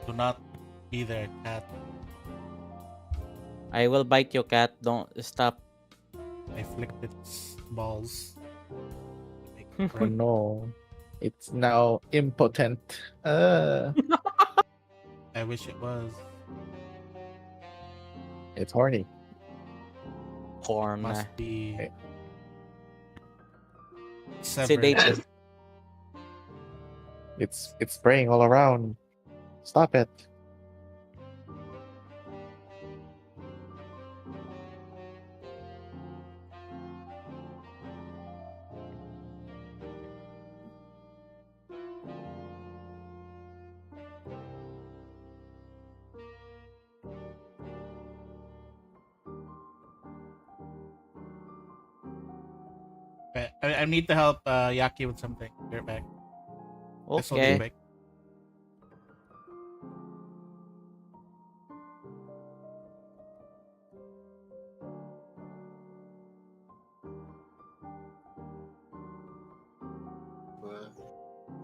Do not be there, cat. I will bite you, cat. Don't stop. I flicked its balls. Oh no. It's now impotent. I wish it was. It's horny. Corn. Must be Okay. severed. Sedated. It's spraying all around. Stop it. I need to help Yaki with something. Be right back. This will be Okay. quick.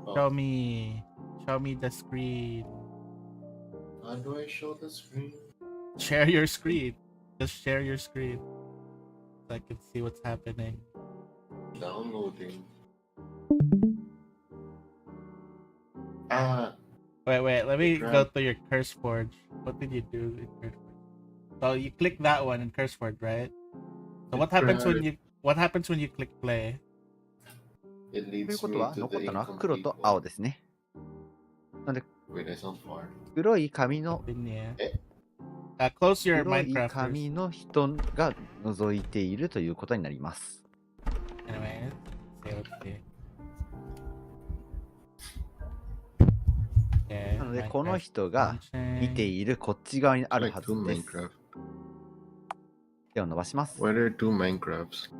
Oh, Show me the screen. how do I show the screen? Share your screen. Just share your screen so I can see what's happening. Downloading. Wait. Let me Grab. go to your curse forge. What did you do in curse forge? So you click that one in curse forge, right? So what happens when you click play? It という leads こと me は to 残っ the たのは黒 incomplete と one. 青ですね。 Wait, I sound far. 黒い紙の Yeah. え Close your 黒い Minecraft 紙 first. の人が覗いているということになります。 Anyway, let's see. Okay, なのでこの Minecraft 人が launching. 見ているこっち側にある Like は two ずです。 Minecraft. 手を伸ばします。 Why are there two Minecrafts?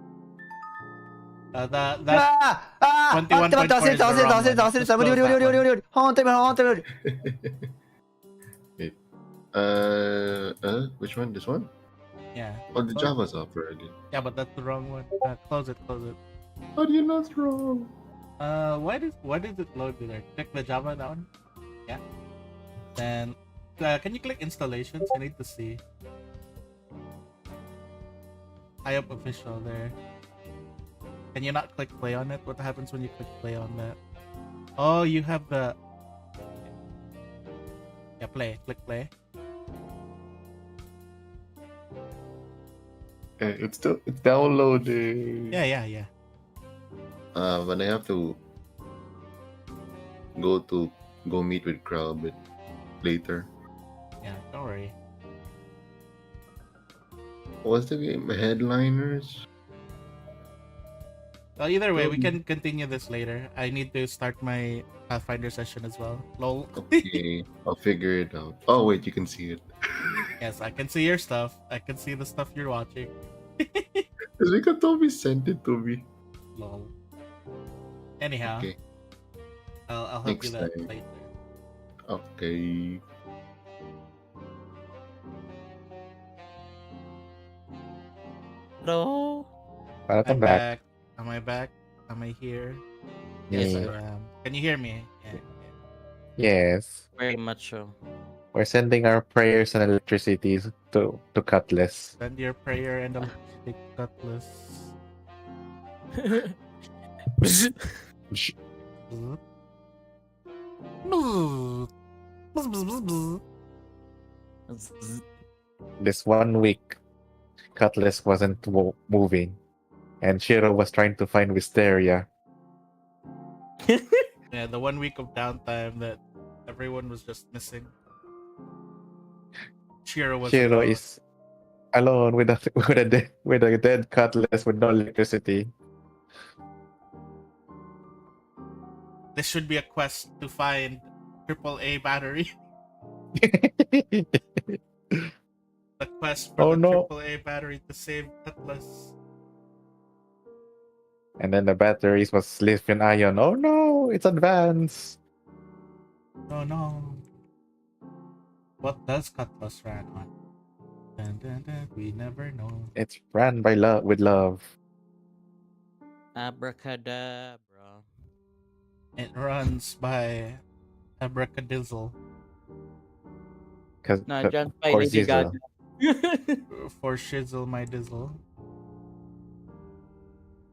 That ああ待って待って忘れた忘れた忘れた忘れた無理無理無理無理無理無理本当に無理本当に無理 Wait. Which one? This one? yeah. Oh, the So- Java's up already. Yeah, but that's the wrong one. Close it. How do you know it's wrong? Why does it load me there? Click the Java down. Yeah. Then can you click installations? I need to see. High up official there. Can you not click play on it? What happens when you click play on that? Oh, you have the play. Click play. It's downloading. Yeah. But I have to go meet with Krell a bit later. Yeah, don't worry. What's the game? Headliners? Well, either way, we can continue this later. I need to start my Pathfinder session as well. Lol. Okay, I'll figure it out. Oh wait, you can see it. Yes, I can see your stuff. I can see the stuff you're watching. Rika Toby sent it to me. Lol. Anyhow, Okay. I'll help Next you that time. later. Okay. Hello? Welcome I'm back. back. Am I back? Am I here? Yes, Yeah. I am. Can you hear me? Yeah. Yes. Very much so. We're sending our prayers and electricities to Cutlass. Send your prayer and the stick cutlass. Sh- This 1 week, Cutlass wasn't moving, and Shiro was trying to find Wisteria. Yeah, the 1 week of downtime that everyone was just missing. Shiro was Shiro alone. is alone with a dead Cutlass with no electricity. This should be a quest to find AAA battery. The quest for Oh, the no. AAA battery to save Cutlass. And then the batteries was lithium ion. Oh no, it's advanced. Oh no. What does Cutlass run on? Dun, dun, dun, we never know. It's ran by love with love. Abracadabra. It runs by Abracadizzle. Because No, John by or Lady Zizzle. Gaga. For shizzle my dizzle.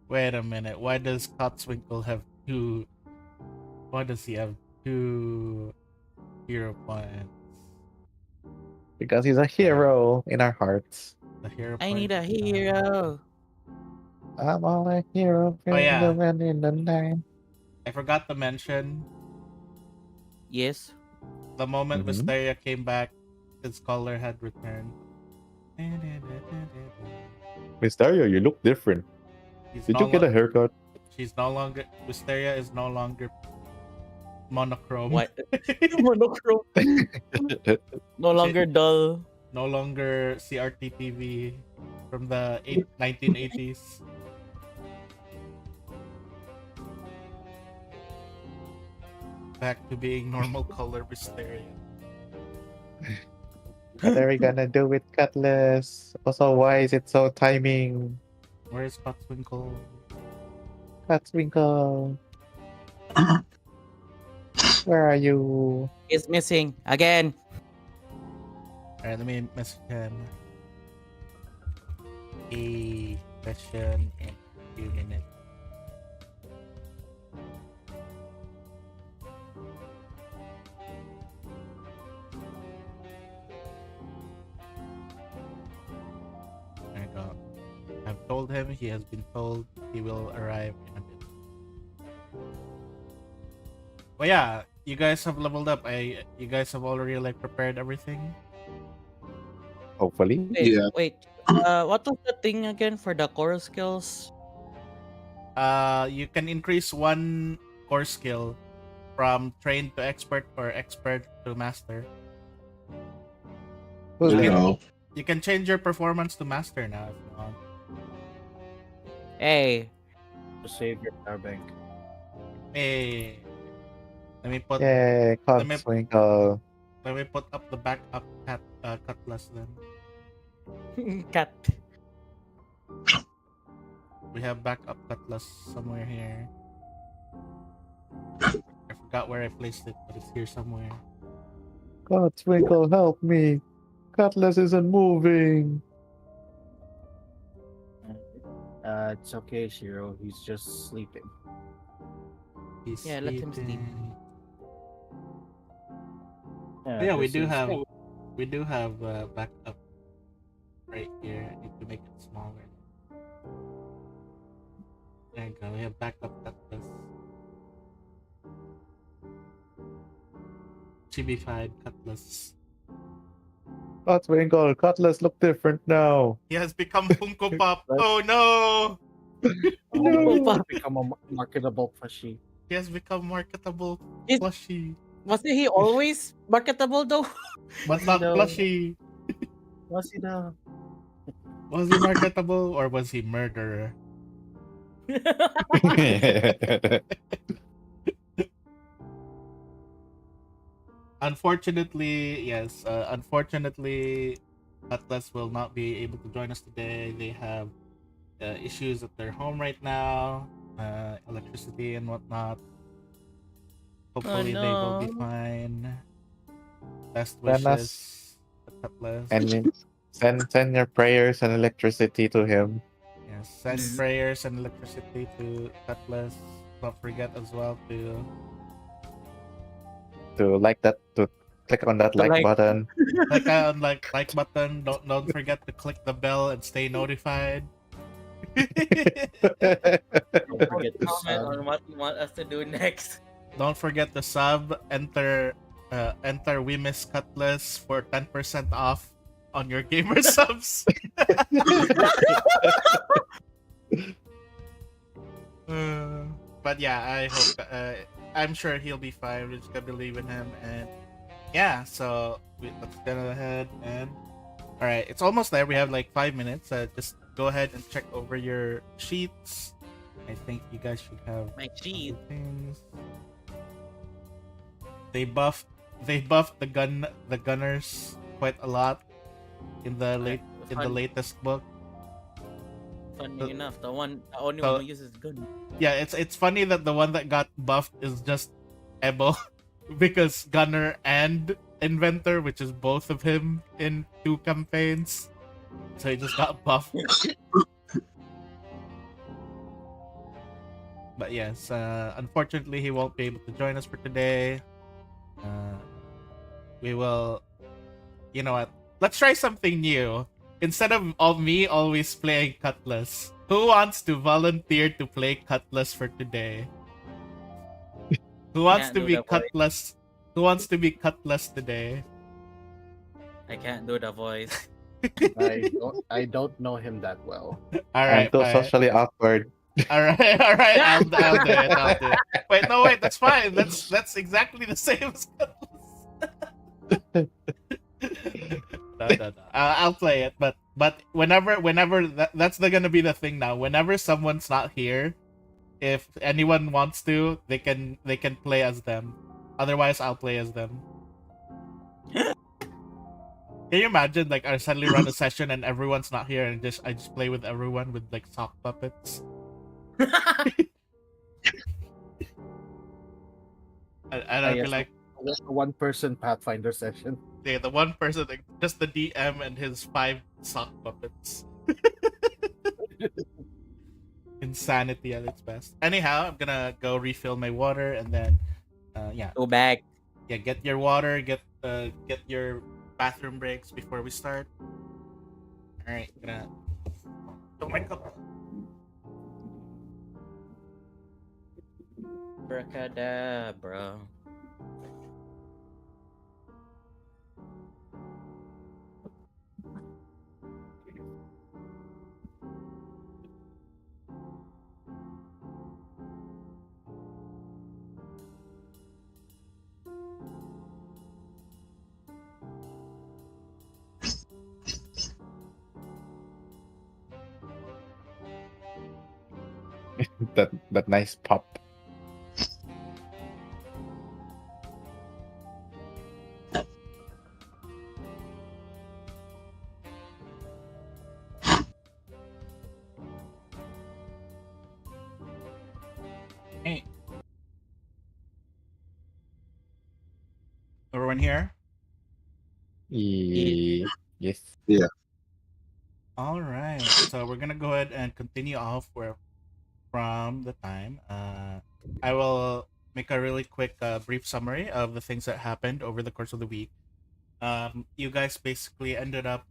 Wait a minute. Why does Cotswinkle have two? Why does he have two hero points? Because he's a hero in our hearts. The hero I need point. a hero. I'm all a hero Oh, yeah. in the wind in the night. I forgot to mention Yes. the moment Mhm. Wisteria came back, his color had returned. Mysterio, you look different. He's Did no you get a haircut? She's no longer. Wisteria is no longer monochrome. What? Monochrome. No longer dull. No longer CRT TV from the 1980s. Back to being normal color Wisteria. What are we gonna do with Cutlass? Also, why is it so timing? Where's Cotswinkle? Catwinkle. Where are you? Is missing again. Alright, let me message him. A session in a few minutes. There you go. I've told him, he has been told he will arrive in a bit. Well, yeah, you guys have leveled up. You guys have already like prepared everything. Hopefully. Wait, Yeah. wait. What was the thing again for the core skills? You can increase one core skill from trained to expert or expert to master. Who's Okay. winning? You can change your performance to master now if you want. Hey. To save your power bank. Hey, let me put Yay, Let me- Cotswinkle. let me put up the backup cutlass then. Cat. We have backup cutlass somewhere here. I forgot where I placed it, but it's here somewhere. Cotswinkle, help me. Cutlass isn't moving. It's okay, Shiro. He's just sleeping. He's Yeah, let him sleep. sleeping. Yeah, we do have backup right here. I need to make it smaller. There you go. We have backup cutlass. Chibified cutlass. Cotswinkle, Cutlass look different now. He has become Funko Pop. Oh no! Oh, become a marketable plushie. He has become marketable It- plushie, Wasn't he always marketable though? but not No. plushie. Was he the? Was he marketable or was he murderer? Unfortunately, yes. Unfortunately, Atlas will not be able to join us today. They have issues at their home right now, electricity and whatnot. Hopefully, they will be no. fine. Best Send us- wishes, Atlas. And send your prayers and electricity to him. Yes, send prayers and electricity to Atlas. Don't forget as well to To click on that To like like. button. click on like button. Don't forget to click the bell and stay notified. Don't forget to Comment sub. on what you want us to do next. Don't forget to sub. Enter We Miss Cutlass for 10% off on your gamer subs. But yeah, I hope I'm sure he'll be fine. We're just gonna believe in him, and yeah. So let's get ahead and all right. It's almost there. We have like 5 minutes. Just go ahead and check over your sheets. I think you guys should have My cheat. things. They buffed the gunners quite a lot in the latest book. Funny enough, the only So- one who uses gun. Yeah, it's funny that the one that got buffed is just Ebo because Gunner and inventor, which is both of him in 2 campaigns. So he just got buffed. But yes, unfortunately, he won't be able to join us for today. We will, you know what? Let's try something new. Instead of me always playing Cutlass, who wants to volunteer to play Cutlass for today? Who wants Can't to do be the voice. Cutlass? Who wants to be Cutlass today? I can't do the voice. I don't know him that well. All I'm right, too fine. socially awkward. All right, all right. I'll do it. I'll do it. Wait, no, wait. That's fine. That's exactly the same as Cutlass. No. I'll play it, but whenever that's gonna be the thing now. Whenever someone's not here, if anyone wants to, they can play as them. Otherwise, I'll play as them. Can you imagine, like, I suddenly run a session and everyone's not here, and I just play with everyone with like sock puppets. And I'll be yes, like, Just a one-person Pathfinder session. yeah, the one person, like, just the DM and his 5 sock puppets. Insanity at its best. Anyhow, I'm gonna go refill my water, and then, yeah, Go back. get your water, get your bathroom breaks before we start. All right, gonna fill my cup. Abracadabra. That nice pop. Hey, everyone here? Yes. All right, so we're gonna go ahead and continue off from the time. I will make a really quick, brief summary of the things that happened over the course of the week. You guys basically ended up,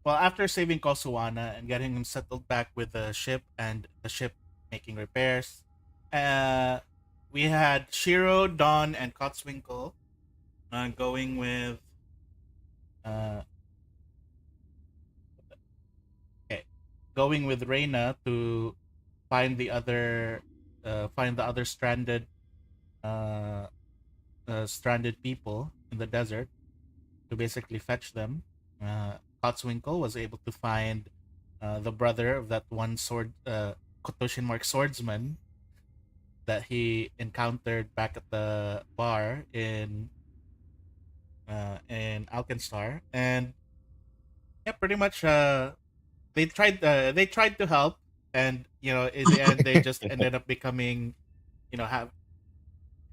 well, after saving Kosowana and getting him settled back with the ship and the ship making repairs. We had Shiro, Dawn, and Kotzwinkle going with. Okay, going with Reina to find the other stranded people in the desert, to basically fetch them. Kotzwinkle was able to find the brother of that one quotation mark swordsman that he encountered back at the bar in Alkenstar, and yeah, pretty much they tried to help, and in the end they just ended up becoming,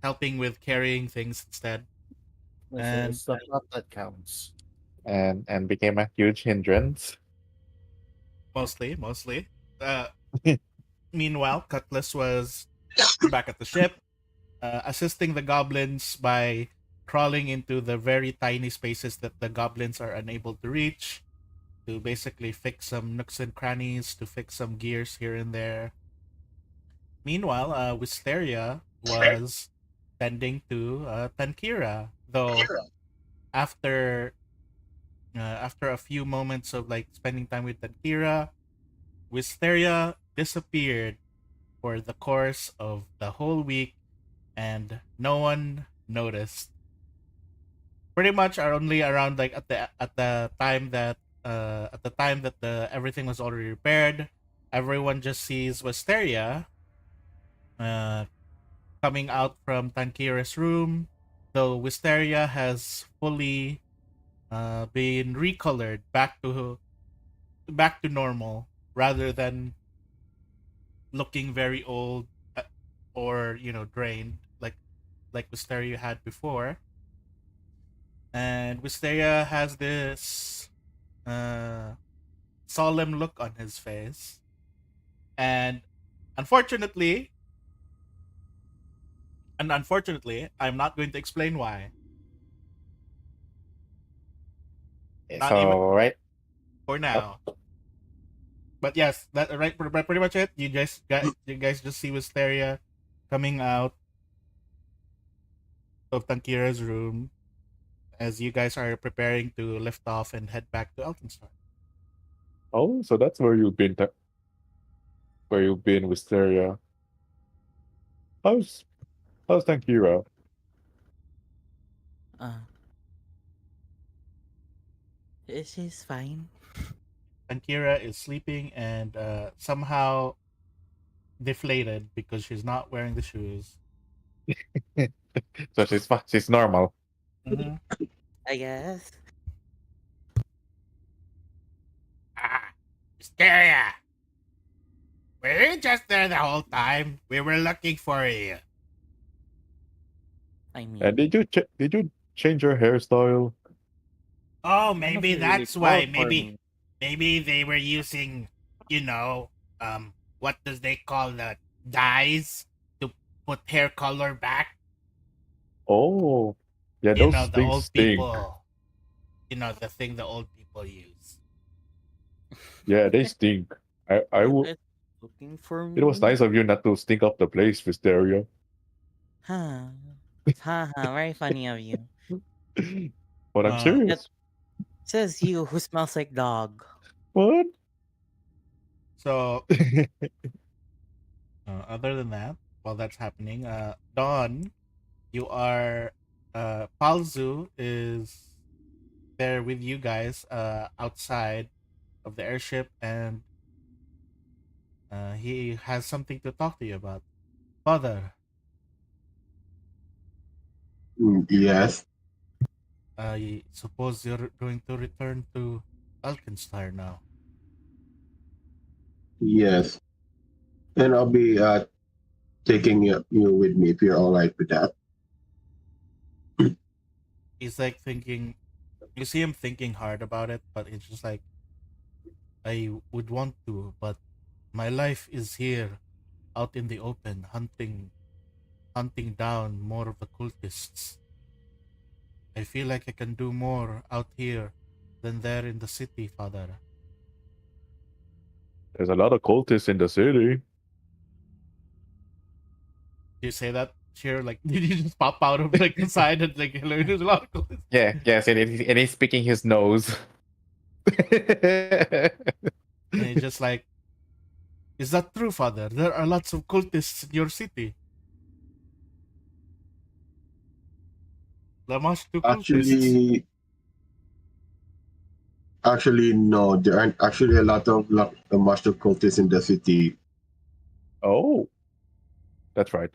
helping with carrying things instead. And It's the thought that counts. And became a huge hindrance. mostly. Uh, Meanwhile, Cutlass was back at the ship, assisting the goblins by crawling into the very tiny spaces that the goblins are unable to reach, to basically fix some nooks and crannies, to fix some gears here and there. Meanwhile, Wisteria was tending to Tankira, though after after a few moments of like spending time with Tankira, Wisteria disappeared for the course of the whole week, and no one noticed. Pretty much are only around like at the time that the everything was already repaired, everyone just sees Wisteria uh coming out from Tankira's room, though Wisteria has fully been recolored back to normal, rather than looking very old, or drained, like Wisteria had before. And Wisteria has this solemn look on his face. And unfortunately, I'm not going to explain why. Not even So right. for now. But yes, that right pretty much it. You guys just see Wisteria coming out of Tankira's room as you guys are preparing to lift off and head back to Alkenstar. Oh, so that's where you've been. Where you've been, Wisteria. How's Tankira? Uh, she's fine. Tankira is sleeping and somehow deflated because she's not wearing the shoes. So she's normal. Mm-hmm. I guess. Ah, Hysteria! Were you just there the whole time? We were looking for you. I mean, And did you change your hairstyle? Oh, none of maybe you really that's why. called for me. Maybe they were using, what does they call the dyes to put hair color back? Oh, yeah, You those know, the things old stink. people. You know, the thing the old people use. Yeah, they stink. I You would. guys looking for It was me? nice of you not to stink up the place, Wisteria. Huh. Haha, very funny of you. But I'm Uh, That serious. says you who smells like dog. What? so, other than that, while that's happening, Dawn, you are, Palzu is there with you guys, outside of the airship, and he has something to talk to you about. Father, Yes, I suppose you're going to return to Alkenstar now. yes. And I'll be taking you with me if you're all right with that. He's like thinking, you see him thinking hard about it, but it's just like, I would want to, but my life is here, out in the open, hunting down more of the cultists. I feel like I can do more out here than there in the city, Father. There's a lot of cultists in the city. Did you say that, Cheer? Like, did you just pop out of like the side and like, hello, there's a lot of cultists? Yeah, yes, and he's picking his nose. And he's just like, is that true, Father? There are lots of cultists in your city. Lamashtu cultists. Actually, no. There aren't actually a lot of the master cultists in the city. Oh, that's right.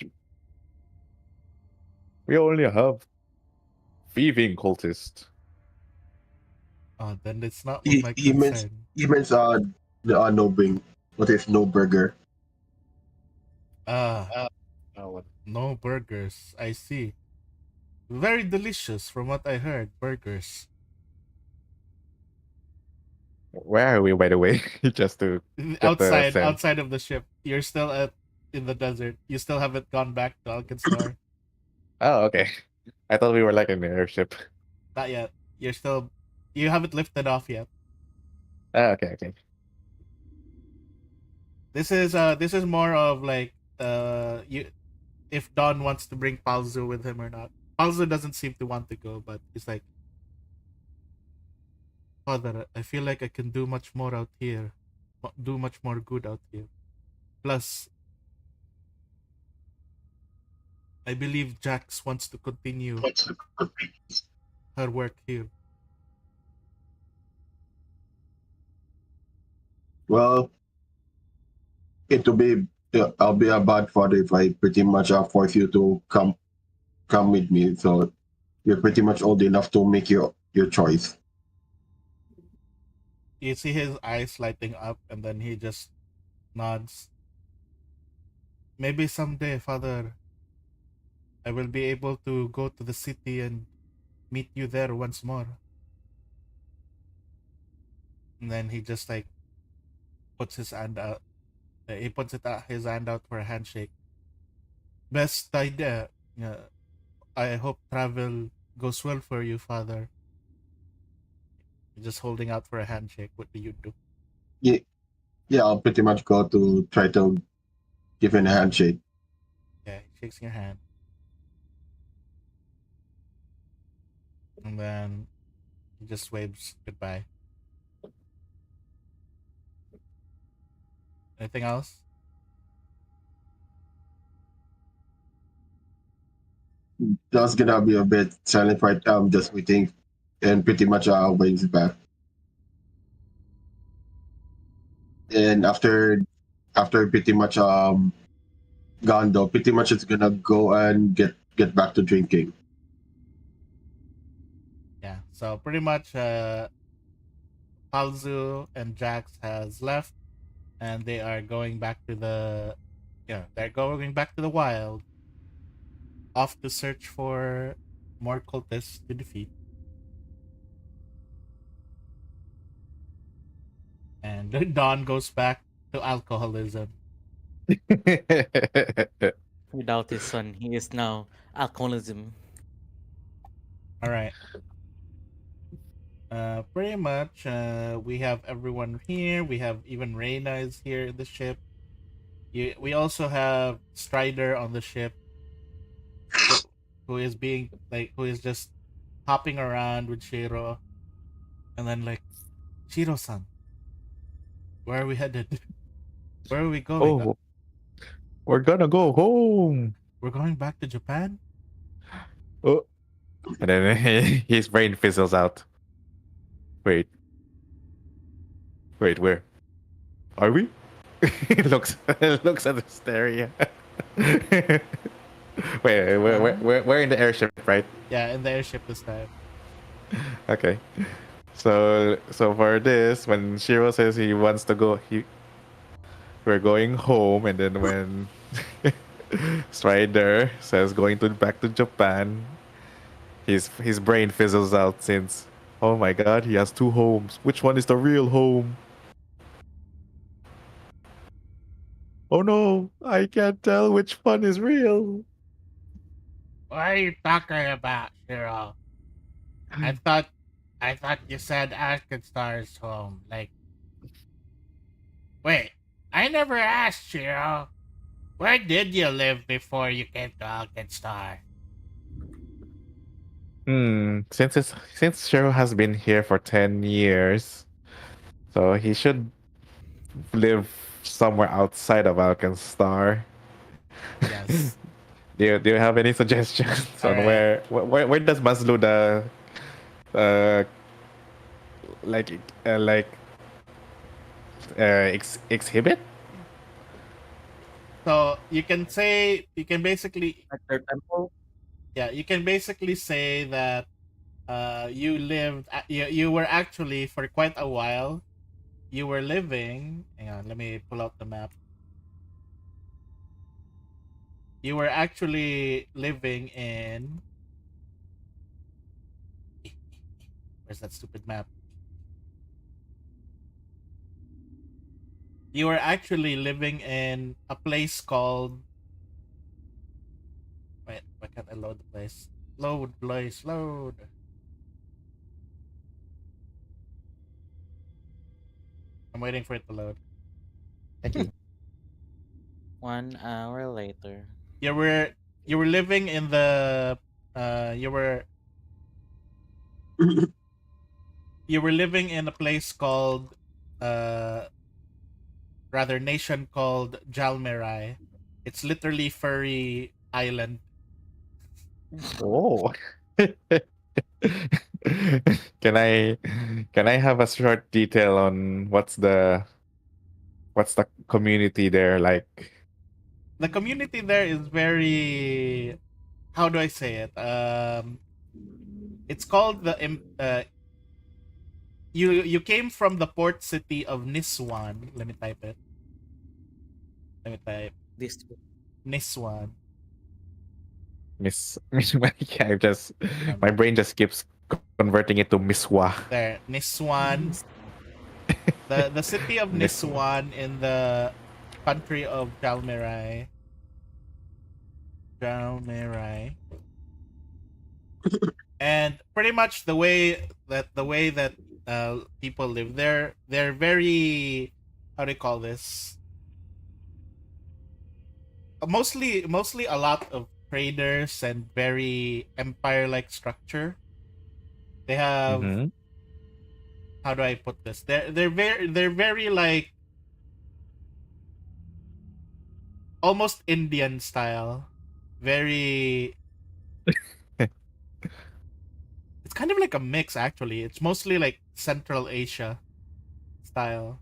We only have thieving cultists. Then it's not of my He means concern. the no bring. What is no burger? Ah, Oh, no burgers. I see. Very delicious from what I heard. Burgers. where are we, by the way? Just to get the sense. Outside of the ship. You're still in the desert. You still haven't gone back to Alkenstar. Oh, okay. I thought we were like in the airship. Not yet. You haven't lifted off yet. Oh, okay. This is more of like you if Don wants to bring Palzu with him or not. Palzu doesn't seem to want to go, but he's like, Father, I feel like I can do much more out here. Do much more good out here. Plus, I believe Jax wants to continue her work here. Well, I'll be a bad father if I pretty much force you to come with me. So you're pretty much old enough to make your choice. You see his eyes lighting up, and then he just nods. Maybe someday, Father, I will be able to go to the city and meet you there once more. And then he just like puts his hand out. He puts his hand out for a handshake. Best idea. I hope travel goes well for you, father. Just holding out for a handshake. What do you do? Yeah, I'll pretty much go to try to give him a handshake. Yeah, he shakes your hand. And then he just waves goodbye. Anything else? Just gonna be a bit silent right now. I'm just waiting, and pretty much waves back. And after pretty much gone though, pretty much it's gonna go and get back to drinking. Yeah. So pretty much Palzu and Jax has left and they are going back to the they're going back to the wild. Off to search for more cultists to defeat. And Dawn goes back to alcoholism. Without his son, he is now alcoholism. All right. Pretty much, we have everyone here. We have even Reina is here in the ship. We also have Strider on the ship, who is just hopping around with Shiro, and then like, Shiro-san, where are we headed? Where are we going? Oh, we're gonna go home. We're going back to Japan? Oh, and then his brain fizzles out. Wait, where are we? looks at the stereo. Wait, we're in the airship, right? Yeah, in the airship this time. Okay. So for this, when Shiro says he wants to go, we're going home, and then when Strider says back to Japan, his brain fizzles out since, oh my god, he has two homes. Which one is the real home? Oh no, I can't tell which one is real. What are you talking about, Shiro? I thought you said Alkenstar's home. Like, wait, I never asked, Shiro. Where did you live before you came to Alkenstar? Since Shiro has been here for 10 years, so he should live somewhere outside of Alkenstar. Yes. Do you have any suggestions on Alright. where does Masluda exhibit? So you can basically At their temple. you can basically say that you lived you were actually for quite a while you were living, hang on, let me pull out the map. You were actually living in where's that stupid map? You were actually living in a place called wait, why can't I load the place? Load. I'm waiting for it to load. Thank you. 1 hour later. You were living in the you were living in a place called rather nation called Jalmerai. It's literally furry island. Oh. Can I have a short detail on what's the community there like? The community there is very, how do I say it? It's called you came from the port city of Niswan. Let me type it. Let me type This Niswan. Miss I just my Um, brain just keeps converting it to Miswa. there, Niswan, the city of Miswa. Niswan in the country of Jalmerai. Jalmerai. And pretty much the way that people live there, they're very, how do you call this? Mostly a lot of traders and very empire-like structure. They have, Mm-hmm. how do I put this? They're very like almost Indian style. Very, it's kind of like a mix actually. It's mostly like Central Asia style.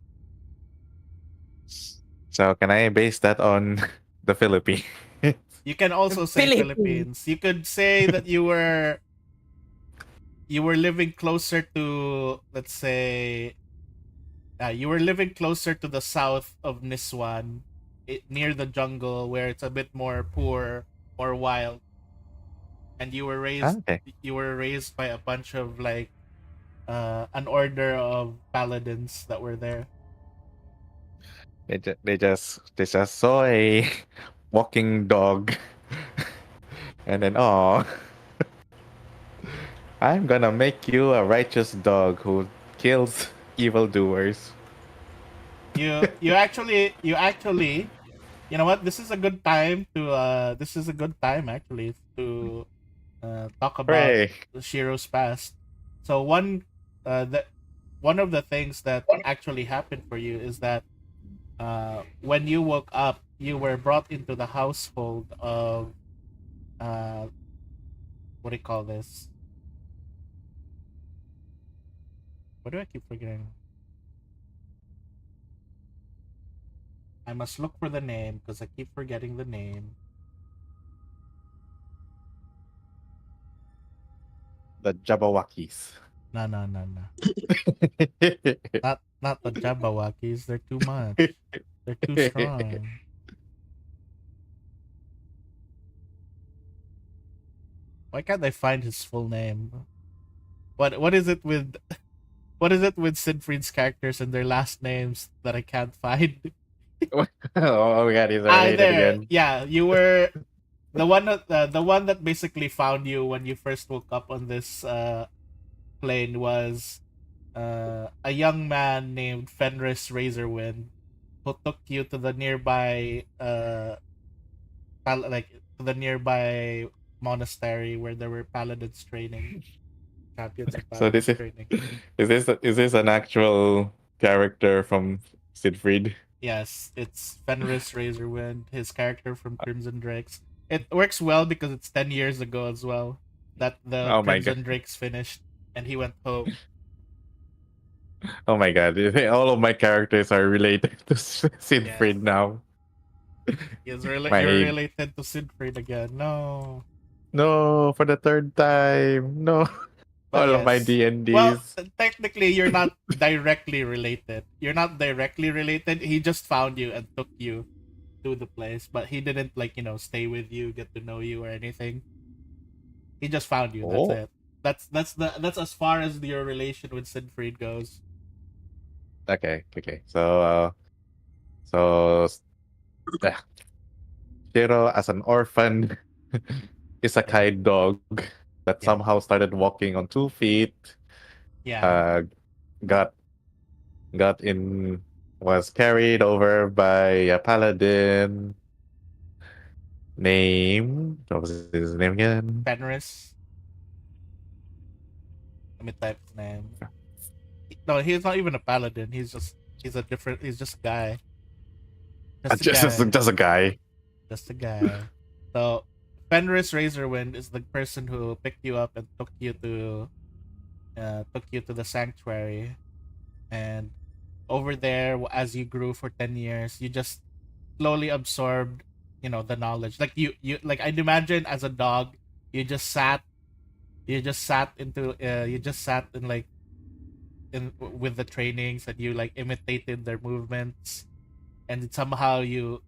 So can I base that on the Philippines? You can also say Philippines. You could say that you were living closer to, let's say, you were living closer to the south of Niswan, near the jungle where it's a bit more poor or wild, and you were raised Okay. you were raised by a bunch of like an order of paladins that were there. They just saw a walking dog, and then oh, I'm gonna make you a righteous dog who kills evildoers. You actually, you know what? This is a good time actually to talk about Hooray! Shiro's past. So one of the things that actually happened for you is that when you woke up, you were brought into the household of uh, what do you call this? What do I keep forgetting? I must look for the name because I keep forgetting the name. The Jabberwockies. No, no, no, no. Not the Jabberwockies. They're too much. They're too strong. Why can't I find his full name? What is it with what is it with Siegfried's characters and their last names that I can't find? Oh my god, he's related There. again. Yeah, you were the one that basically found you when you first woke up on this plane was a young man named Fenris Razorwind, who took you to the nearby to the nearby monastery where there were paladins training, champions of So paladins training. is this an actual character from Siegfried? Yes, it's Fenris Razorwind, his character from Crimson Drakes. It works well because it's 10 years ago as well that the Oh my Crimson god. Drakes finished and he went home. Oh my god. All of my characters are related to Siegfried now. You're My related to Siegfried again. No. no, for the third time. No. But All of my yes. Well, D&Ds. technically, you're not directly related. You're not directly related. He just found you and took you to the place, but he didn't stay with you, get to know you or anything. He just found you. That's Oh. it. That's as far as your relation with Siegfried goes. Okay. So uh, Shiro as an orphan is a kind dog that Yeah. somehow started walking on 2 feet. Yeah. Got in was carried over by a paladin named what was his name again? Fenris. Let me type his name. No, he's not even a paladin. He's just a guy. Just a guy. Just a guy. So Fenris Razorwind is the person who picked you up and took you to the sanctuary, and over there, as you grew for 10 years, you just slowly absorbed the knowledge. Like you like, I'd imagine as a dog, you just sat in like with the trainings, and you like imitated their movements, and somehow you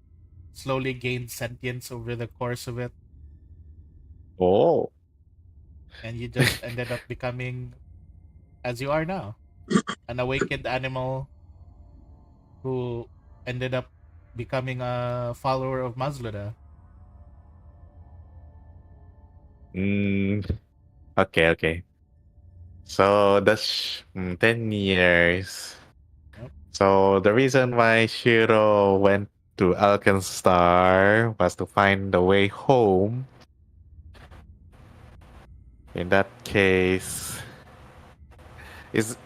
slowly gained sentience over the course of it. Oh. and you just ended up becoming as you are now, an awakened animal who ended up becoming a follower of Mazluda. Mm, okay, okay. So that's 10 years. Yep. So the reason why Shiro went to Alkenstar was to find the way home. In that case, is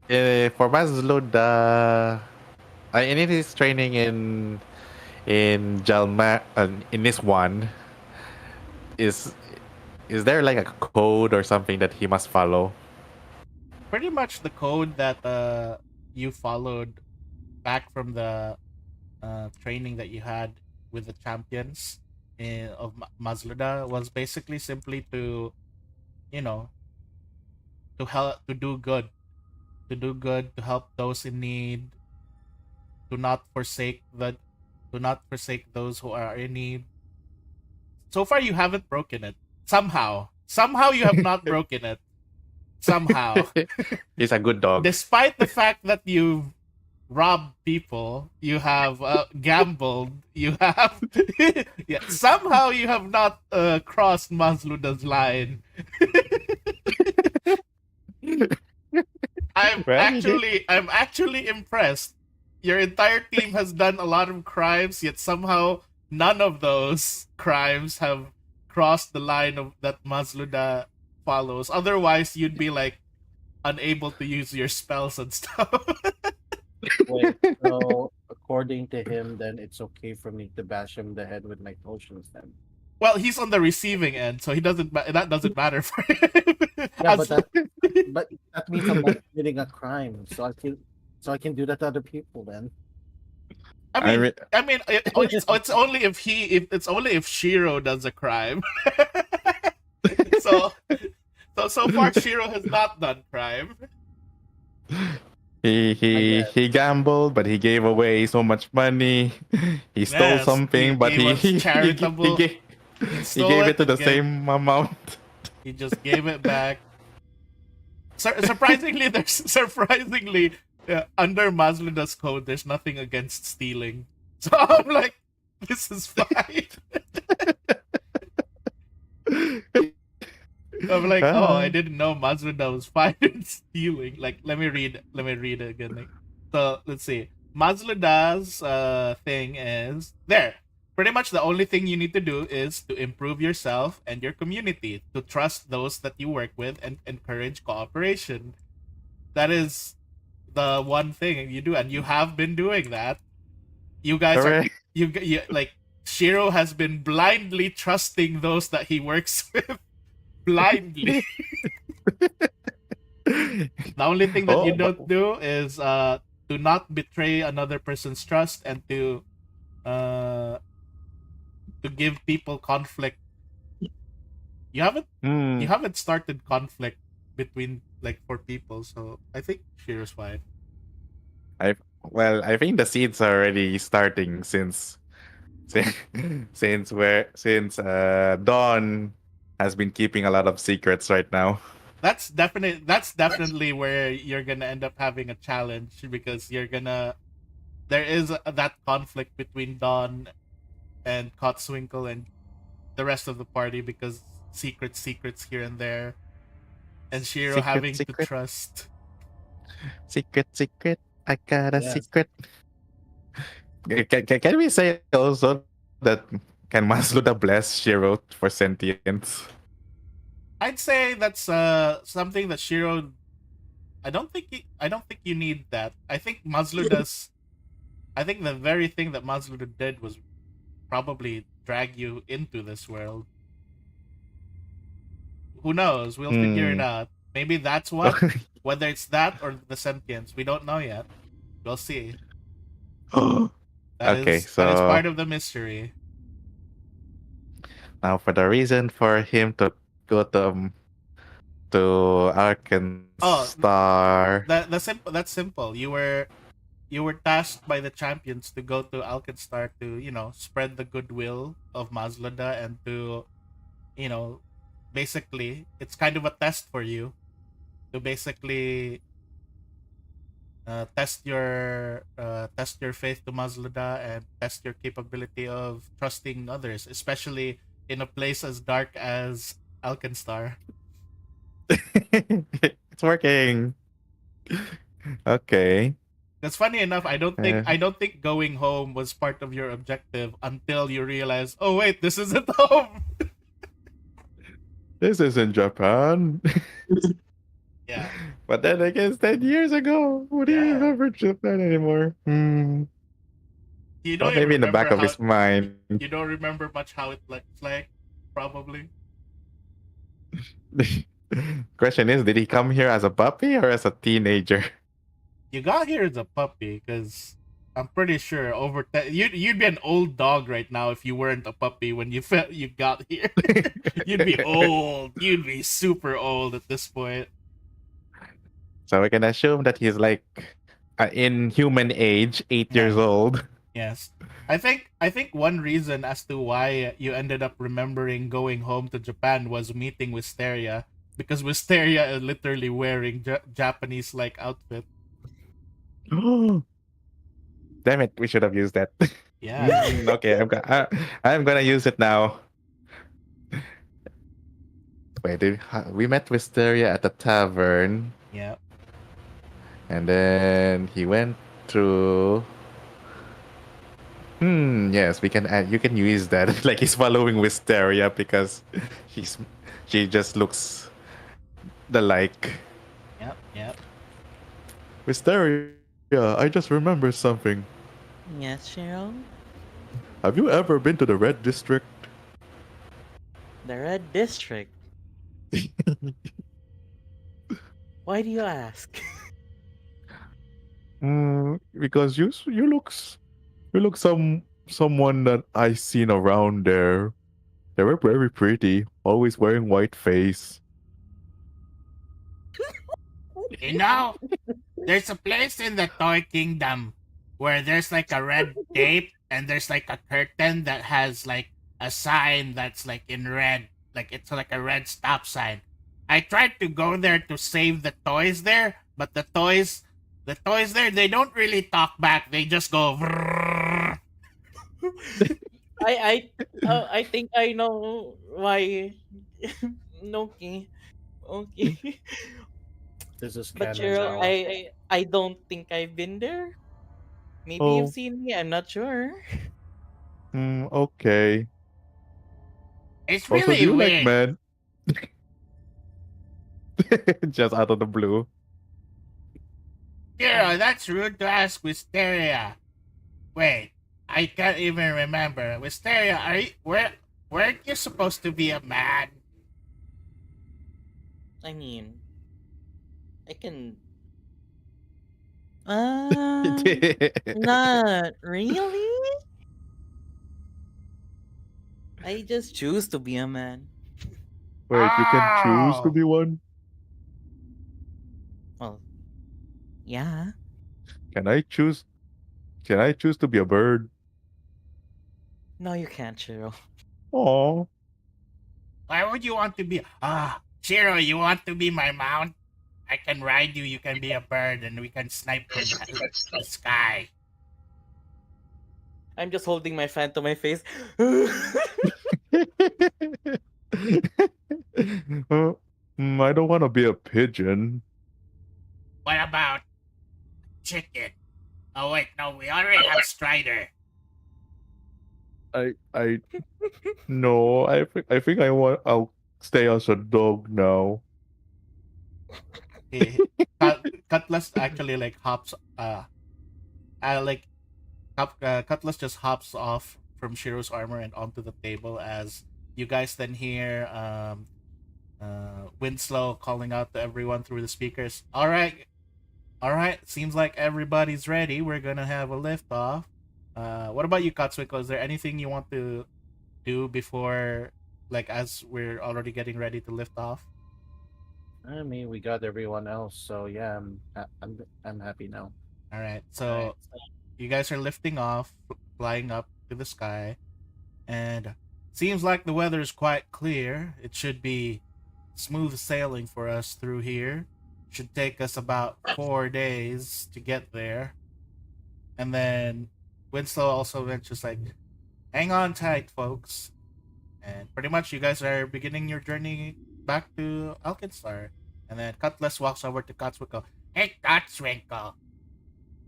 for Maslow in his training in Jalma in this one is is there like a code or something that he must follow? Pretty much the code that you followed back from the training that you had with the champions of Mazluda was basically simply to, you know, to help, to do good, to help those in need, to not forsake the, to not forsake those who are in need. So far, you haven't broken it. Somehow you have not broken it. Somehow, He's a good dog. despite the fact that you've robbed people, you have gambled, you have yeah, somehow you have not crossed Mazluda's line. Well, I'm actually impressed. Your entire team has done a lot of crimes, yet somehow none of those crimes have crossed the line of that Mazluda follows. Otherwise, you'd be like unable to use your spells and stuff. Wait, so according to him, then it's okay for me to bash him the head with my potions then. Well, he's on the receiving end, so he doesn't. That doesn't matter for him. Yeah, but that means I'm not committing a crime, so I can do that to other people then. I mean, it's only if it's only if Shiro does a crime. so, so far Shiro has not done crime. he gambled, but he gave away so much money. He stole Yes, something, but he was he charitable. he He he stole gave it to and the same amount. He just gave it back. Surprisingly, under Mazluda's code, there's nothing against stealing. So I'm like, this is fine. I'm like, oh, I didn't know Mazluda was fine in stealing. Like, let me read it again. Like, so let's see. Mazluda's thing is there. Pretty much the only thing you need to do is to improve yourself and your community, to trust those that you work with and encourage cooperation. That is the one thing you do, and you have been doing that. You guys Correct. you like Shiro has been blindly trusting those that he works with. Blindly. The only thing that you don't do is to not betray another person's trust and to give people conflict. You haven't started conflict between like four people, so I think Shiro's fine. I think the seeds are already starting since Dawn has been keeping a lot of secrets right now. That's definitely where you're gonna end up having a challenge because there is that conflict between Dawn and Kotswinkle and the rest of the party because secrets here and there, and Shiro having to trust. Secret. I got a Yes. secret. Can we say also that can Masluda bless Shiro for sentience? I'd say that's something that Shiro. I don't think you need that. I think Mazluda's. I think the very thing that Mazluda did was probably drag you into this world. Who knows? We'll figure it out. Maybe that's what. Whether it's that or the sentience, we don't know yet. We'll see. That is part of the mystery. Now, for the reason for him to go to Alkenstar. That's simple. You were tasked by the champions to go to Alkenstar to, spread the goodwill of Mazluda and to you know, basically it's kind of a test for you to basically test your faith to Mazlada and test your capability of trusting others, especially in a place as dark as Alkenstar. It's working. Okay. Because funny enough, Uh, I don't think going home was part of your objective until you realize, oh wait, this isn't home. this isn't Japan. Yeah. But then again, it's 10 years ago. Who do you Yeah. remember Japan anymore? You Well, don't even maybe in the back remember of his mind. you don't remember much how it looks like, probably. Question is, did he come here as a puppy or as a teenager? You got here as a puppy, because I'm pretty sure you'd be an old dog right now if you weren't a puppy when you felt you got here. You'd be old. You'd be super old at this point. So we can assume that he's like in human age, 8 years Yeah. old. Yes. I think one reason as to why you ended up remembering going home to Japan was meeting Wisteria, because Wisteria is literally wearing Japanese like outfit. Damn it, we should have used that. Yeah. Okay, I'm gonna use it now. Wait, we met Wisteria at the tavern, Yeah. and then he went through. Yes, we can add. You can use that. Like he's following Wisteria because she just looks the like. Yep. Yep. Wisteria, I just remembered something. Yes, Cheryl? Have you ever been to the Red District? The Red District. Why do you ask? Because you look someone that I seen around there. They were very pretty, always wearing white face. You know, there's a place in the Toy Kingdom where there's like a red tape and there's like a curtain that has like a sign that's like in red. Like it's like a red stop sign. I tried to go there to save the toys there, but the toys there, they don't really talk back. They just go vrrrr. I think I know why. Okay. Okay. This is But canon Cheryl, now. I don't think I've been there. Maybe Oh. you've seen me, I'm not sure. Okay. It's Also, do really you like weird. men? Just out of the blue. Zero, that's rude to ask Wisteria. Wait, I can't even remember. Wisteria, are you weren't you supposed to be a man? I mean, I can. Not really. I just choose to be a man. Wait, you can choose to Oh. be one? Well, yeah. Can I choose? Can I choose to be a bird? No, you can't, Cheryl. Oh, Why would you want to be Shiro, you want to be my mount? I can ride you, you can be a bird, and we can snipe from the sky. I'm just holding my fan to my face. I don't want to be a pigeon. What about chicken? Oh wait, no, we already have Strider. I no. I think I'll stay as a dog now. Cutlass actually like hops Cutlass just hops off from Shiro's armor and onto the table as you guys then hear Winslow calling out to everyone through the speakers. All right, seems like everybody's ready. We're gonna have a lift off. What about you, Katsuiko? Is there anything you want to do before, like, as we're already getting ready to lift off? I mean, we got everyone else, so yeah, I'm happy now. All right, so Alright, you guys are lifting off, flying up to the sky, and seems like the weather is quite clear. It should be smooth sailing for us through here. Should take us about 4 days to get there. And then Winslow also mentions like, hang on tight, folks. And pretty much you guys are beginning your journey back to Alkenstar. And then Cutlass walks over to Cotswinkle. Hey, Cotswinkle.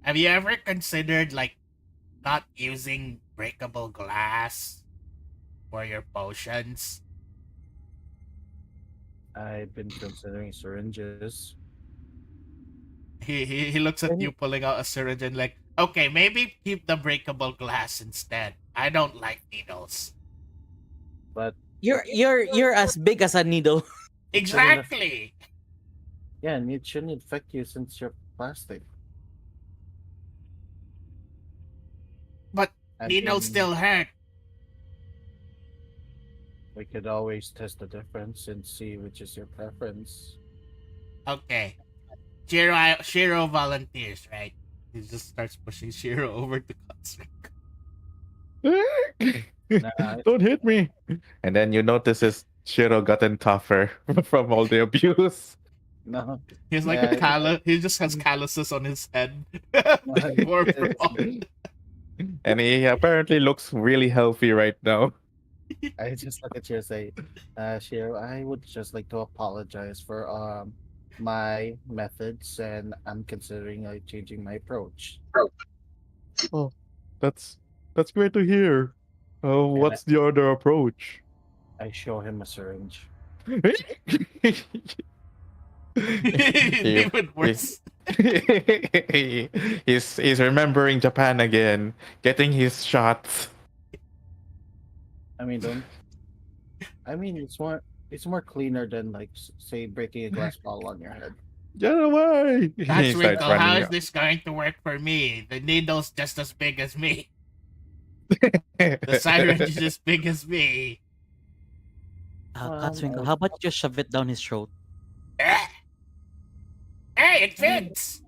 Have you ever considered, like, not using breakable glass for your potions? I've been considering syringes. He looks at you pulling out a syringe and like, okay, maybe keep the breakable glass instead. I don't like needles. But You're as big as a needle. Exactly. yeah, and it shouldn't infect you since you're plastic. But I needles mean, still hurt. We could always test the difference and see which is your preference. Okay. Shiro volunteers, right? He just starts pushing Shiro over to Cotswinkle. Nah, Don't hit me. And then you notice his Shiro gotten tougher from all the abuse. no. He's like Yeah, a callus. He just has calluses on his head. More from all- And he apparently looks really healthy right now. I just look at you and say, Shiro, I would just like to apologize for my methods, and I'm considering changing my approach. Oh, that's great to hear. What's the other approach? I show him a syringe. Even worse. he's remembering Japan again, getting his shots. I mean, don't. I mean, it's more cleaner than like say breaking a glass bottle on your head. Get away! He starts Cotswinkle, how running is this going to work for me? The needle's just as big as me. out. The syringe is as big as me. Cotswinkle, how about you just shove it down his throat? Eh? Hey, it fits!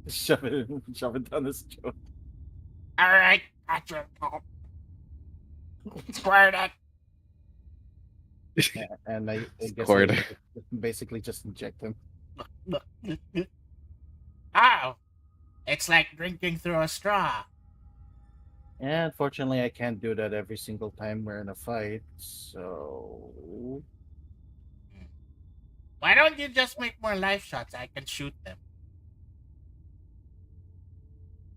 shove it down his throat. Alright, Cotswinkle. Squirt it. And I guess Squirt. I basically just inject him. Oh, it's like drinking through a straw. And unfortunately, I can't do that every single time we're in a fight. So Why don't you just make more life shots? I can shoot them.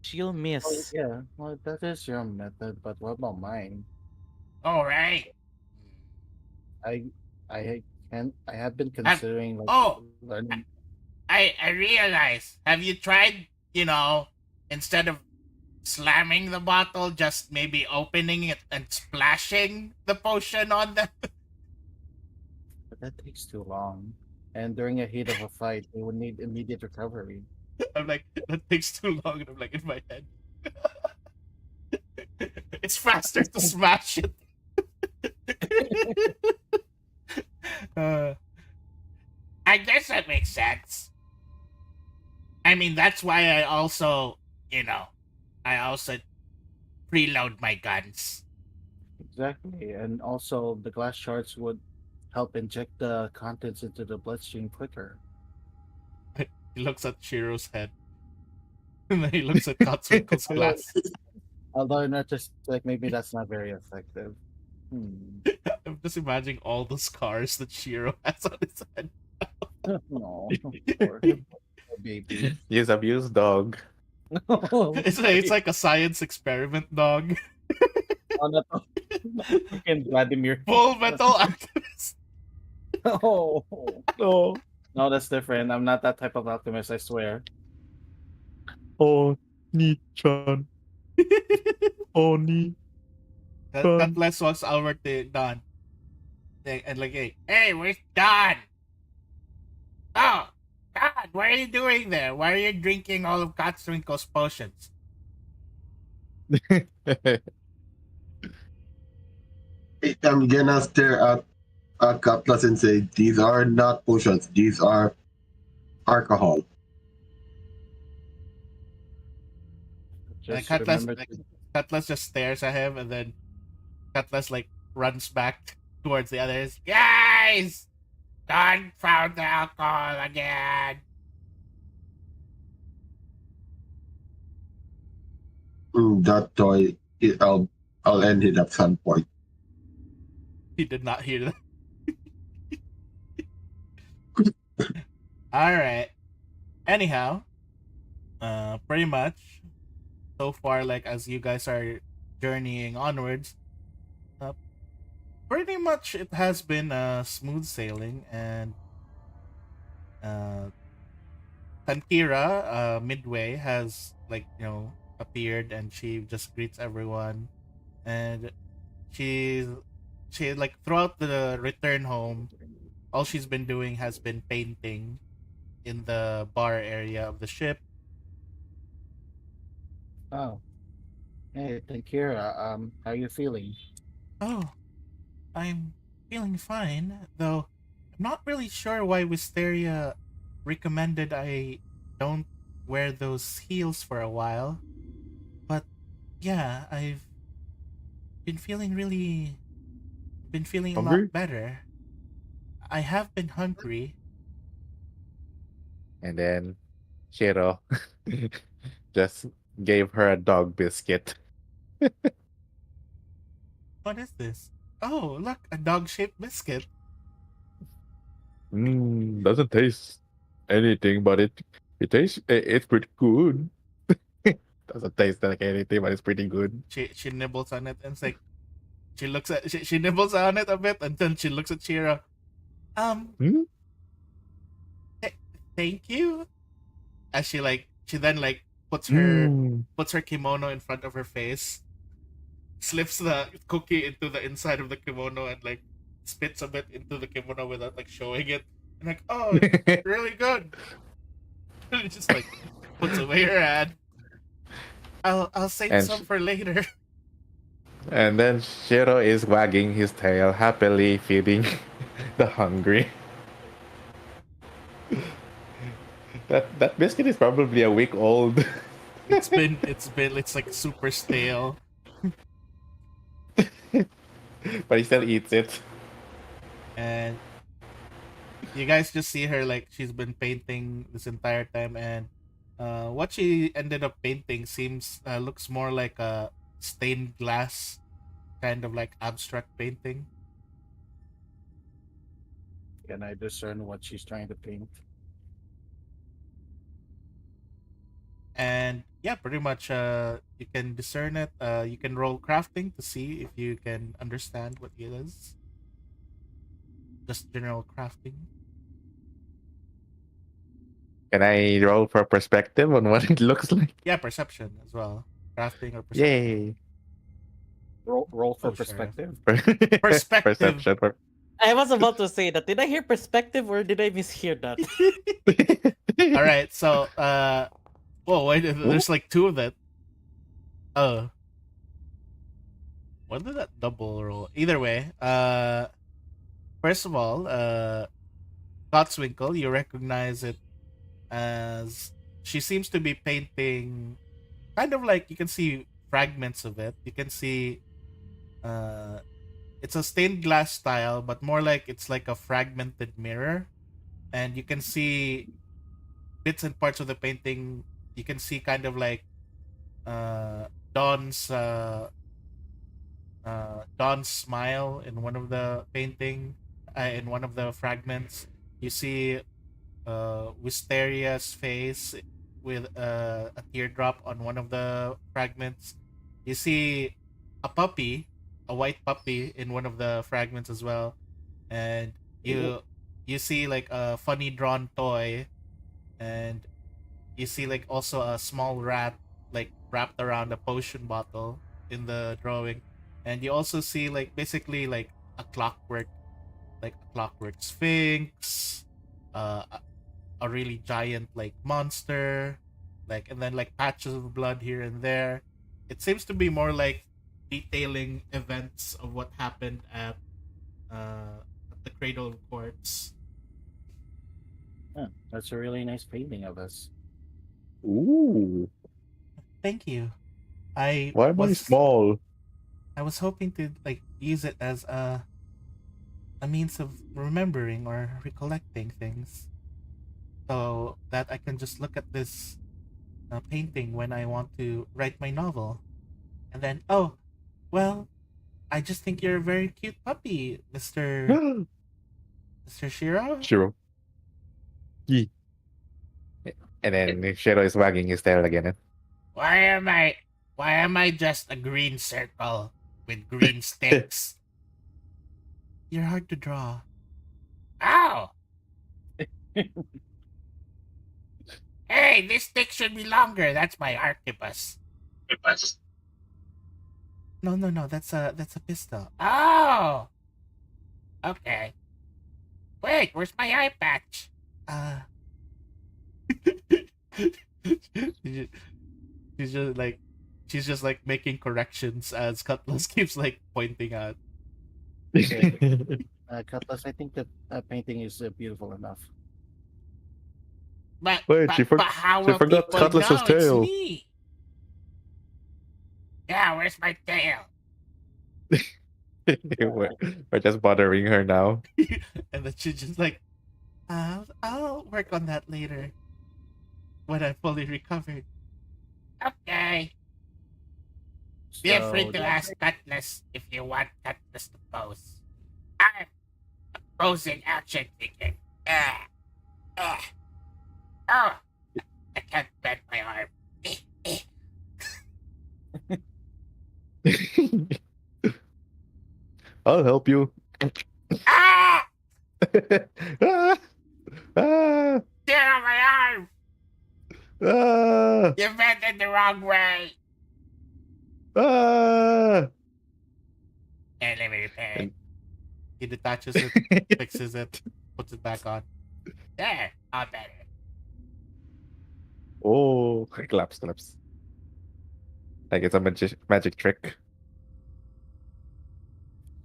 She'll miss. yeah, well, that is your method. But what about mine? All right. I have been considering like oh, learning. I realize. Have you tried, instead of slamming the bottle, just maybe opening it and splashing the potion on them? But that takes too long. And during a heat of a fight, they would need immediate recovery. I'm like, that takes too long. And I'm like, in my head. It's faster to smash it. I guess that makes sense. I mean, that's why I also preload my guns. Exactly. And also, the glass shards would help inject the contents into the bloodstream quicker. He looks at Shiro's head. And then he looks at Cotswinkle's glass. Although not just like maybe that's not very effective. I'm just imagining all the scars that Shiro has on his head. No, poor baby. He's abused dog. It's like a science experiment dog. Fucking Vladimir. Full metal activist. Oh. Oh, No, that's different. I'm not that type of alchemist, I swear. oh, Ni-chan. Oh, Ni. That last walks over to Don. And like, hey, where's Don? Oh, Don, what are you doing there? Why are you drinking all of Cotswinkle's potions? I'm gonna stare at Cutlass and say, these are not potions, these are alcohol. And Just remember to Cutlass just stares at him, and then Cutlass like runs back towards the others. Guys, Don found the alcohol again. That toy, I'll end it at some point. He did not hear that. All right. Anyhow, pretty much so far, like as you guys are journeying onwards, pretty much it has been smooth sailing, and Tankira, midway, has appeared, and she just greets everyone, and she's she like throughout the return home, all she's been doing has been painting in the bar area of the ship. Oh, hey, Kira. How you feeling? Oh, I'm feeling fine, though I'm not really sure why Wisteria recommended I don't wear those heels for a while. But yeah, I've been feeling a Hungry? lot better. I have been hungry. And then Shiro just gave her a dog biscuit. What is this? Oh, look, a dog-shaped biscuit. Doesn't taste anything, but it's pretty good. Doesn't taste like anything, but it's pretty good. She nibbles on it, and it's like she nibbles on it a bit, and then she looks at Shira. Hmm? Thank you. As she then puts her Mm. puts her kimono in front of her face, slips the cookie into the inside of the kimono, and spits a bit into the kimono without showing it. And oh, it's really good. And it just puts away her hand. I'll save And some for later. And then Shiro is wagging his tail, happily feeding the hungry. That biscuit is probably a week old. It's like super stale. But he still eats it. And you guys just see her she's been painting this entire time, and what she ended up painting looks more like a stained glass kind of abstract painting. Can I discern what she's trying to paint? And yeah, pretty much you can discern it. You can roll crafting to see if you can understand what it is. Just general crafting. Can I roll for perspective on what it looks like? Yeah, perception as well. Crafting or perception. Yay! Roll for Oh, Sheriff. perspective. Perspective. Perception. I was about to say that. Did I hear perspective or did I mishear that? All right, so whoa, wait, there's two of that. When did that double roll? Either way, first of all, Gotswinkle, you recognize it as she seems to be painting kind of you can see fragments of it. You can see it's a stained glass style, but more it's like a fragmented mirror. And you can see bits and parts of the painting. You can see kind of Dawn's Dawn's smile in one of the painting, in one of the fragments. You see Wisteria's face with a teardrop on one of the fragments. You see a puppy, a white puppy, in one of the fragments as well, and you see a funny drawn toy, and you see also a small rat wrapped around a potion bottle in the drawing, and you also see basically a clockwork sphinx, a really giant monster, and then patches of blood here and there. It seems to be more detailing events of what happened at the Cradle of Quartz. That's a really nice painting of us. Ooh. Thank you. I Why am I was small? I was hoping to like use it as a means of remembering or recollecting things, so that I can just look at this painting when I want to write my novel, and then well, I just think you're a very cute puppy, Mr. Shiro. Shiro. Yee. And then Shiro is wagging his tail again. Why am I just a green circle with green sticks? You're hard to draw. Ow! Hey, this stick should be longer. That's my arquebus. No, that's a pistol. Oh, okay. Wait, where's my eye patch? She's she's just like she's just like making corrections as Cutlass keeps like pointing out. Cutlass, I think that painting is beautiful enough. But Wait, but how she will forgot people Cutlass's know it's tail. me? Yeah, where's my tail? We're just bothering her now. And then she's just like, I'll work on that later when I'm fully recovered. Okay. Feel free So, to ask Cutlass if you want Cutlass to pose. I'm posing action figure. Oh, I can't bend my arm. I'll help you. Ah! Ah! Ah! Get on my arm! Ah! You bent it the wrong way. Ah! Hey, let me repair it. He detaches it, fixes it, puts it back on. There, all better. Oh, claps. Like it's a magic trick.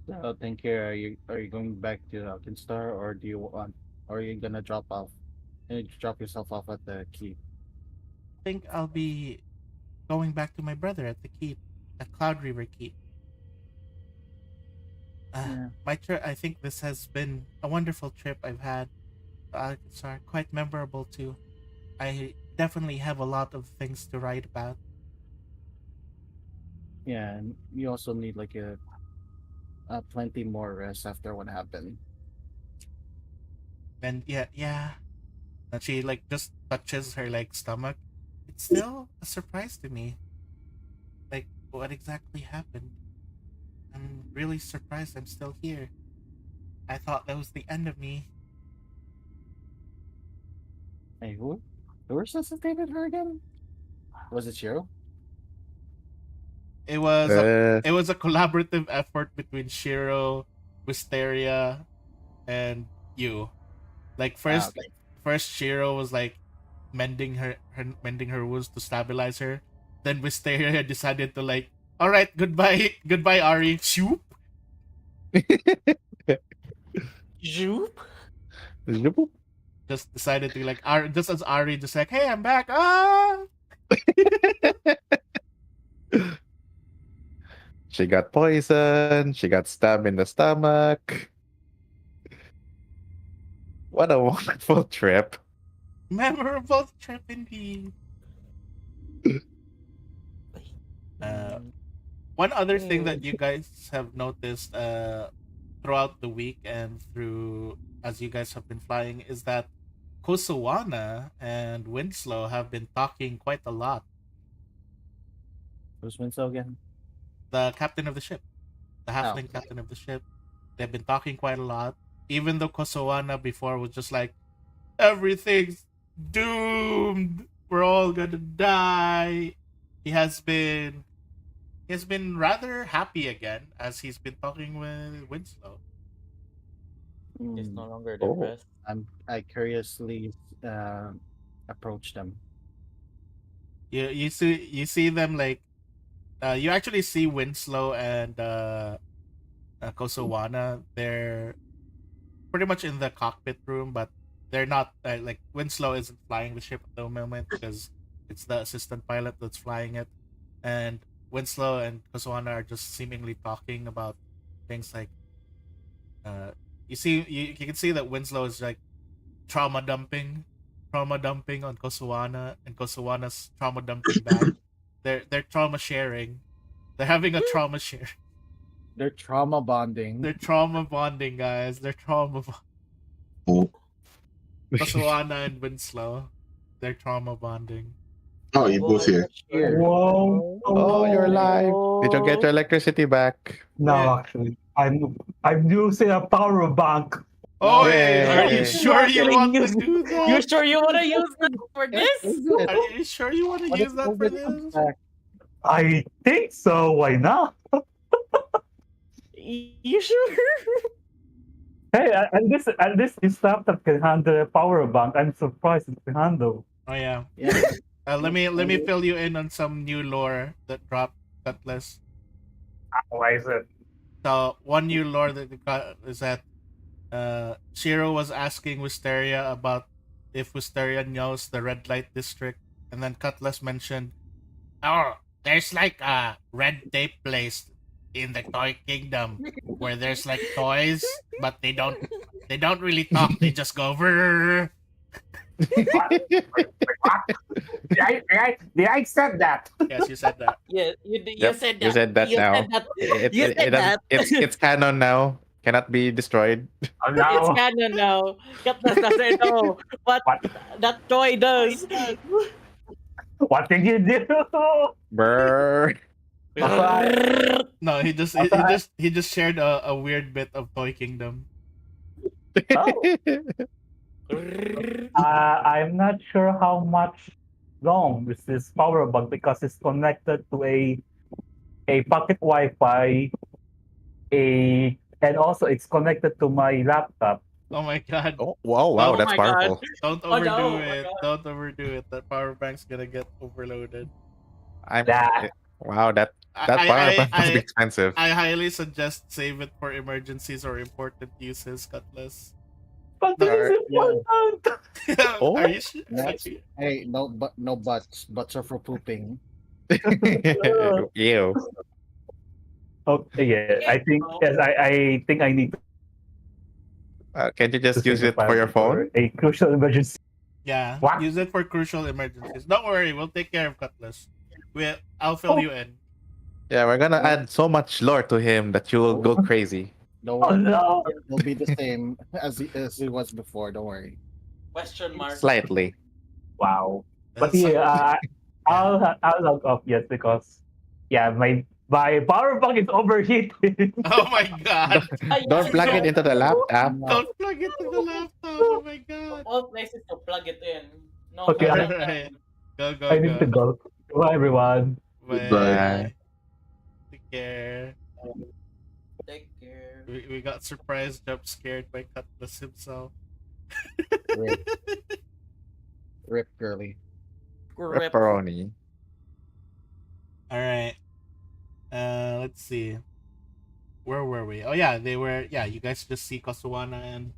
so think here, are you going back to Alkenstar, or do you want, or are you gonna drop off? Drop yourself off at the keep. I think I'll be going back to my brother at the keep, at Cloud River Keep. Yeah. My trip. I think this has been a wonderful trip I've had. Sorry, quite memorable too. I definitely have a lot of things to write about. Yeah, and you also need like a plenty more rest after what happened. And yeah. And she like just touches her like stomach. It's still a surprise to me. Like what exactly happened? I'm really surprised I'm still here. I thought that was the end of me. Hey, who resuscitated her again? Was it Shiro? It was Uh, a collaborative effort between Shiro, Wisteria, and you. Like Okay. first Shiro was like mending her wounds to stabilize her. Then Wisteria decided to like, all right, goodbye Ari. Shoop. Zoop. Zoop. Just decided to like just as Ari just like, hey, I'm back. Ah. She got poisoned. She got stabbed in the stomach. What a wonderful trip. Memorable trip indeed. One other thing that you guys have noticed throughout the week and through as you guys have been flying is that Kosowana and Winslow have been talking quite a lot. Who's Winslow again? The captain of the ship, the halfling captain of the ship, they've been talking quite a lot. Even though Kosowana before was just like, everything's doomed, we're all gonna die. He has been rather happy again as he's been talking with Winslow. He's Hmm. no longer Oh. depressed. I curiously approached them. You see them like you actually see Winslow and Kosowana. They're pretty much in the cockpit room, but they're not like Winslow isn't flying the ship at the moment because it's the assistant pilot that's flying it, and Winslow and Kosowana are just seemingly talking about things like, you can see that Winslow is like trauma dumping on Kosowana, and Kosowana's trauma dumping back. They're trauma sharing. They're having a trauma share. They're trauma bonding. They're trauma bonding, guys. They're Oh, Kosowana and Winslow. They're trauma bonding. oh, you both here. Here. Whoa. Oh, you're alive. Did you get your electricity back? No, Yeah. actually. I'm using a power bank. Oh, Yay. are you sure you want to Use- do that? You sure you wanna use that for this? Are you sure you want to use that for this? I think so. Why not? You sure? Hey, and this is stuff that can handle a power bank. I'm surprised it can handle. Oh yeah. Yeah. Let me fill you in on some new lore that dropped, Cutlass. Why is it? So one new lore that we got is that Shiro was asking Wisteria about if Wisteria knows the red light district, and then Cutlass mentioned, "Oh, there's like a red tape place in the toy kingdom where there's like toys, but they don't really talk. They just go vrrr." I said that. Yes, you said that. Yeah, you Yep, said that. you said that You now. said that. You said doesn't- that. it's canon now. Cannot be destroyed. Oh, It's no. canon now. Kaptas doesn't know, but What? that toy does. What did you do? Brr. No, he just shared a weird bit of Toy Kingdom. I'm not sure how much long is this power bank because it's connected to a pocket Wi-Fi, and also it's connected to my laptop. Oh my god! Oh, wow, Oh that's my God. powerful. Don't Oh, overdo no, it. my God. Don't overdo it. That power bank's gonna get overloaded. That- Wow, that power bank must be expensive. I highly suggest save it for emergencies or important uses, Cutlass. But this is Yeah. important. Oh. Are you sure? Next. Hey, no butts. Butts are for pooping. Ew. Okay, yeah, I think yes, I think I need to Can't you just use save it the for your file phone? a crucial emergency. Yeah, What? use it for crucial emergencies. Don't worry, we'll take care of Cutlass. I'll fill Oh. you in. Yeah, we're gonna add so much lore to him that you will go crazy. Don't Oh worry. no! He'll be the same as he was before. Don't worry. Question mark. Slightly. Wow. But So- yeah, I'll log off yes because yeah my power bank is overheating. Oh my god! Don't plug it into the laptop. Don't plug it to the laptop. Oh my god! All places to plug it in. No, Okay, plug Alright. it Go I need to go. Bye everyone. Bye. Goodbye. Take care. in. Take care. We got surprised, jump scared by Cutlass himself. Rip, rip girly. Rip. Pepperoni. All right. Let's see. Where were we? Oh yeah, they were. Yeah, you guys just see Kosowana and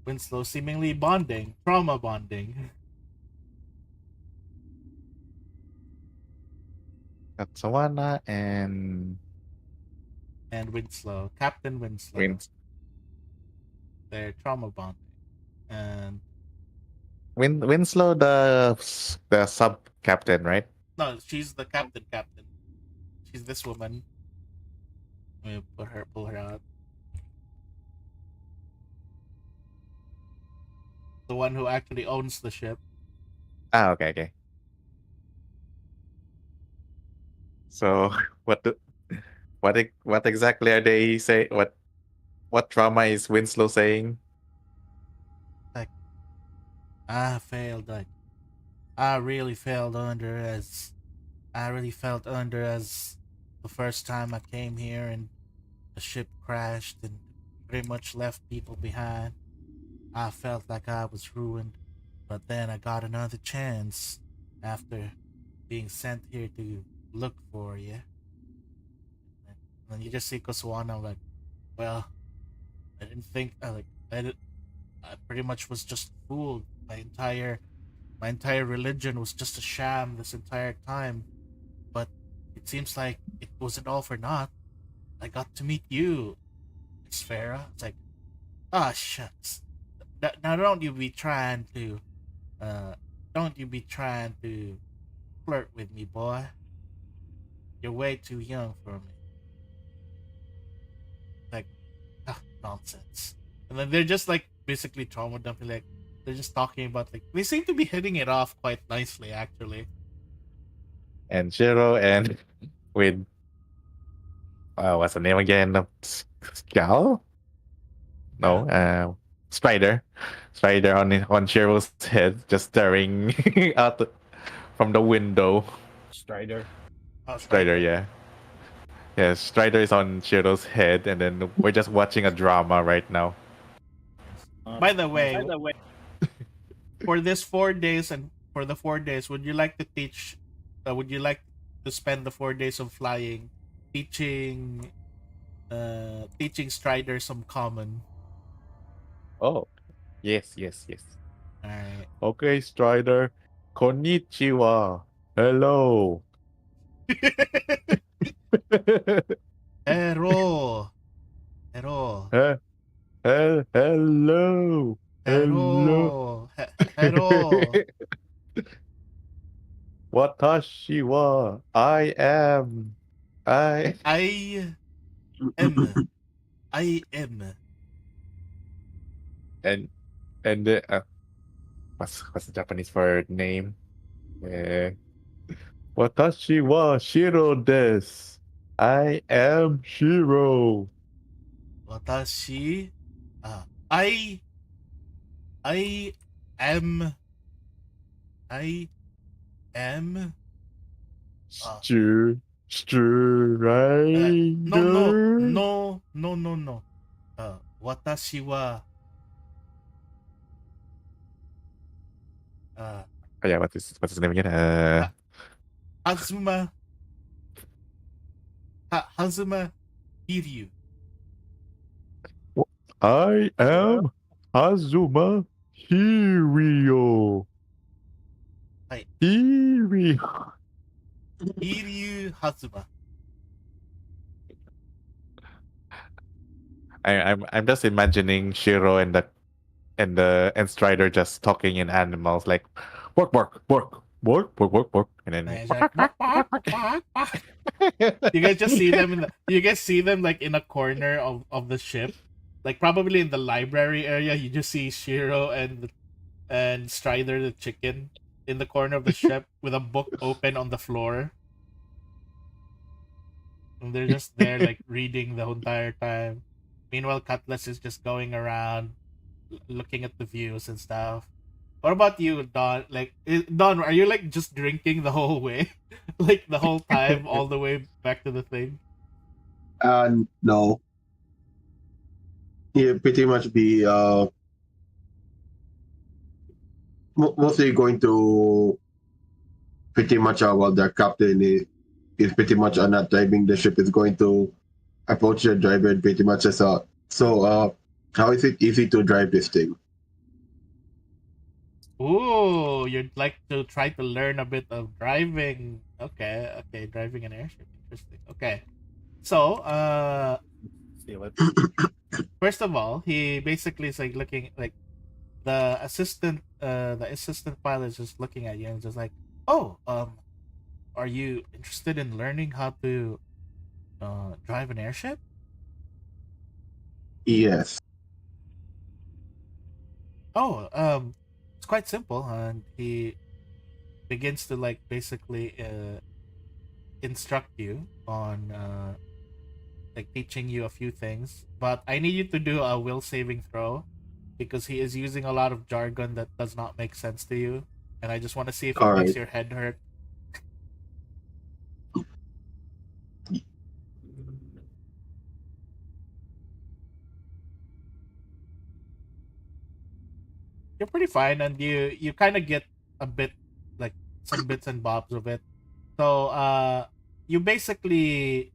Winslow seemingly bonding, trauma bonding. Kosowana and And Winslow, Captain Winslow, Wins. they're trauma bonding, and Winslow, the sub captain, right? no, she's the captain. Captain, she's this woman. Let me pull her out. The one who actually owns the ship. Ah, okay. So what exactly are they say? What drama is Winslow saying? I failed. I really felt under as the first time I came here and the ship crashed and pretty much left people behind. I felt like I was ruined, but then I got another chance after being sent here to look for you. And then you just see Kosowana like, well, I didn't think I pretty much was just fooled. My entire religion was just a sham this entire time. But it it seems like it wasn't all for naught. I got to meet you, Miss Farah. It's like, shucks. Now don't you be trying to flirt with me, boy. You're way too young for me. Like, nonsense. And then they're just like basically trauma dumping. Like, they're just talking about like they seem to be hitting it off quite nicely, actually. And Shiro and with what's the name again? Scal? No, Strider. Strider on Shiro's head, just staring out from the window. Strider. Oh, Strider, yeah. Yeah, Strider is on Shiro's head, and then we're just watching a drama right now. By the way, for this 4 days and for the 4 days, would you like to teach? Would you like to spend the 4 days of flying teaching Strider some common? Oh, yes. Alright. Okay, Strider. Konnichiwa. Hello. Hello. Hello. Hello. Hello. Watashi wa I am. I am. And what's the Japanese for name? Watashi wa Shiro desu. I am Shiro. Watashi. I am. I am. Strider. No. Watashi wa. Yeah, what's his name again? Hazuma. Hazuma Hiryu. I am Hazuma Hirio. Hi. Hirio. Hiryu Hazuma. I'm just imagining Shiro and Strider just talking in animals like work, and then And it's like, you guys just see them you guys see them like in a corner of the ship, like probably in the library area. You just see Shiro and Strider the chicken in the corner of the ship with a book open on the floor, and they're just there like reading the whole entire time. Meanwhile, Cutlass is just going around looking at the views and stuff. What about you, Don? Like, Don, are you like just drinking the whole way, like the whole time, all the way back to the thing? No. Yeah, pretty much be mostly going to pretty much well, the captain is pretty much not driving the ship, is going to approach the driver and pretty much as how is it easy to drive this thing? Ooh, you'd like to try to learn a bit of driving. Okay, driving an airship. Interesting. Okay. So, Steal it. first of all, he basically is like looking like the assistant pilot is just looking at you and just like, "Oh, are you interested in learning how to drive an airship?" Yes. Oh, it's quite simple, and he begins to like basically instruct you on like teaching you a few things. But I need you to do a will saving throw because he is using a lot of jargon that does not make sense to you, and I just want to see if it All makes right. your head hurt. You're pretty fine, and you kind of get a bit like some bits and bobs of it. So you basically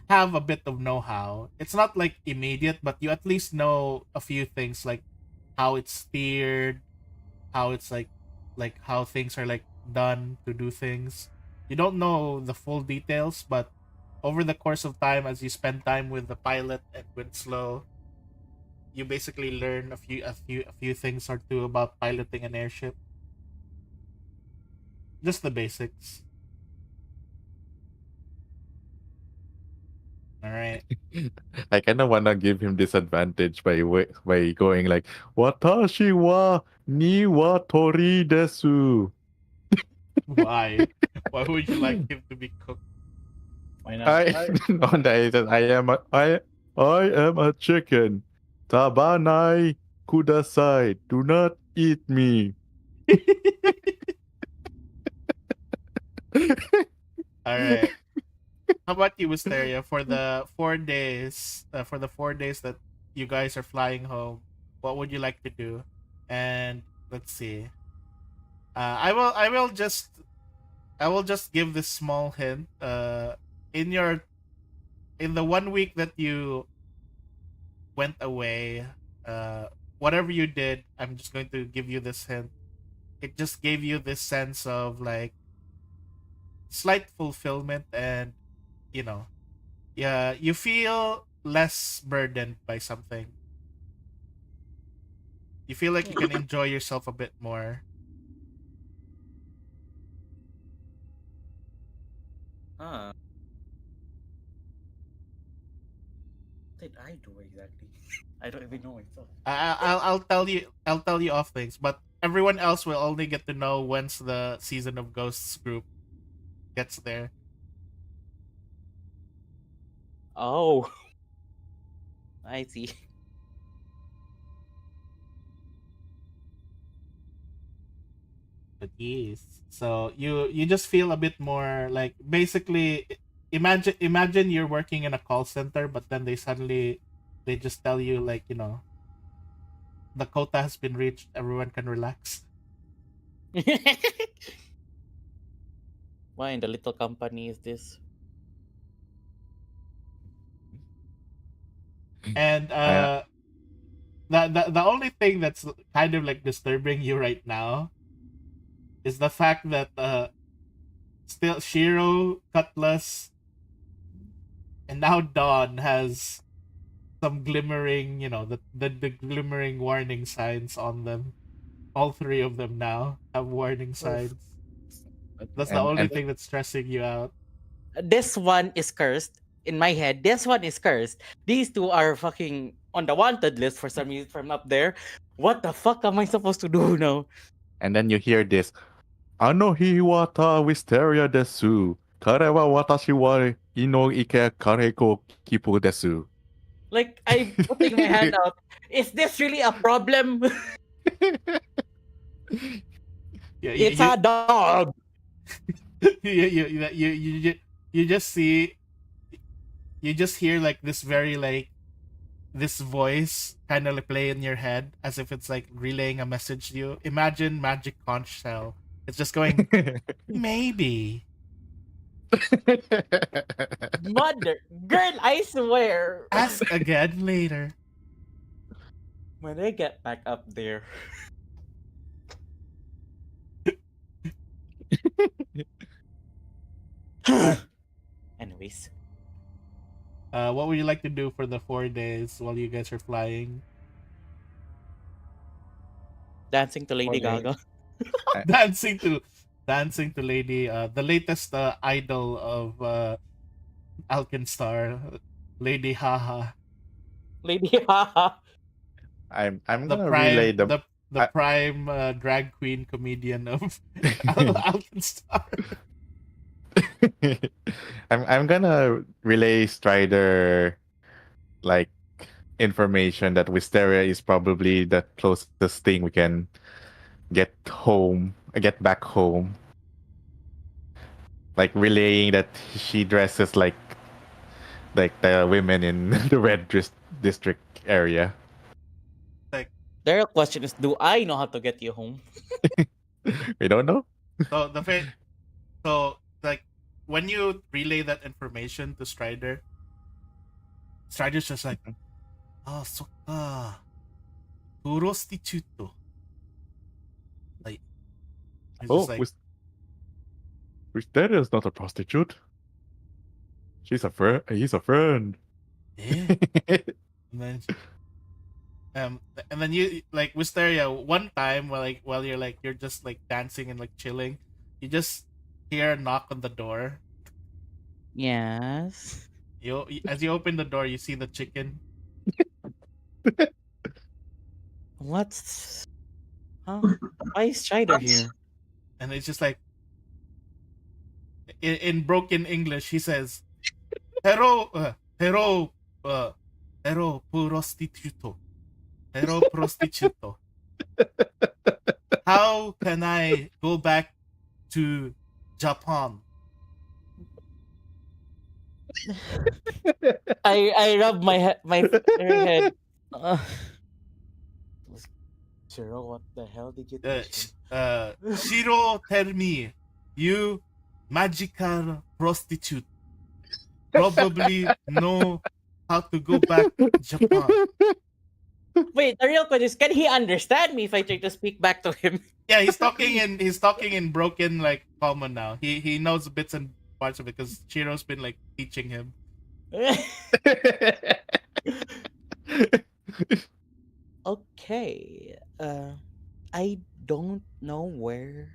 have a bit of know-how. It's not like immediate, but you at least know a few things like how it's steered, how it's like how things are like done to do things. you don't know the full details, but over the course of time, as you spend time with the pilot and Winslow, you basically learn a few things or two about piloting an airship. Just the basics. All right. I kind of wanna give him disadvantage by going like "Watashi wa niwatori desu." Why? Why would you like him to be cooked? Why not? I no, that is- I am a chicken. Tabanai kudasai. Do not eat me. All right. How about you, Wisteria? For the 4 days, that you guys are flying home, what would you like to do? And let's see. I will just give this small hint. In your in the 1 week that you went away, whatever you did, I'm just going to give you this hint. It just gave you this sense of like slight fulfillment, and you know, yeah, you feel less burdened by something. You feel like you can enjoy yourself a bit more. Huh. What did I do exactly? I don't even know myself. I'll tell you off things, but everyone else will only get to know once the season of Ghosts group gets there. Oh. I see. But yes, so you just feel a bit more like, basically, imagine you're working in a call center, but then they just tell you, like, the quota has been reached, everyone can relax. Why in the little company is this? And the only thing that's kind of like disturbing you right now is the fact that still Shiro, Cutlass, and now Dawn has some glimmering, the glimmering warning signs on them. All three of them now have warning signs. That's the only And thing that's stressing you out. This one is cursed. In my head, this one is cursed. These two are fucking on the wanted list for some reason from up there. What the fuck am I supposed to do now? and then you hear this. Ano hiwata wisteria desu. Kare wa watashi wa ino ike kare ko kipu desu. Like, I'm putting my hand out. Is this really a problem? Yeah, It's a dog. you just see, you just hear like this very like this voice kind of like play in your head as if it's like relaying a message to you. Imagine Magic Conch Shell. It's just going, maybe. Mother. Girl, I swear. Ask again later. When I get back up there. Anyways. What would you like to do for the 4 days while you guys are flying? Dancing to Lady 4 days. Gaga. dancing to Lady, the latest idol of Alkenstar, Lady Haha. Lady Haha. I'm The gonna prime, relay the the I- prime drag queen comedian of Alkenstar. I'm gonna relay Strider like information that Wisteria is probably the closest thing we can get back home. Like relaying that she dresses like the women in the district area. The real question is, do I know how to get you home? We don't know. So so like when you relay that information to Strider's just like, oh, sokka, prostituto. Like, it's just like, Wisteria's not a prostitute. She's a friend. He's a friend. Eh? And then, and then you like Wisteria. One time, while you're just like dancing and like chilling, you just hear a knock on the door. Yes. As you open the door, you see the chicken. What's... Huh? Why is Strider here? And it's just like in broken English, he says, "Hero, hero, hero prostituto, hero prostituto. How can I go back to Japan?" I rub my head. Shiro, what the hell did you teach him? Shiro, tell me, you magical prostitute probably know how to go back to Japan. Wait, the real question is, can he understand me if I try to speak back to him? Yeah, he's talking in broken like common now. He knows bits and parts of it because Shiro's been like teaching him. Okay. I don't know where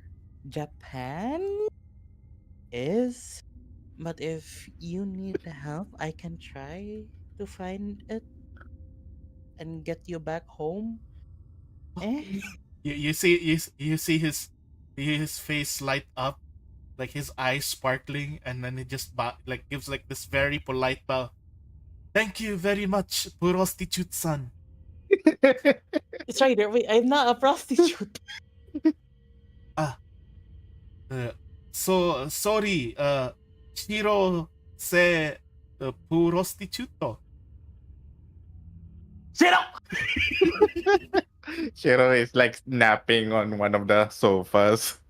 Japan is, but if you need help, I can try to find it and get you back home. Eh? You see his face light up, like his eyes sparkling, and then he just like gives like this very polite bow. Thank you very much, prostitute son. It's right there. Wait, I'm not a prostitute. So sorry, Shiro se prostituto. Shut up! Shiro is like napping on one of the sofas.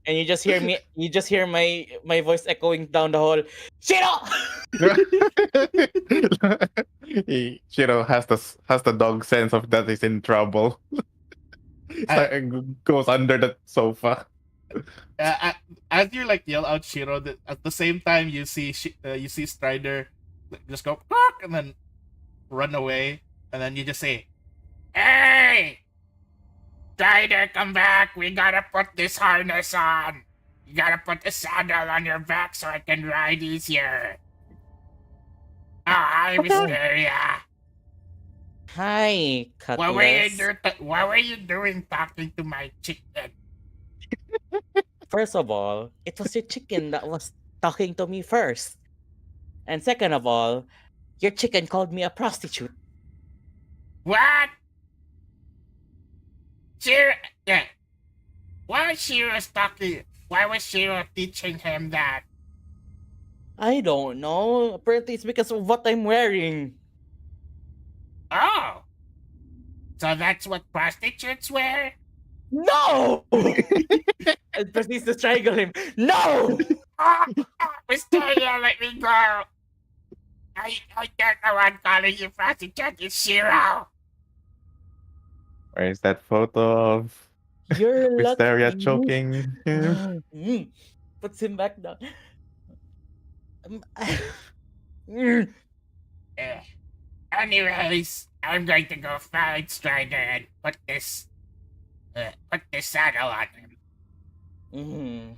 And you just hear me. You just hear my voice echoing down the hall. Shut up! Shiro has the dog sense of that he's in trouble. Goes under the sofa. As you like yell out Shiro, at the same time you see Strider just go "Quack," and then run away, and then you just say, "Hey, Strider, come back! We gotta put this harness on. You gotta put the saddle on your back so I can ride easier." Oh, hi, Mysteria. Hi, Cutlass. What were you doing talking to my chicken? First of all, it was your chicken that was talking to me first. And second of all, your chicken called me a prostitute. What? Shiro, yeah. Why was Shiro talking? Why was Shiro teaching him that? I don't know. Apparently it's because of what I'm wearing. Oh. So that's what prostitutes wear? No! And proceeds to strangle him. No! Mysteria, let me go. I don't know what calling you prostitute. It's Shiro. Where is that photo of You're Wisteria lucky. choking him? Puts him back down. Anyways, I'm going to go find Strider and put this saddle on him. Mm.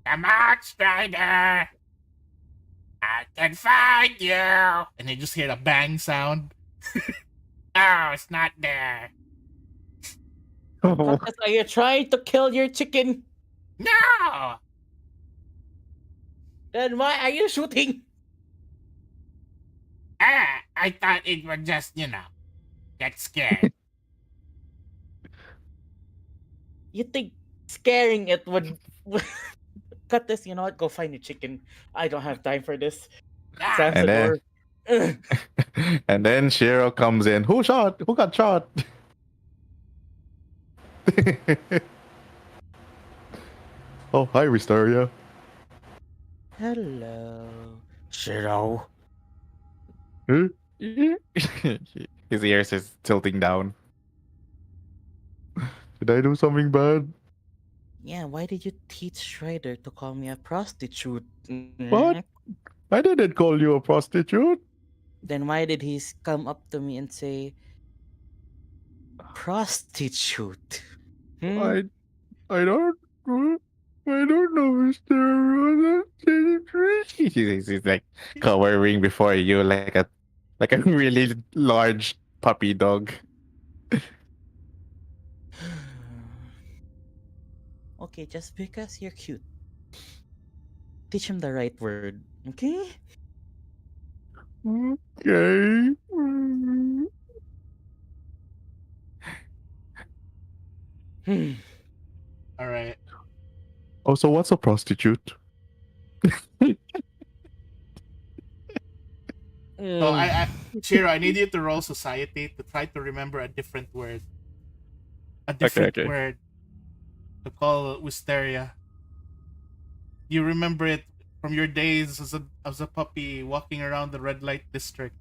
Come on, Strider. I can find you. And you just hear a bang sound. Oh, it's not there. Cutlass, are you trying to kill your chicken? No. Then why are you shooting? I thought it would just, get scared. You think scaring it would cut this? You know what? Go find a chicken. I don't have time for this. Slams the And then- door. And then Shiro comes in. Who got shot? Oh, hi, Wisteria. Hello, Shiro. Huh? His ears is tilting down. Did I do something bad? Yeah, why did you teach Strider to call me a prostitute? What? I didn't call you a prostitute. Then why did he come up to me and say prostitute? Hmm? I I don't I don't know, Mister. He's like cowering before you like a really large puppy dog. Okay, just because you're cute, teach him the right word. Okay? Okay. Hmm. All right. Oh, so what's a prostitute? So Mm. Shiro, I need you to roll society to try to remember a different word. A Okay, different okay. word to call Wisteria. You remember it from your days as a puppy walking around the red light district.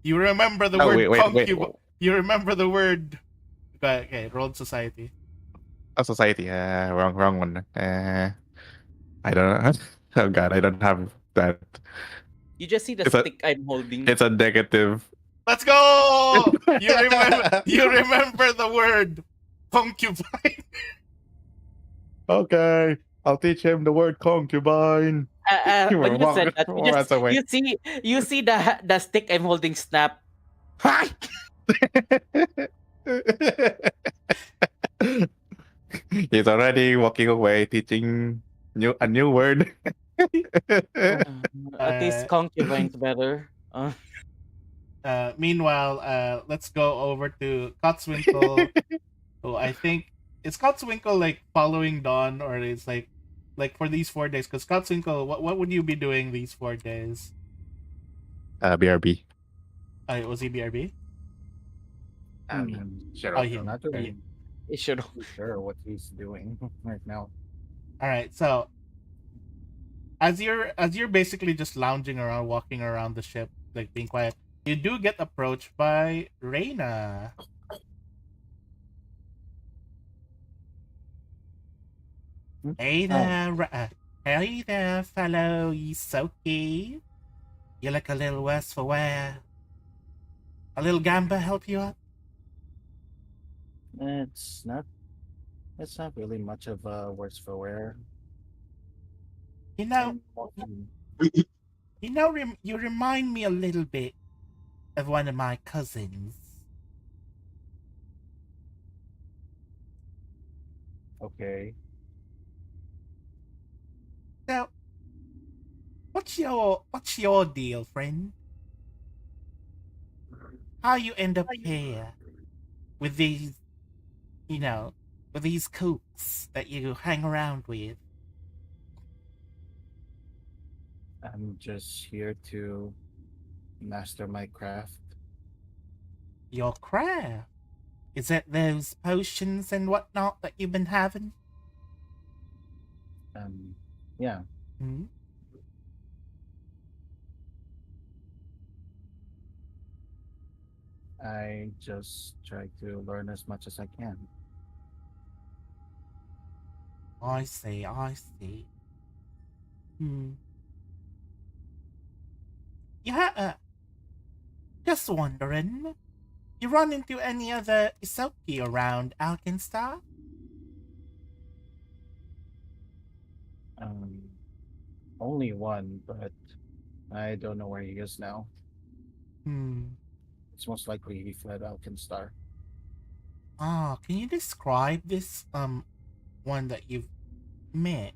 You remember the Oh word wait. concubine. You remember the word. Okay, rolled society. A society. Wrong one. I don't know. Oh god, I don't have that. You just see the It's a stick I'm holding. it's a negative. Let's go. You remember the word concubine. Okay, I'll teach him the word concubine. When you said that, Runs away. you see the stick I'm holding snap. He's already walking away, teaching a new word. At least concubine's better. Meanwhile, let's go over to Cotswinkle. who I think is Cotswinkle like following Dawn, or it's like for these 4 days? Because Cotswinkle, what would you be doing these 4 days? BRB. Was he BRB? Sure. Oh, him. Not Okay. really It should. sure what he's doing right now. All right. So as you're basically just lounging around, walking around the ship, like being quiet, you do get approached by Reina. Hey there, hey there, fellow Isoki. You look a little worse for wear. A little gamba help you out? It's not it's not really much of a worse for wear. You know, I'm walking- you remind me a little bit of one of my cousins. okay. So, what's your deal, friend? How you end up here with these, you know, with these kooks that you hang around with? I'm just here to master my craft. Your craft? Is it those potions and whatnot that you've been having? Yeah. Hmm? I just try to learn as much as I can. I see, I see. Hmm. Yeah, just wondering. You run into any other Isoki around Alkenstar? Um, Only one, but I don't know where he is now. Hmm. It's most likely he fled Alkenstar. Can you describe this one that you've met?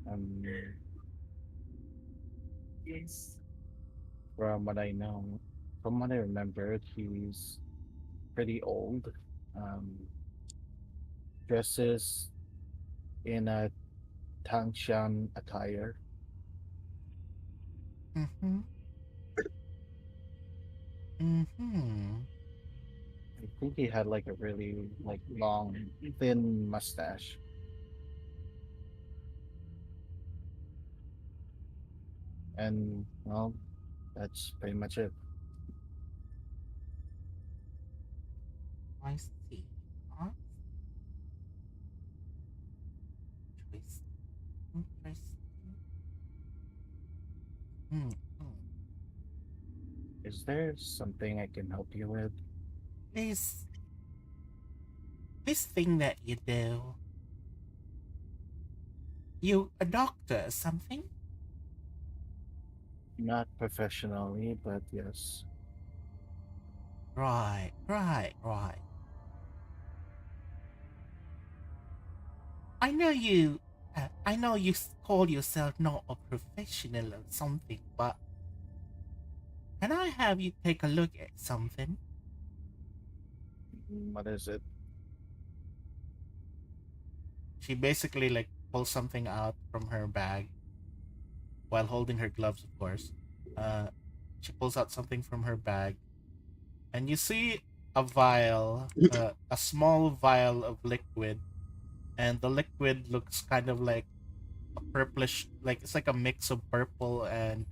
Um, from what I know, from what I remembered, he's pretty old. Um, Dresses in a Tangshan attire. Mm-hmm. Mm-hmm. I think he had like a really like long, thin mustache. And well, that's pretty much it. I see. Huh? Hmm. hmm. Is there something I can help you with? This thing that you do. You a doctor or something? Not professionally, but yes. Right, right, right. I know you. I know you call yourself not a professional or something, but can I have you take a look at something? What is it? She basically like pulls something out from her bag while holding her gloves, of course. Uh, she pulls out something from her bag, and you see a vial, a small vial of liquid, and the liquid looks kind of like a purplish, like it's like a mix of purple and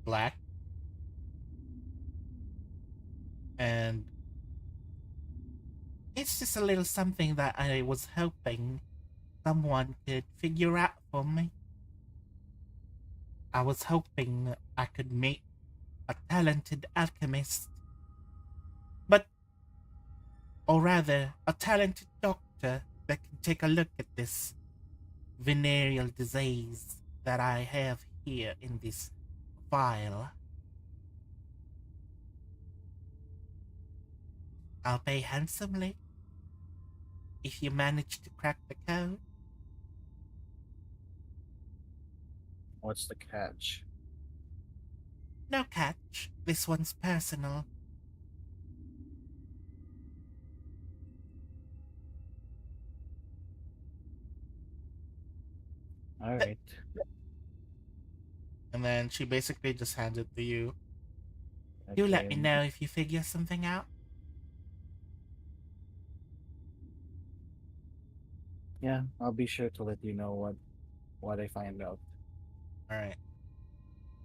black, and it's just a little something that I was hoping someone could figure out for me. I was hoping I could meet a talented alchemist, but, or rather, a talented doctor that can take a look at this venereal disease that I have here in this vial. I'll pay handsomely if you manage to crack the code. What's the catch? No catch. This one's personal. All right. And then she basically just hands it to you. Do let me Okay. know if you figure something out. Yeah, I'll be sure to let you know what I find out. Alright.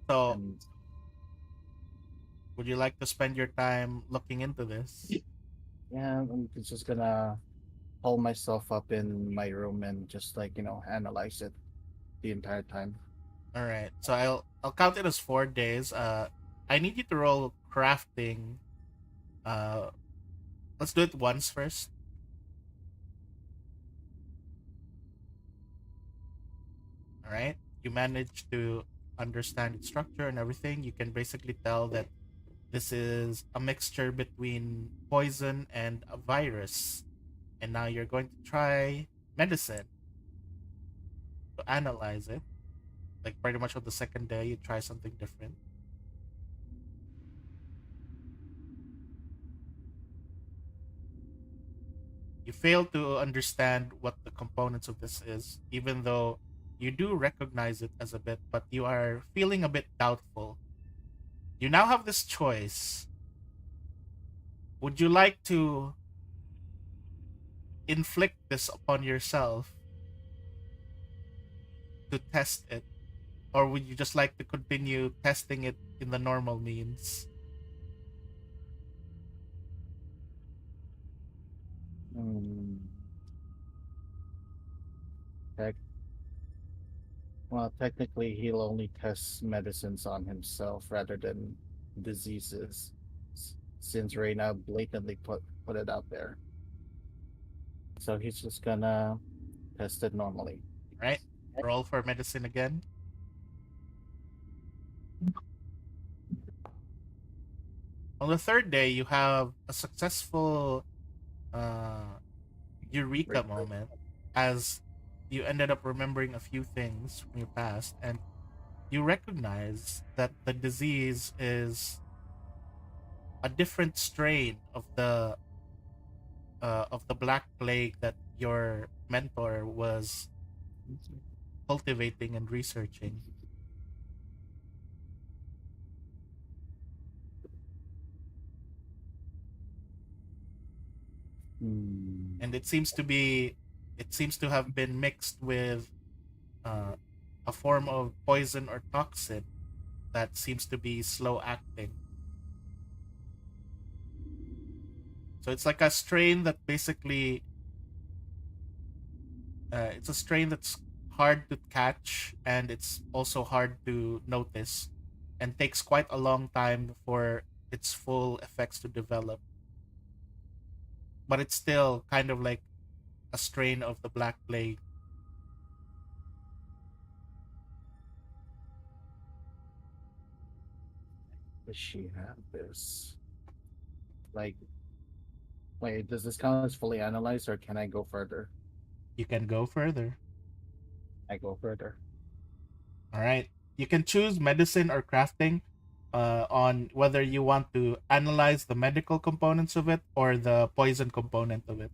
So, And would you like to spend your time looking into this? yeah, I'm just gonna hold myself up in my room and just like, analyze it the entire time. Alright. So I'll count it as 4 days. I need you to roll crafting. Uh let's do it once first. Alright. You manage to understand its structure and everything. You can basically tell that this is a mixture between poison and a virus. And now you're going to try medicine to analyze it. Like pretty much on the second day, you try something different. You fail to understand what the components of this is, even though you do recognize it as a bit, but you are feeling a bit doubtful. You now have this choice. Would you like to inflict this upon yourself to test it? Or would you just like to continue testing it in the normal means? Hmm. Tech, well, technically, he'll only test medicines on himself rather than diseases, since Reina blatantly put it out there. So he's just gonna test it normally. Right? Roll for medicine again. On the third day, you have a successful eureka Right. moment as you ended up remembering a few things from your past, and you recognize that the disease is a different strain of the black plague that your mentor was cultivating and researching. Hmm. And it seems to have been mixed with uh, a form of poison or toxin that seems to be slow acting. So it's like a strain that basically it's a strain that's hard to catch and it's also hard to notice and takes quite a long time for its full effects to develop. But it's still kind of like a strain of the Black Plague. Does she have this? Like, wait, does this count as fully analyzed, or can I go further? You can go further. I go further. All right. You can choose medicine or crafting on whether you want to analyze the medical components of it or the poison component of it.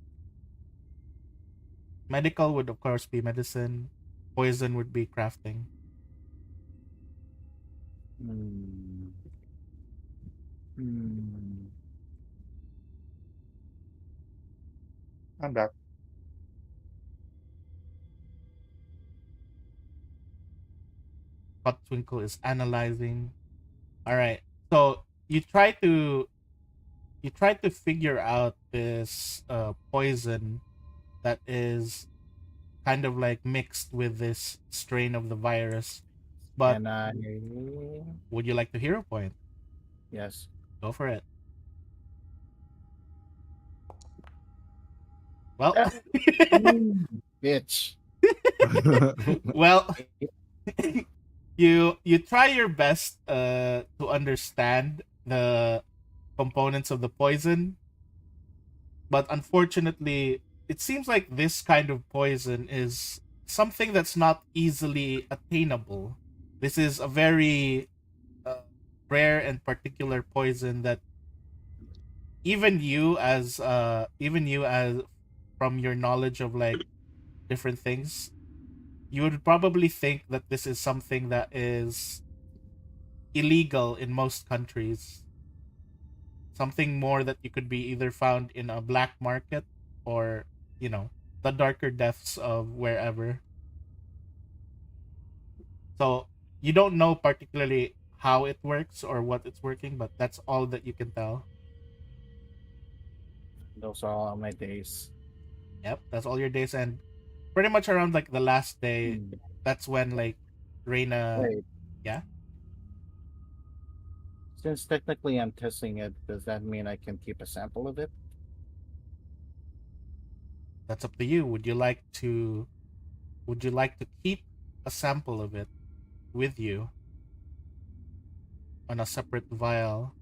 Medical would, of course, be medicine. Poison would be crafting. Hmm. Hmm. I'm back. Hot Twinkle is analyzing. All right. So you try to figure out this poison that is kind of like mixed with this strain of the virus. But Can I? would you like to hero point? Yes. Go for it. Well, Bitch. well, you try your best to understand the components of the poison, but unfortunately, it seems like this kind of poison is something that's not easily attainable. This is a very rare and particular poison that even you as from your knowledge of like different things, you would probably think that this is something that is illegal in most countries. Something more that you could be either found in a black market or, you know, the darker depths of wherever. So you don't know particularly how it works or what it's working, but that's all that you can tell. Those are all my days. Yep, that's all your days, and pretty much around like the last day, Hmm. that's when like Reina. Wait. Yeah. Since technically I'm testing it, does that mean I can keep a sample of it? That's up to you. Would you like to keep a sample of it with you on a separate vial?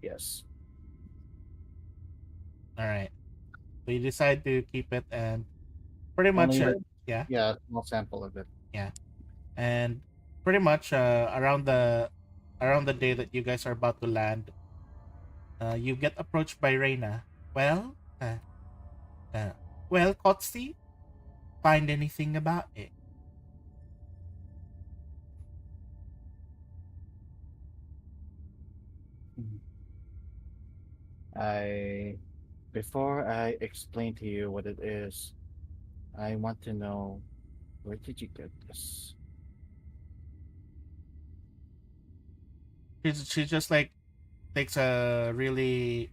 Yes. All right. So you decide to keep it, and pretty much, Only yeah, yeah, a small sample of it. yeah, and pretty much around the day that you guys are about to land, you get approached by Reina. Well, uh, well, Kotzi, find anything about it? Mhm. I Before I explain to you what it is, I want to know, where did you get this? She just like takes a really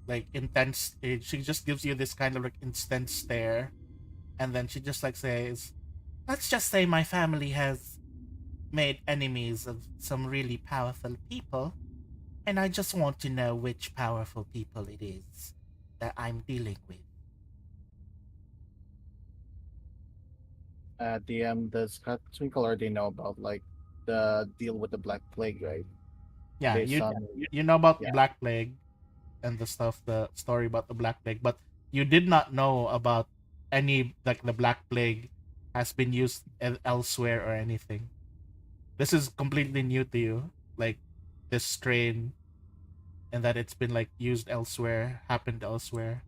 like intense. She just gives you this kind of like intense stare, and then she just like says, "Let's just say my family has made enemies of some really powerful people, and I just want to know which powerful people it is that I'm dealing with." Does Twinkle already know about like the deal with the Black Plague, right? Yeah, Based you on you know about yeah, Black Plague and the story about the Black Plague, but you did not know about any like the Black Plague has been used elsewhere or anything. This is completely new to you, like this strain, and that it's been like used elsewhere, happened elsewhere.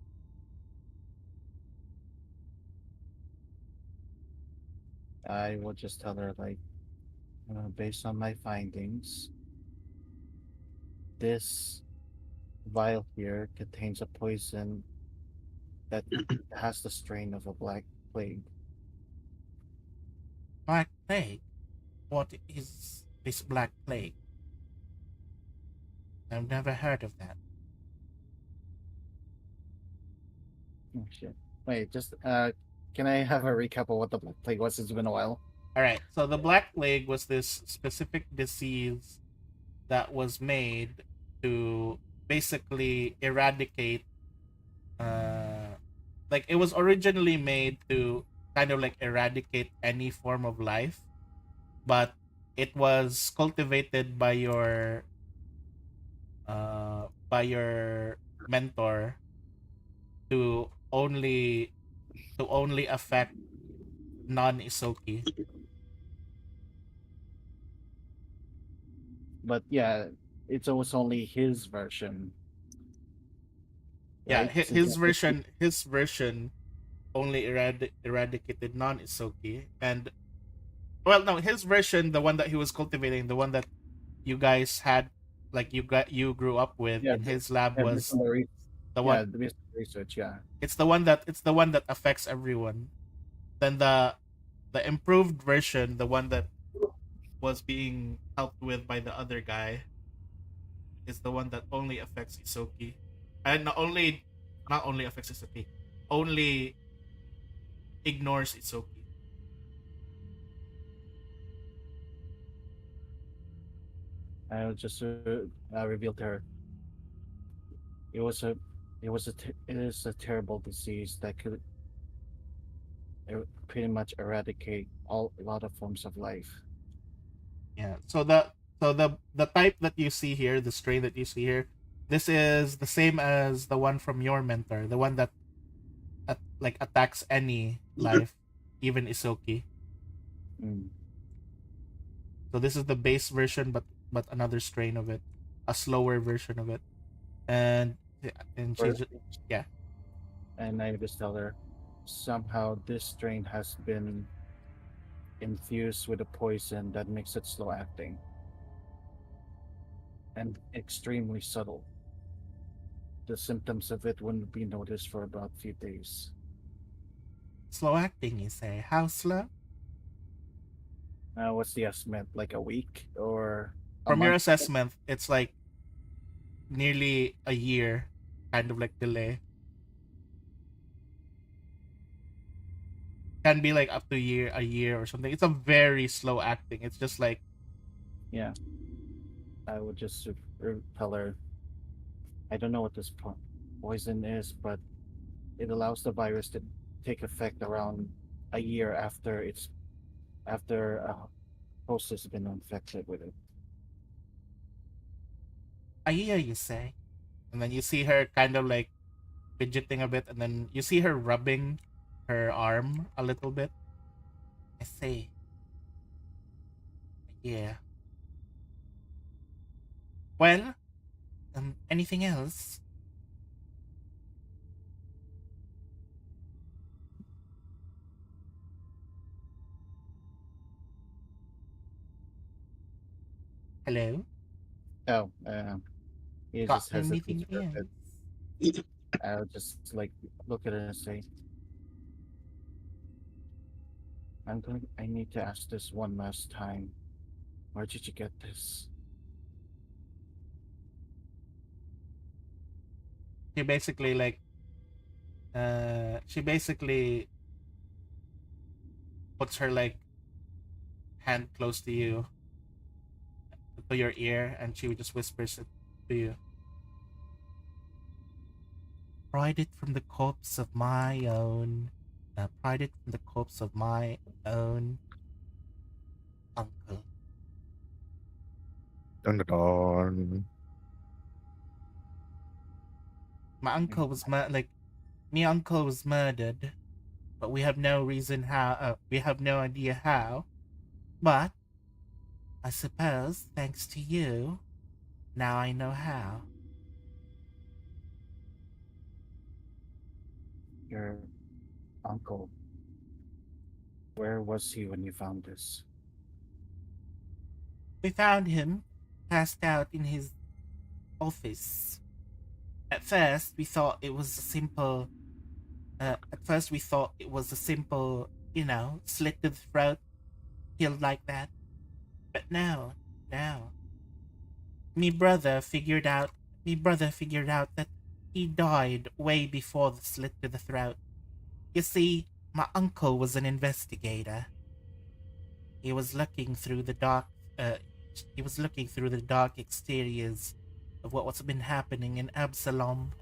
I will just tell her like, based on my findings, this vial here contains a poison that has the strain of a Black Plague. Black Plague? What is this Black Plague? I've never heard of that. Oh shit! Wait, just can I have a recap of what the Black Plague was? It's been a while. All right. So the Black Plague was this specific disease that was made to basically eradicate. Like it was originally made to kind of like eradicate any form of life, but it was cultivated by your mentor to only affect non-Isoki. But yeah, it was only his version, Yeah, right? Since his version only eradicated non-Isoki, and well, no, his version, the one that he was cultivating, the one that you guys had, like you grew up with yeah, in his lab based was on the the yeah, one. based on the research, yeah. It's the one that affects everyone. Then the improved version, the one that was being helped with by the other guy, is the one that only affects Isoki, and not only affects Isoki, only ignores Isoki. I just revealed her. It was a, it is a terrible disease that could pretty much eradicate a lot of forms of life. Yeah. The type that you see here, the strain that you see here, this is the same as the one from your mentor, the one that like attacks any life, even Isoki. Mm. So this is the base version, but another strain of it, a slower version of it, and and she Or- just, yeah. And I just tell her, somehow this strain has been infused with a poison that makes it slow acting and extremely subtle. The symptoms of it wouldn't be noticed for about a few days. Slow acting, you say? How slow? What's the estimate? Like a week or a From your month? assessment, it's like nearly a year, kind of like delay. Can be like up to a year or something. It's a very slow acting. It's just like Yeah. I would just tell her, I don't know what this poison is, but it allows the virus to take effect around a year after a host has been infected with it. a year, you say, and then you see her kind of like fidgeting a bit, and then you see her rubbing her arm a little bit. I say, yeah. Well, anything else? Hello? Oh, he Got just hesitates anything for a bit. else? I'll just like look at it and say, I need to ask this one last time. Where did you get this? She basically like, she basically puts her like hand close to your ear, and she just whispers it to you. Pried it from the corpse of my own. Pried it from the corpse of my own uncle. Dun, dun, dun. My uncle was like, my uncle was murdered, but we have no reason how. We have no idea how. But I suppose, thanks to you, now I know how. Your uncle. Where was he when you found this? We found him passed out in his office. At first, we thought it was a simple. At first, we thought it was a simple, slit to the throat, killed like that. But no, no. Me brother figured out. Me brother figured out that he died way before the slit to the throat. You see, my uncle was an investigator. He was looking through the dark. Uh, he was looking through the dark exteriors of what was been happening in Absalom.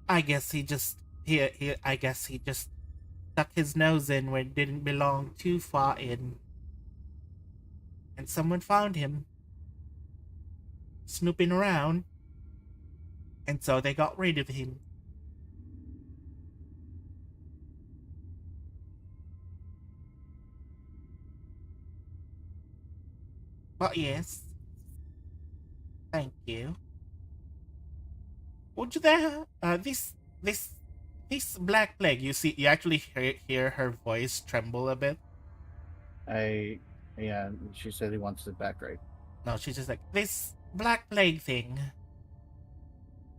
I guess he just he I guess he just stuck his nose in where it didn't belong too far in. And someone found him snooping around, and so they got rid of him. But yes, thank you. Would you there? This Black Plague. You see, you actually hear her voice tremble a bit. Yeah, she said he wants it back, right? No, she's just like, this Black Plague thing.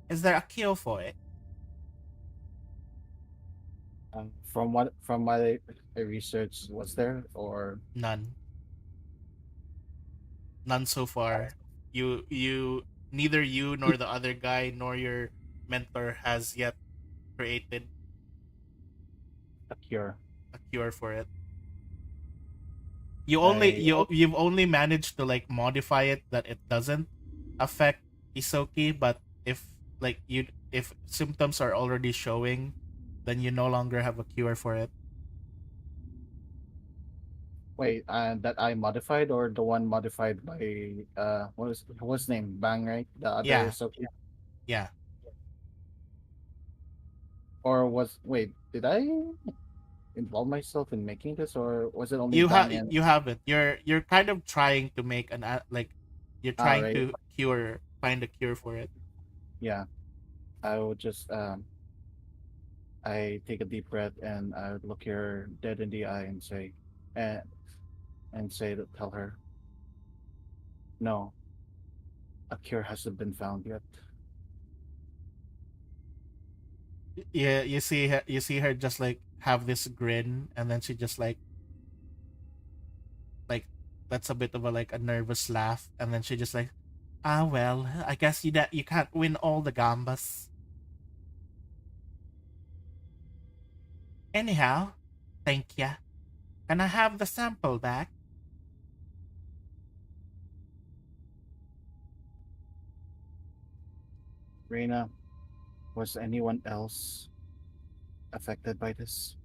Is there a cure for it? From my research, was there or None. None so far. Neither you nor the other guy nor your mentor has yet created a cure? a cure for it. I You've only managed to like modify it that it doesn't affect Isoki, but if symptoms are already showing, then you no longer have a cure for it. Wait, that I modified or the one modified by what's his name? Bang, right? The other Yeah. Sophia? Yeah. Or did I involve myself in making this or was it only You have Bang and you have it. You're kind of trying to make you're trying right? to find a cure for it. Yeah. I would just I take a deep breath and I would look her dead in the eye and say and tell her, no, a cure hasn't been found yet. Yeah, you see her just like have this grin, and then she just like that's a bit of a like a nervous laugh, and then she just like, ah well, I guess you can't win all the gambas. Anyhow, thank ya. Can I have the sample back? Reina, was anyone else affected by this?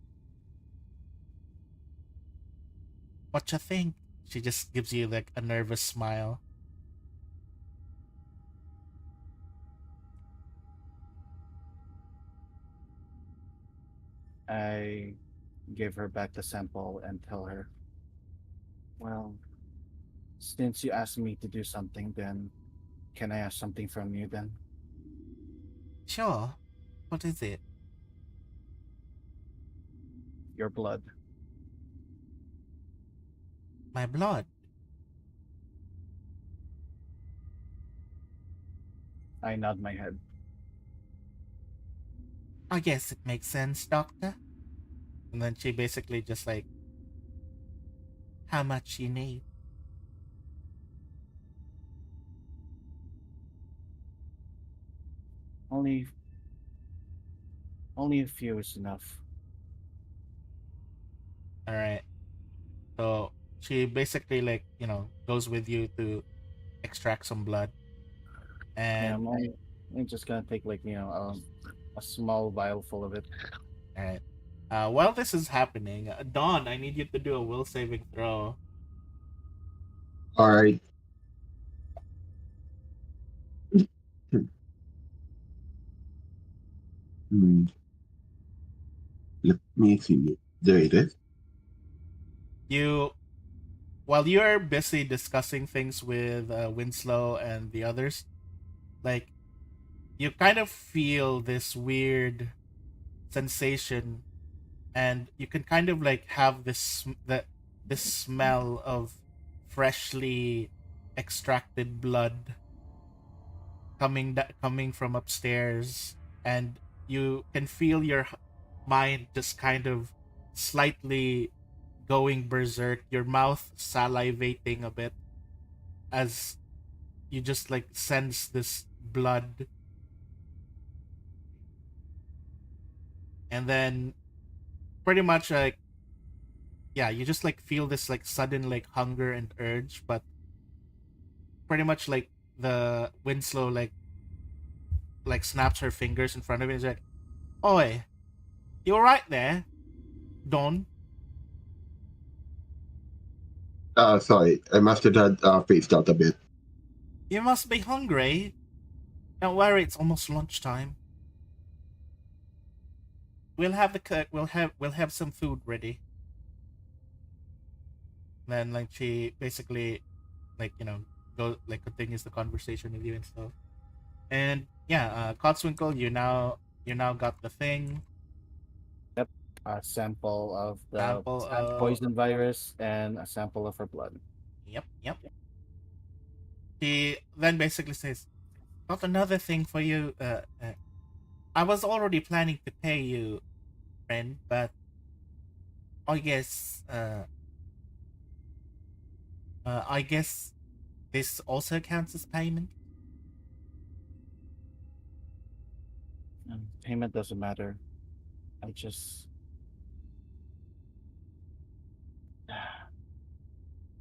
What you think? She just gives you like a nervous smile. I give her back the sample and tell her, well, since you asked me to do something, then can I ask something from you then? Sure. What is it? Your blood. My blood. I nod my head. I guess it makes sense, Doctor. And then she basically just like, how much you need? Only a few is enough. All right. So she basically like goes with you to extract some blood, Yeah, and I'm just gonna take a small vial full of it. all right. While this is happening, Dawn, I need you to do a will saving throw. All right. Hmm. Let me see. There it is. You, while you're busy discussing things with Winslow and the others, like you kind of feel this weird sensation, and you can kind of like have this smell of freshly extracted blood coming from upstairs, and you can feel your mind just kind of slightly going berserk, your mouth salivating a bit as you just like sense this blood. and then pretty much like you just like feel this like sudden like hunger and urge, but pretty much like the Winslow like snaps her fingers in front of it and is like, "Oi, you alright there, Don?" Sorry, I must have had phased out a bit. You must be hungry. Don't worry, it's almost lunchtime. We'll have we'll have some food ready. Then like she basically like go like continues the conversation with you and stuff. And Cotswinkle, you now got the thing. A sample of the Sample of poison virus and a sample of her blood. Yep. He then basically says, "Got another thing for you. I was already planning to pay you, friend, but I guess I guess this also counts as payment." Payment doesn't matter. I just.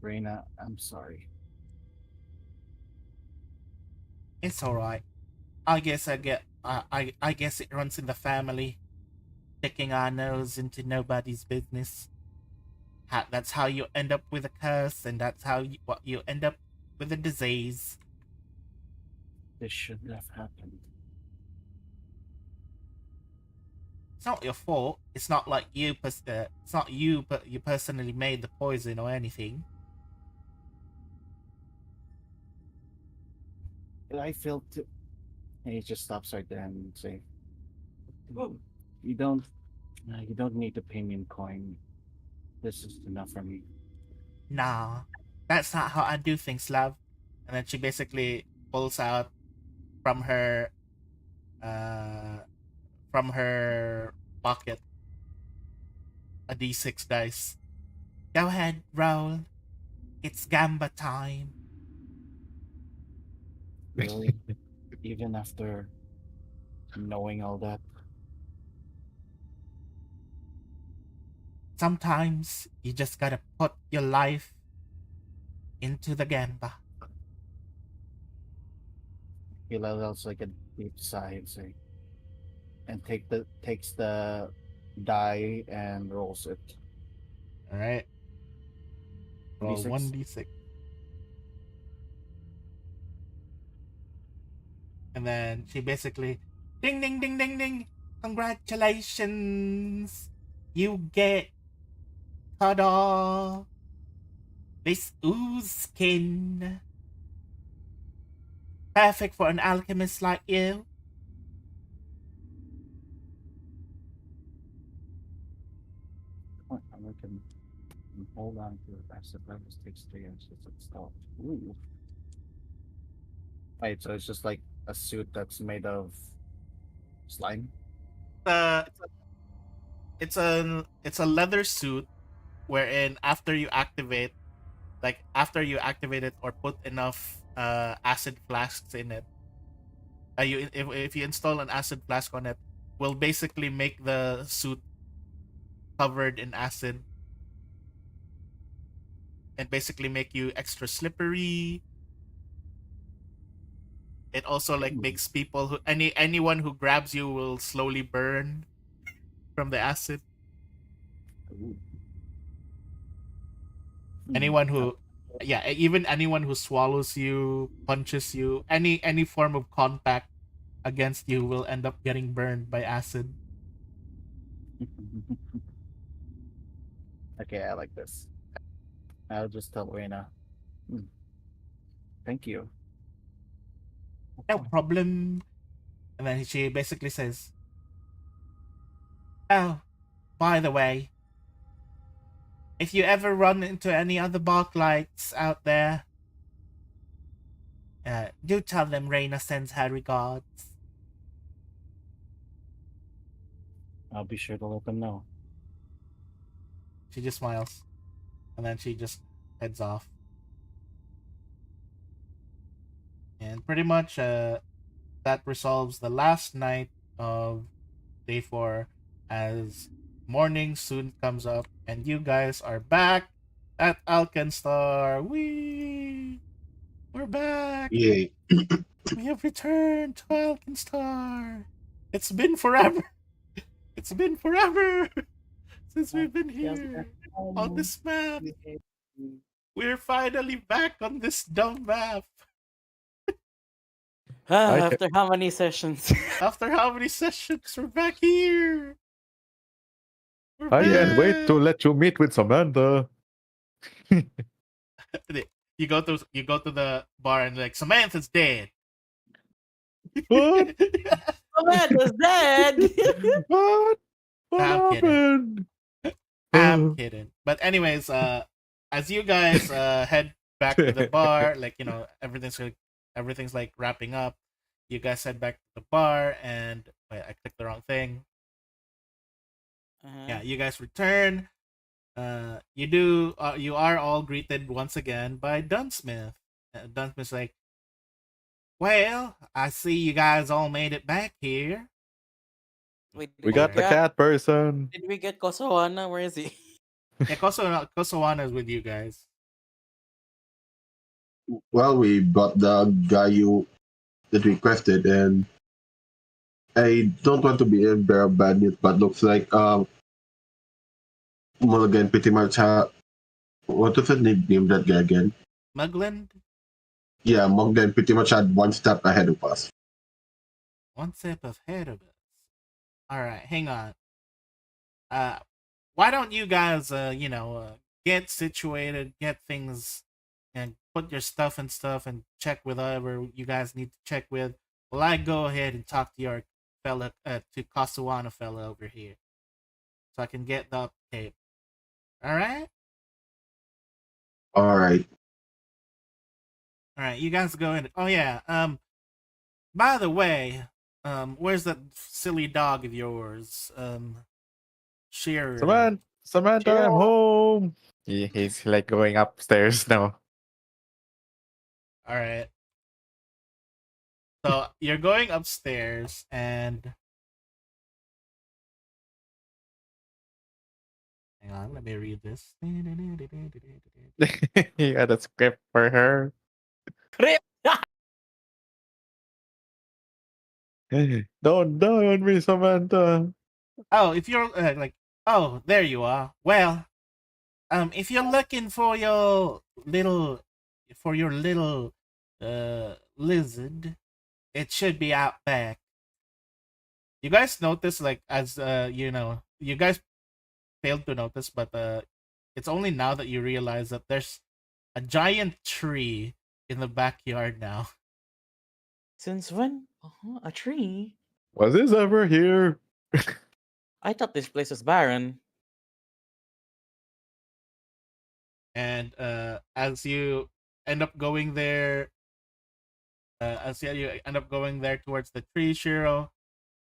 Reina, I'm sorry. It's all right. I guess I guess it runs in the family, sticking our nose into nobody's business. That's how you end up with a curse, and that's how you end up with a disease. This shouldn't have happened. It's not your fault. It's not like it's not you, but you personally made the poison or anything. I feel to. And he just stops right there and say, "You don't need to pay me in coin. This is enough for me." Nah, that's not how I do things, love. And then she basically pulls out from her pocket a d6 dice. Go ahead, roll. It's gamba time. Really? Even after knowing all that? Sometimes you just gotta put your life into the gamba. He let out like a deep sigh and say, and takes the die and rolls it. All right. Roll D6. 1d6. And then she basically, ding, ding, ding, ding, ding. Congratulations. You get, ta-da, this ooze skin. Perfect for an alchemist like you. I can hold on to it as the purpose takes 3 inches of stop. Ooh. Wait, so it's just like a suit that's made of slime? Uh, it's a leather suit wherein after you activate it or put enough acid flasks in it, if you install an acid flask on it, will basically make the suit covered in acid and basically make you extra slippery. It also like makes people who anyone who grabs you will slowly burn from the acid. Ooh. Anyone who even anyone who swallows you, punches you, any form of contact against you will end up getting burned by acid. Okay, I like this. I'll just tell Reina. Thank you. No problem. And then she basically says, "Oh, by the way, if you ever run into any other barklights out there, do tell them Reina sends her regards." I'll be sure to let them know. She just smiles, and then she just heads off. And pretty much that resolves the last night of day 4. as morning soon comes up and you guys are back at Alkenstar. We're back. Yay. We have returned to Alkenstar. It's been forever. It's been forever since we've been here on this map. We're finally back on this dumb map. After how many sessions? After how many sessions, we're back here. We're I can't wait to back. let you meet with Samantha. You go to the bar and like Samantha's dead. What? Amanda's dead. What? What I'm kidding. happened? I'm kidding. But anyways, as you guys head back to the bar, like everything's like wrapping up. You guys head back to the bar, and wait, I clicked the wrong thing. Yeah, you guys return. You are all greeted once again by Dunsmith. Dunsmith's like, well, I see you guys all made it back here. Wait, We got the cat person. Did we get Kosowana? Where is he? Yeah, Kosowana is with you guys. Well, we got the guy that requested, and I don't want to be a bearer of bad news, but looks like Mulligan pretty much what was the name of that guy again? Mugland? Yeah, Mulligan pretty much had one step ahead of us. One step ahead of us. Alright, hang on. Why don't you guys get situated, get things, and put your stuff and check with whoever you guys need to check with. Well, I go ahead and talk to your fella, to Kosowana fella over here, so I can get the update. All right. All right. All right. You guys go in. Oh yeah. By the way, where's that silly dog of yours? Shearer. Samantha, I'm home. He's like going upstairs now. All right. So you're going upstairs, and hang on, let me read this. He had a script for her. Don't die on me, Samantha. Oh, if you're oh, there you are. Well, if you're looking for your little lizard, it should be out back. You guys notice, like, as you guys failed to notice, but it's only now that you realize that there's a giant tree in the backyard now. Since when? A tree? Was this ever here? I thought this place was barren. And as you end up going there, towards the tree, Shiro,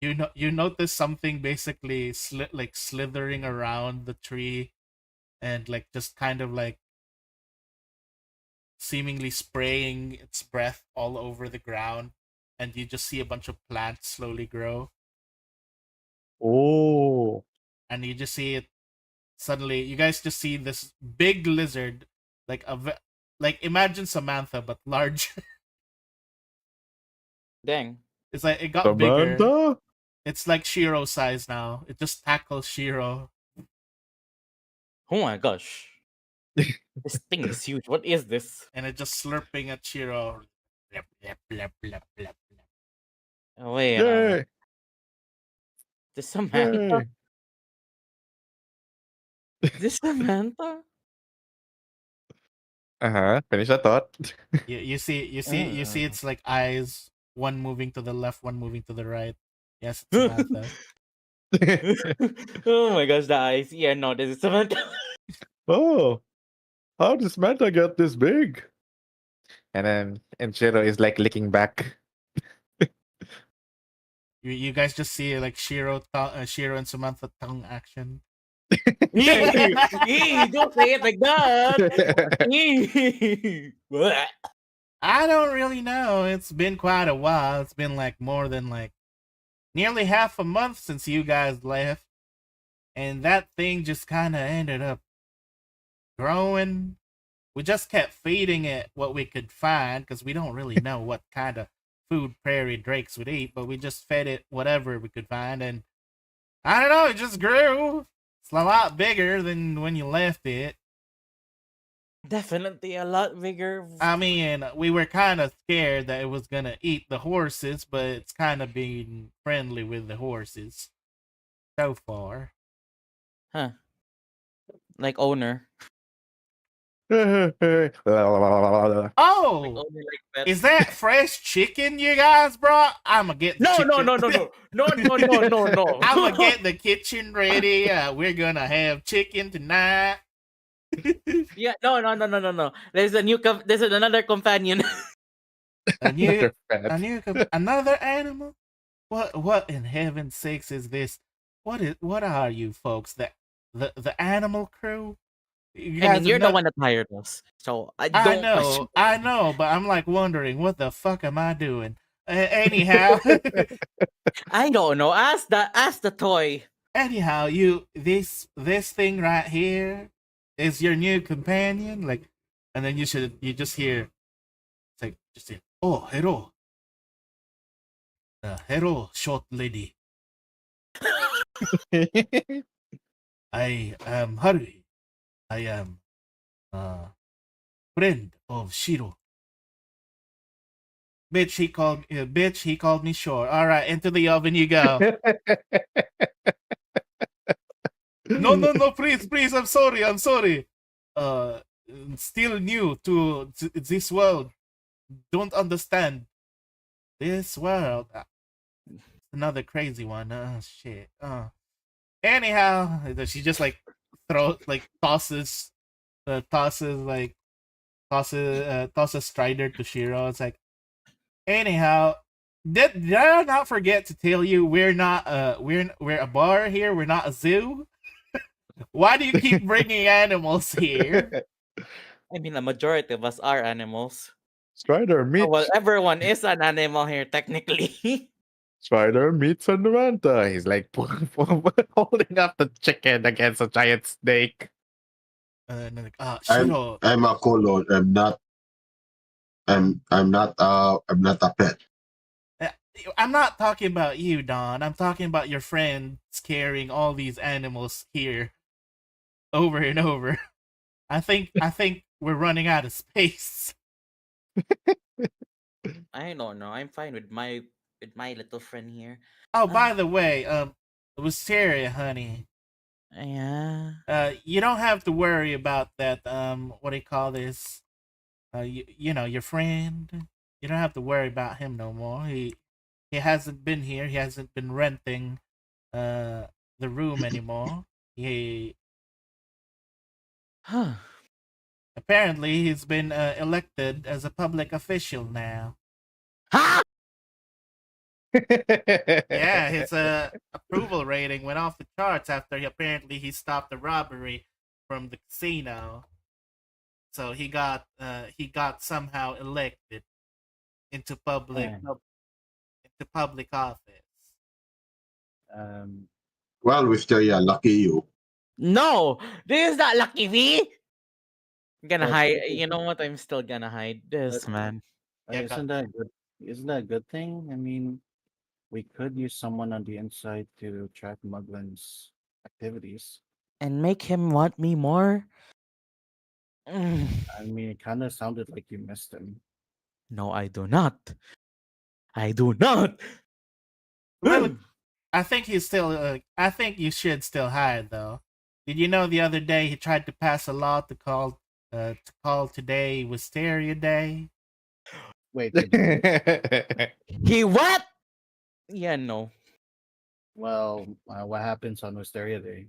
you notice something basically slithering around the tree, and like just kind of like seemingly spraying its breath all over the ground, and you just see a bunch of plants slowly grow, Oh. and you just see it suddenly. You guys just see this big lizard, like imagine Samantha but large. Dang. It's like it got bigger. Samantha? It's like Shiro size now. It just tackles Shiro. Oh my gosh. This thing is huge. What is this? And it's just slurping at Shiro. Blep, blep, blep, blep, blep, blep. Oh, wait. Yay. This Samantha? Yay. This Samantha? Finish that thought. You see it's like eyes, one moving to the left, one moving to the right. Yes, it's Samantha. Oh my gosh, the eyes. Yeah, no, this is Samantha. Oh, how does Samantha get this big? And Shiro is like licking back. You guys just see like Shiro and Samantha tongue action. Don't say it like that. I don't really know. It's been quite a while. It's been like more than like nearly half a month since you guys left. and that thing just kind of ended up growing. We just kept feeding it what we could find because we don't really know what kind of food prairie drakes would eat, but we just fed it whatever we could find, and I don't know, it just grew. It's a lot bigger than when you left it. Definitely a lot bigger. I mean, we were kind of scared that it was gonna eat the horses, but it's kind of being friendly with the horses so far. Huh. Like owner. Oh, Owner like pet. is that fresh chicken you guys brought? I'ma get the No, chicken. no, no, no, no. No, no, no, no, no. I'ma get the kitchen ready. We're gonna have chicken tonight. Yeah, no, no, no, no, no, no. There's another companion. A new, Another pet. another animal. What in heaven's sakes is this? What are you folks? The animal crew? You I guys mean, you're have the no- one that hired us, so I don't. I know, but I'm like wondering what the fuck am I doing? Anyhow, I don't know. Ask the toy. anyhow, this thing right here is your new companion, like, and then you just hear, it's like just hear, oh hello, hello short lady, I am Haru, I am friend of Shiro. Bitch, he called me short. All right, into the oven you go. No, please, I'm sorry. Uh, still new to this world. Don't understand this world. Another crazy one. Oh shit. Anyhow, she just like tosses Strider to Shiro. It's like, anyhow, did I not forget to tell you we're not we're a bar here. We're not a zoo. Why do you keep bringing animals here? I mean, the majority of us are animals. Strider Oh, meets well, everyone is an animal here, technically. Strider meets Samantha. He's like holding up the chicken against a giant snake. And then like, I'm Shiro, I'm a colon. I'm not a pet. I'm not talking about you, Don. I'm talking about your friends carrying all these animals here over and over. I think we're running out of space. I don't know. I'm fine with my little friend here. Oh, by the way, Wisteria, honey. Yeah. You don't have to worry about that. What do you call this? You know, your friend. You don't have to worry about him no more. He hasn't been here. He hasn't been renting the room anymore. He Huh. apparently he's been elected as a public official now. Ha! Yeah, his approval rating went off the charts after he stopped the robbery from the casino. So he got somehow elected into public office. Well, Wisteria, lucky you. No, this is not Lucky V. I'm gonna But- hide. You know what? I'm still gonna hide this, But- man. Yeah, Isn't that good? Isn't that a good thing? I mean, we could use someone on the inside to track Muglin's activities. And make him want me more. Mm. I mean, it kind of sounded like you missed him. No, I do not. I do not. Well, I think he's still. I think you should still hide though. Did you know the other day he tried to pass a law to call today Wisteria Day? Wait, did you- He what? Yeah, no. well, what happens on Wisteria Day?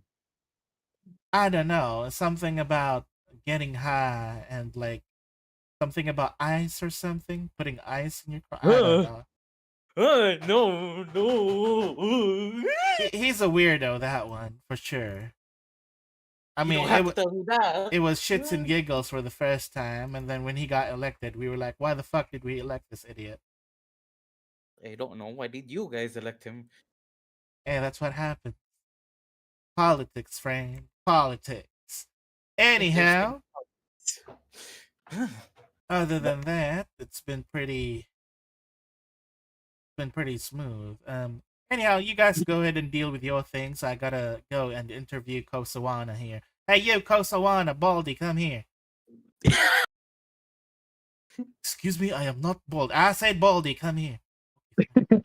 I don't know. Something about getting high and like something about ice or something. Putting ice in your car. I don't know. No. He's a weirdo. That one for sure. I You mean, don't have to tell me that. it was shits and giggles for the first time, and then when he got elected, we were like, "Why the fuck did we elect this idiot?" I don't know. Why did you guys elect him? Hey, that's what happened. Politics, friend. Politics. Anyhow, other than that, it's been pretty smooth. Anyhow, you guys go ahead and deal with your things. I gotta go and interview Kosowana here. Hey, you, Kosowana, Baldy, come here. Excuse me, I am not bald. I said Baldy, come here.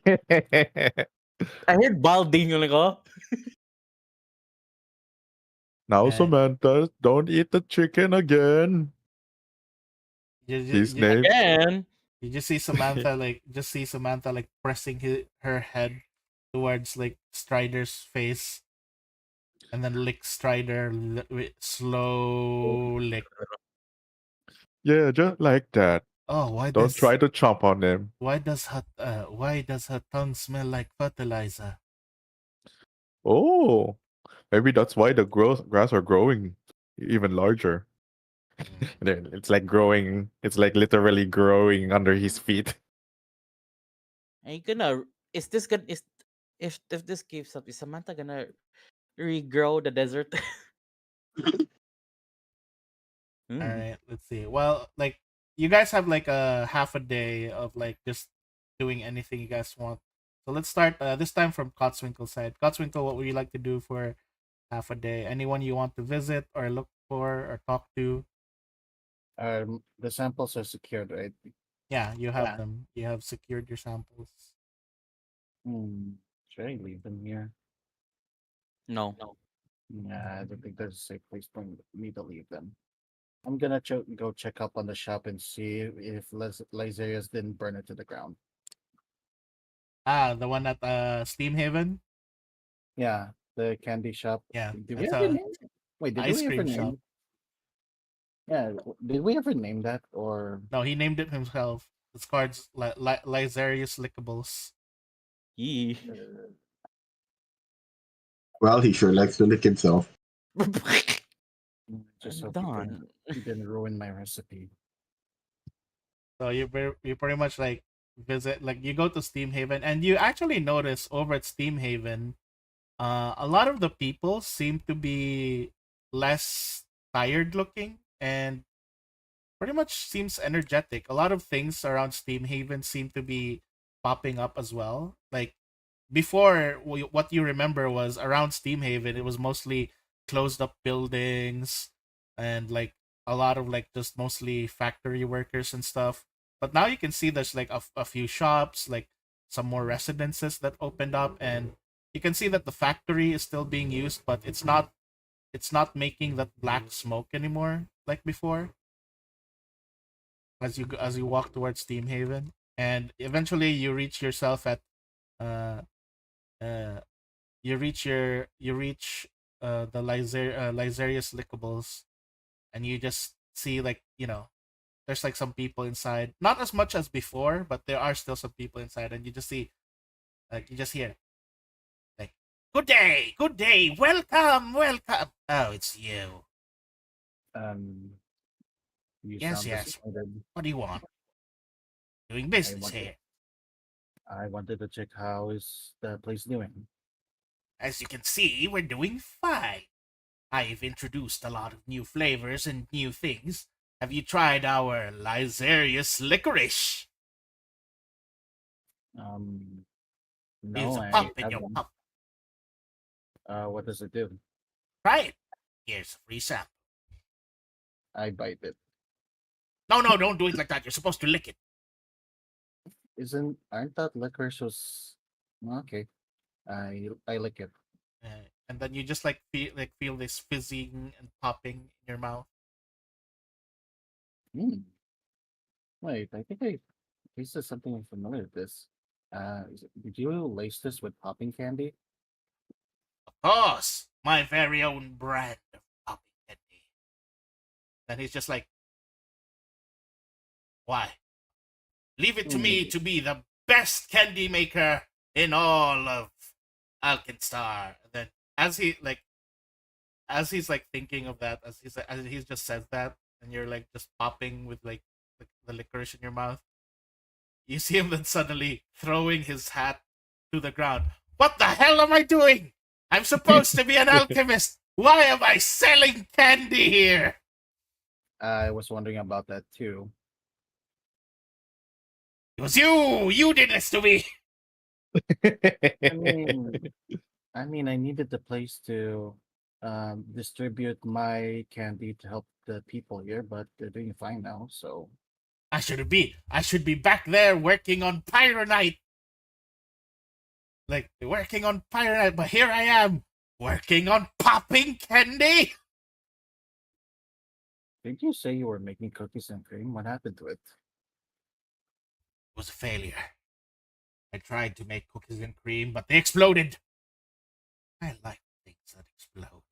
I heard balding yung ko. Now, Uh, Samantha, don't eat the chicken again. His name. Again. You just see Samantha like pressing her head towards like Strider's face, and then lick Strider with slow lick. Yeah, just like that. Oh, Don't try to chomp on him. why does her tongue smell like fertilizer? Oh, maybe that's why the grass are growing even larger. It's like growing. It's like literally growing under his feet. Are you gonna? Is this gonna? Is if this keeps up, is Samantha gonna regrow the desert? All right, let's see. Well, like you guys have like a half a day of like just doing anything you guys want. So let's start this time from Cotswinkle's side. Cotswinkle, what would you like to do for half a day? Anyone you want to visit or look for or talk to? The samples are secured, right? Yeah, you have them. You have secured your samples. Should I leave them here? No. Yeah, I don't think there's a safe place for me to leave them. I'm gonna go check up on the shop and see if Laserius didn't burn it to the ground. Ah, the one at Steam Haven? Yeah, the candy shop. Yeah, Did we it's ever a name it? Wait, did ice we ever cream name? shop. Yeah, did we ever name that or? No, he named it himself. It's called Lysarius Lickables. Yee. Well, he sure likes to lick himself. Just hope Done. you didn't ruin my recipe. So you pretty much like visit, like you go to Steam Haven, and you actually notice over at Steam Haven, a lot of the people seem to be less tired looking and pretty much seems energetic. A lot of things around Steam Haven seem to be popping up as well. Like before, what you remember was around Steam Haven, it was mostly closed up buildings and like a lot of like just mostly factory workers and stuff. But now you can see there's like a few shops, like some more residences that opened up, and you can see that the factory is still being used, but it's not making that black smoke anymore like before. As you walk towards Steam Haven, and eventually you reach yourself at uh you reach the Lysarius Lickables, and you just see like there's like some people inside, not as much as before, but there are still some people inside, and you just see like you just hear like good day, welcome. Oh, it's you. You Yes, sound yes. disappointed. What do you want? Doing business wanted- here. I wanted to check how is the place doing. As you can see, we're doing fine. I've introduced a lot of new flavors and new things. Have you tried our Lysarius licorice? No, There's a I pump in your haven't. pump. What does it do? Try it. Here's a free sample. I bite it. No, don't do it like that. You're supposed to lick it. Aren't that licorice was okay? I lick it. And then you just like feel this fizzing and popping in your mouth. Wait, I think I tasted something familiar with this. Did you lace this with popping candy? Of course, my very own brand of popping candy. Then he's just like, why? Leave it to me to be the best candy maker in all of Alkenstar. And then as he's like thinking of that, as he just says that, and you're like just popping with like the licorice in your mouth, you see him then suddenly throwing his hat to the ground. What the hell am I doing? I'm supposed to be an alchemist. Why am I selling candy here? I was wondering about that too. It was you. You did this to me. I mean, I needed the place to distribute my candy to help the people here, but they're doing fine now. So I should be back there working on pyronite. Like working on pyronite, but here I am working on popping candy. did you say you were making cookies and cream? What happened to it? It was a failure. I tried to make cookies and cream, but they exploded. I like things that explode.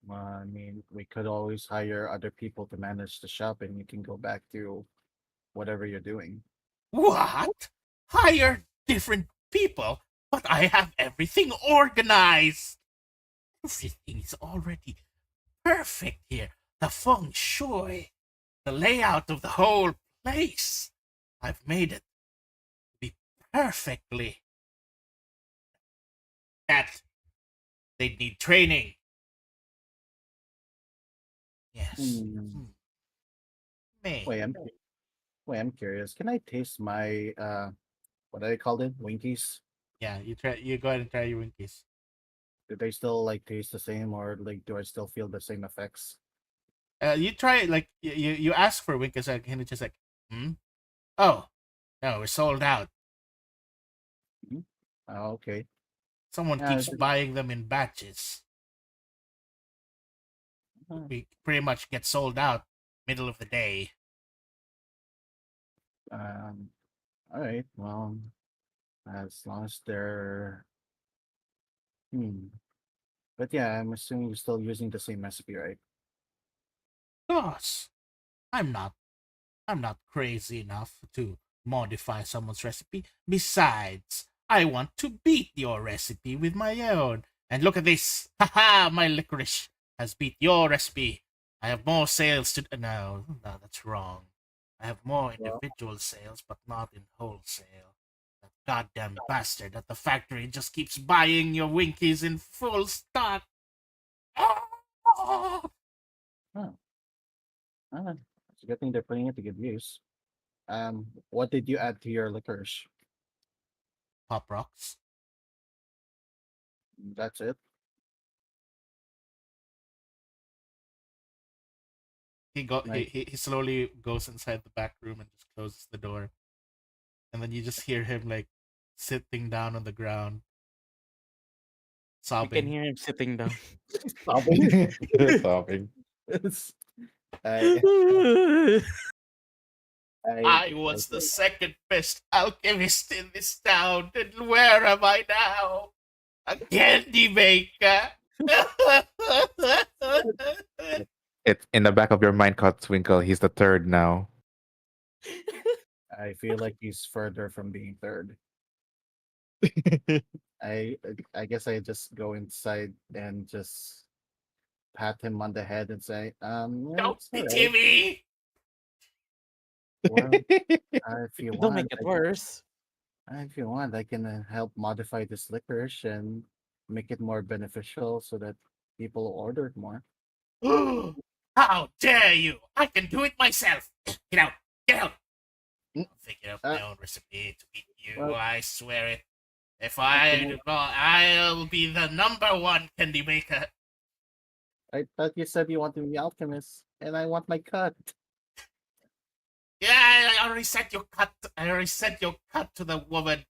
Well, I mean, we could always hire other people to manage the shop, and you can go back to whatever you're doing. What? Hire different people? But I have everything organized. Everything is already perfect here. The feng shui, the layout of the whole place. I've made it be perfectly. That they need training. Yes. Hmm. May. I'm curious. Can I taste my what do they call it? Winkies? Yeah, you try. You go ahead and try your winkies. Do they still like taste the same, or like do I still feel the same effects? You try like you ask for winkies and it's just like, oh, no, we're sold out. Oh, okay. Someone Yeah, keeps it's- buying them in batches. We pretty much get sold out middle of the day. All right. Well, as long as they're But yeah, I'm assuming you're still using the same recipe, right? Gosh, I'm not. I'm not crazy enough to modify someone's recipe. Besides, I want to beat your recipe with my own. And look at this. Haha, my licorice has beat your recipe. I have more sales to. No, that's wrong. I have more individual sales, but not in wholesale. That goddamn bastard at the factory just keeps buying your Winkies in full stock. Oh, it's a good thing they're putting it to good use. What did you add to your licorice? Pop rocks. That's it. Like- He slowly goes inside the back room and just closes the door. And then you just hear him like sitting down on the ground, You can sobbing. hear him sitting down. Sobbing. Sobbing. I, I was the second best alchemist in this town, and where am I now? A candy maker. It's in the back of your mind, Cotswinkle. He's the third now. I feel like he's further from being third. I guess I just go inside and just pat him on the head and say, yeah, Don't it's all pity right. me. Well, if you Don't want, make it worse. if you want, I can help modify this licorice and make it more beneficial so that people order it more. How dare you? I can do it myself. Get out. Get out. Mm. I'll figure out my Uh, own recipe to beat you. well- I swear it. If I do not, I'll be the #1 candy maker. I thought you said you want to be alchemist, and I want my cut. Yeah, I already sent your cut. I already sent your cut to the woman.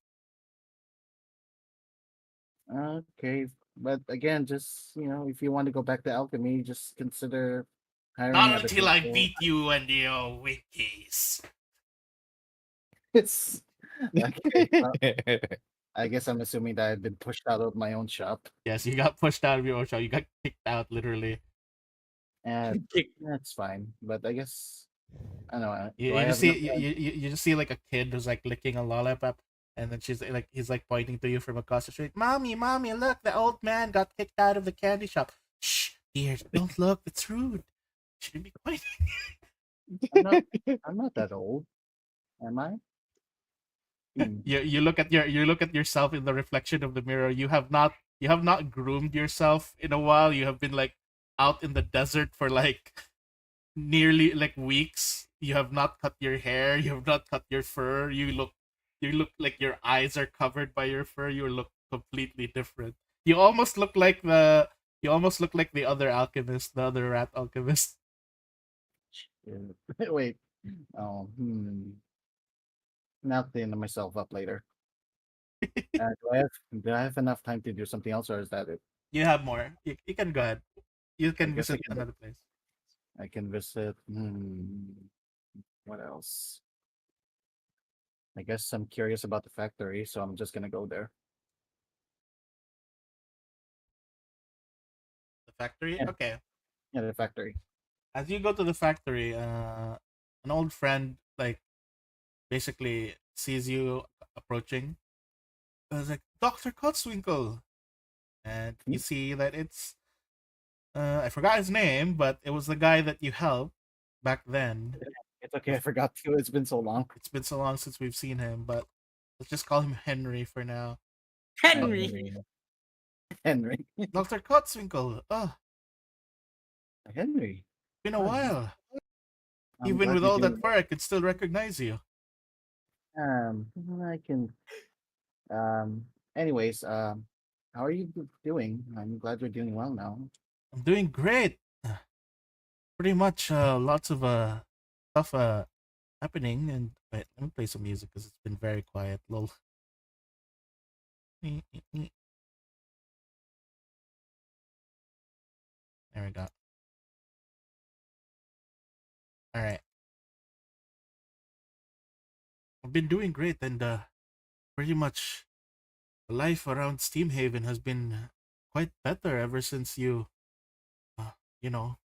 Okay, but again, just if you want to go back to alchemy, just consider hiring Not other until I people. beat you and your winkies. It's okay. Well, I guess I'm assuming that I've been pushed out of my own shop. Yes, you got pushed out of your own show. You got kicked out, literally. And that's fine. But I guess I don't know. You, do I you have just see enough time? you just see like a kid who's like licking a lollipop, and then he's like pointing to you from across the street. Mommy, look, the old man got kicked out of the candy shop. Shh, dear, don't look. It's rude. Shouldn't be pointing. I'm not that old, am I? You look at yourself in the reflection of the mirror. You have not groomed yourself in a while. You have been like out in the desert for like nearly like weeks. You have not cut your hair. You have not cut your fur. You look like your eyes are covered by your fur. You look completely different. You almost look like the other alchemist, the other rat alchemist. Yeah. Wait. Oh, Now cleaning myself up later. Do I have enough time to do something else, or is that it? You have more. You can go ahead. You I can guess I visit can. another place. I can visit. What else? I guess I'm curious about the factory, so I'm just gonna go there. The factory. Yeah, Okay. yeah, the factory. As you go to the factory, an old friend like basically sees you approaching. I was like, Dr. Kotzwinkle. And you Hmm? see that it's I forgot his name, but it was the guy that you helped back then. It's okay. I forgot to. It's been so long. It's been so long since we've seen him, but let's just call him Henry for now. Henry. Henry. Dr. Kotzwinkle. Oh, Henry. been a Oh, yeah. while. I'm Even glad with you're all doing that fur, I could still recognize you. I can. Um. Anyways. How are you doing? I'm glad you're doing well now. I'm doing great. Pretty much lots of stuff happening. And wait, let me play some music because it's been very quiet. Lol. There we go. All right. I've been doing great, and pretty much life around Steamhaven has been quite better ever since you, uh, you know,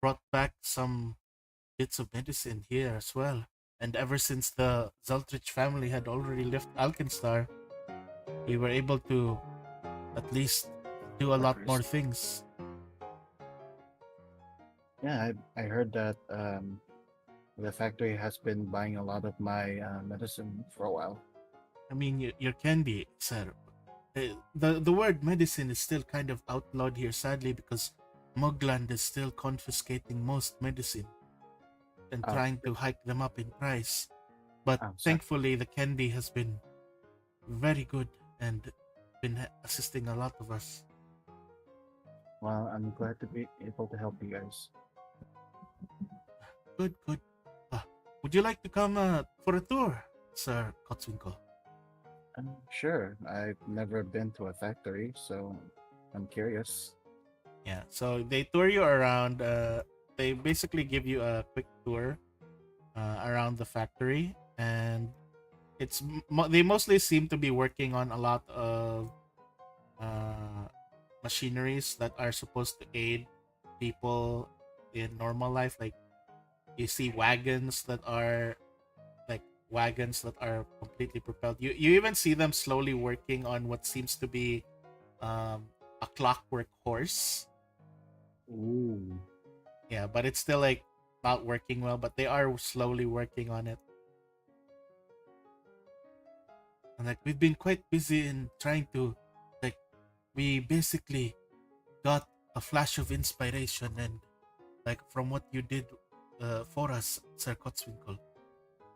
brought back some bits of medicine here as well. And ever since the Zeltrich family had already left Alkenstar, we were able to at least do a lot Workers. more things. Yeah, I heard that the factory has been buying a lot of my medicine for a while. I mean, your candy, sir. The word medicine is still kind of outlawed here, sadly, because Mugland is still confiscating most medicine and Oh, trying to hike them up in price. But sorry. thankfully, the candy has been very good and been assisting a lot of us. Well, I'm glad to be able to help you guys. Good, good. Would you like to come for a tour, Sir Kotzwinkle? Sure. I've never been to a factory, so I'm curious. Yeah, so they tour you around. They basically give you a quick tour around the factory, and they mostly seem to be working on a lot of machineries that are supposed to aid people in normal life. Like you see wagons that are completely propelled. You even see them slowly working on what seems to be a clockwork horse. Ooh. Yeah, but it's still like not working well, but they are slowly working on it. And like we've been quite busy in trying to like we basically got a flash of inspiration and like from what you did for us, Sir Kotzwinkle.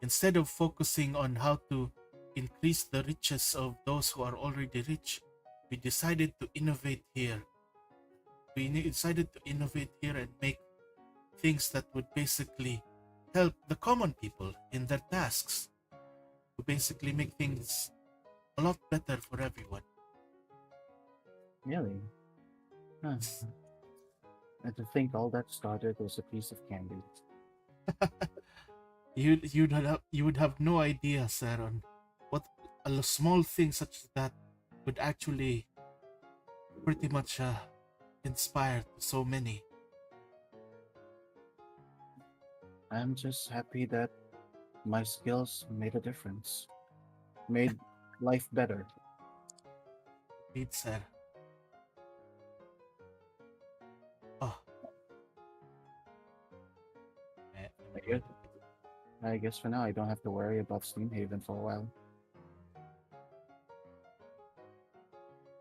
Instead of focusing on how to increase the riches of those who are already rich, we decided to innovate here. We decided to innovate here and make things that would basically help the common people in their tasks to basically make things a lot better for everyone. Really? Huh. And to think all that started was a piece of candy. You would have no idea, sir, on what a small thing such as that would actually pretty much inspire so many. I'm just happy that my skills made a difference, made life better. Indeed, sir. Oh, eh, I guess, I guess for now I don't have to worry about Steamhaven for a while.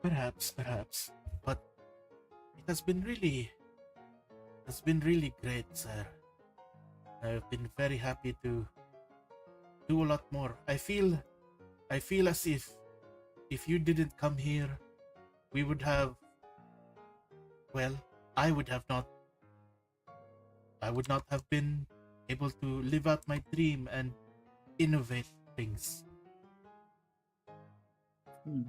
Perhaps. But it has been really great, sir. I've been very happy to do a lot more. I feel as if you didn't come here, we would have, well, I would not have been able to live out my dream and innovate things. Hmm.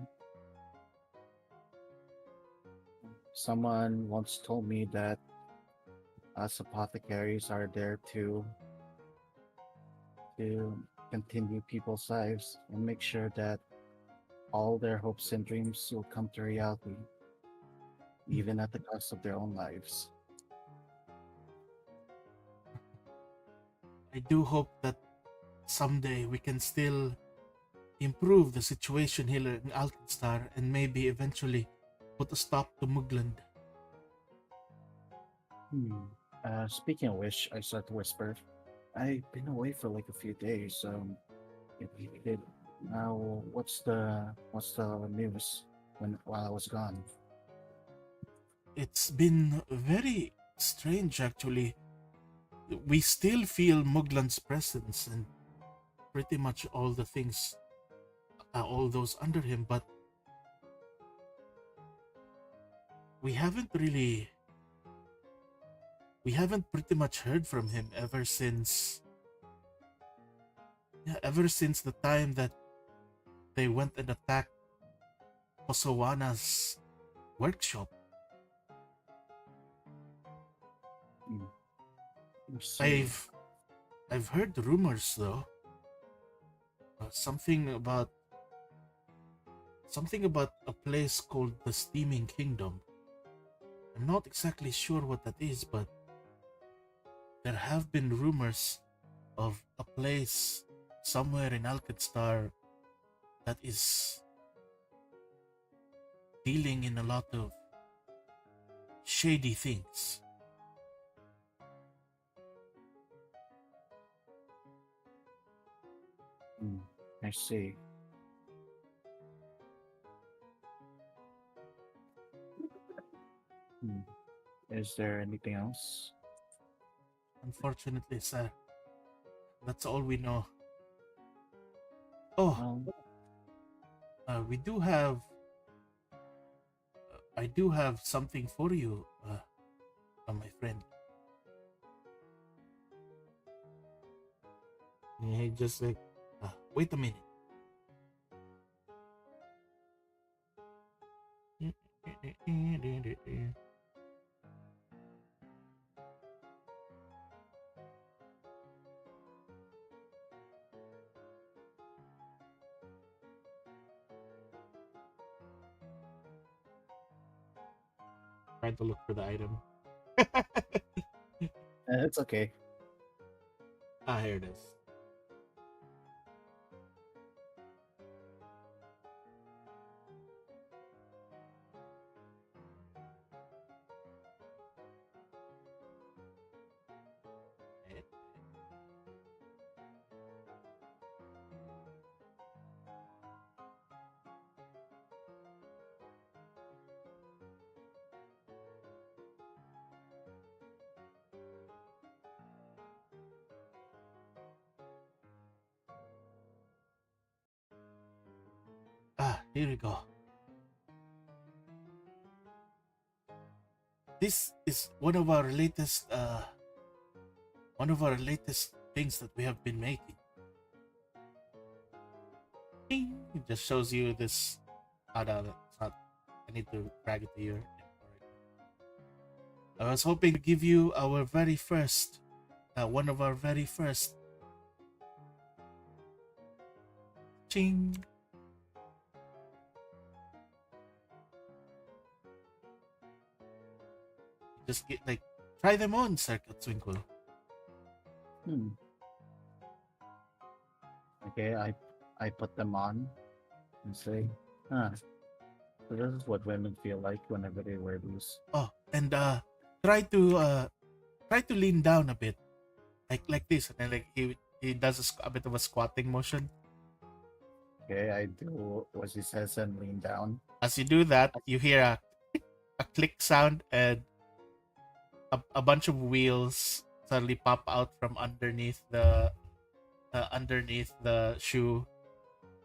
Someone once told me that us apothecaries are there to continue people's lives and make sure that all their hopes and dreams will come to reality, even at the cost of their own lives. I do hope that someday we can still improve the situation here in Alkenstar and maybe eventually put a stop to Mugland. Speaking of which, I start to whisper. I've been away for like a few days. Now what's the news while I was gone? It's been very strange, actually. We still feel Mugland's presence and pretty much all the things, all those under him, but we haven't pretty much heard from him ever since the time that they went and attacked Kosowana's workshop. I've heard rumors though. Something about a place called the Steaming Kingdom. I'm not exactly sure what that is, but there have been rumors of a place somewhere in Alkenstar that is dealing in a lot of shady things. I see. Is there anything else? Unfortunately, sir, that's all we know. Oh, we do have. I do have something for you, my friend. Yeah, just like, wait a minute. Trying to look for the item. It's okay. Here it is. Here we go. This is one of our latest things that we have been making. Ding! It just shows you this. Oh, no, it's not. I need to drag it to you. I was hoping to give you our very first, one of our very first. Ching! Just get like, try them on, Circuit Twinkle. Okay, I put them on and say, so this is what women feel like whenever they wear these. Oh, and try to lean down a bit, like this, and then like he does a bit of a squatting motion. Okay, I do what he says and lean down. As you do that, you hear a click sound and a bunch of wheels suddenly pop out from underneath the shoe,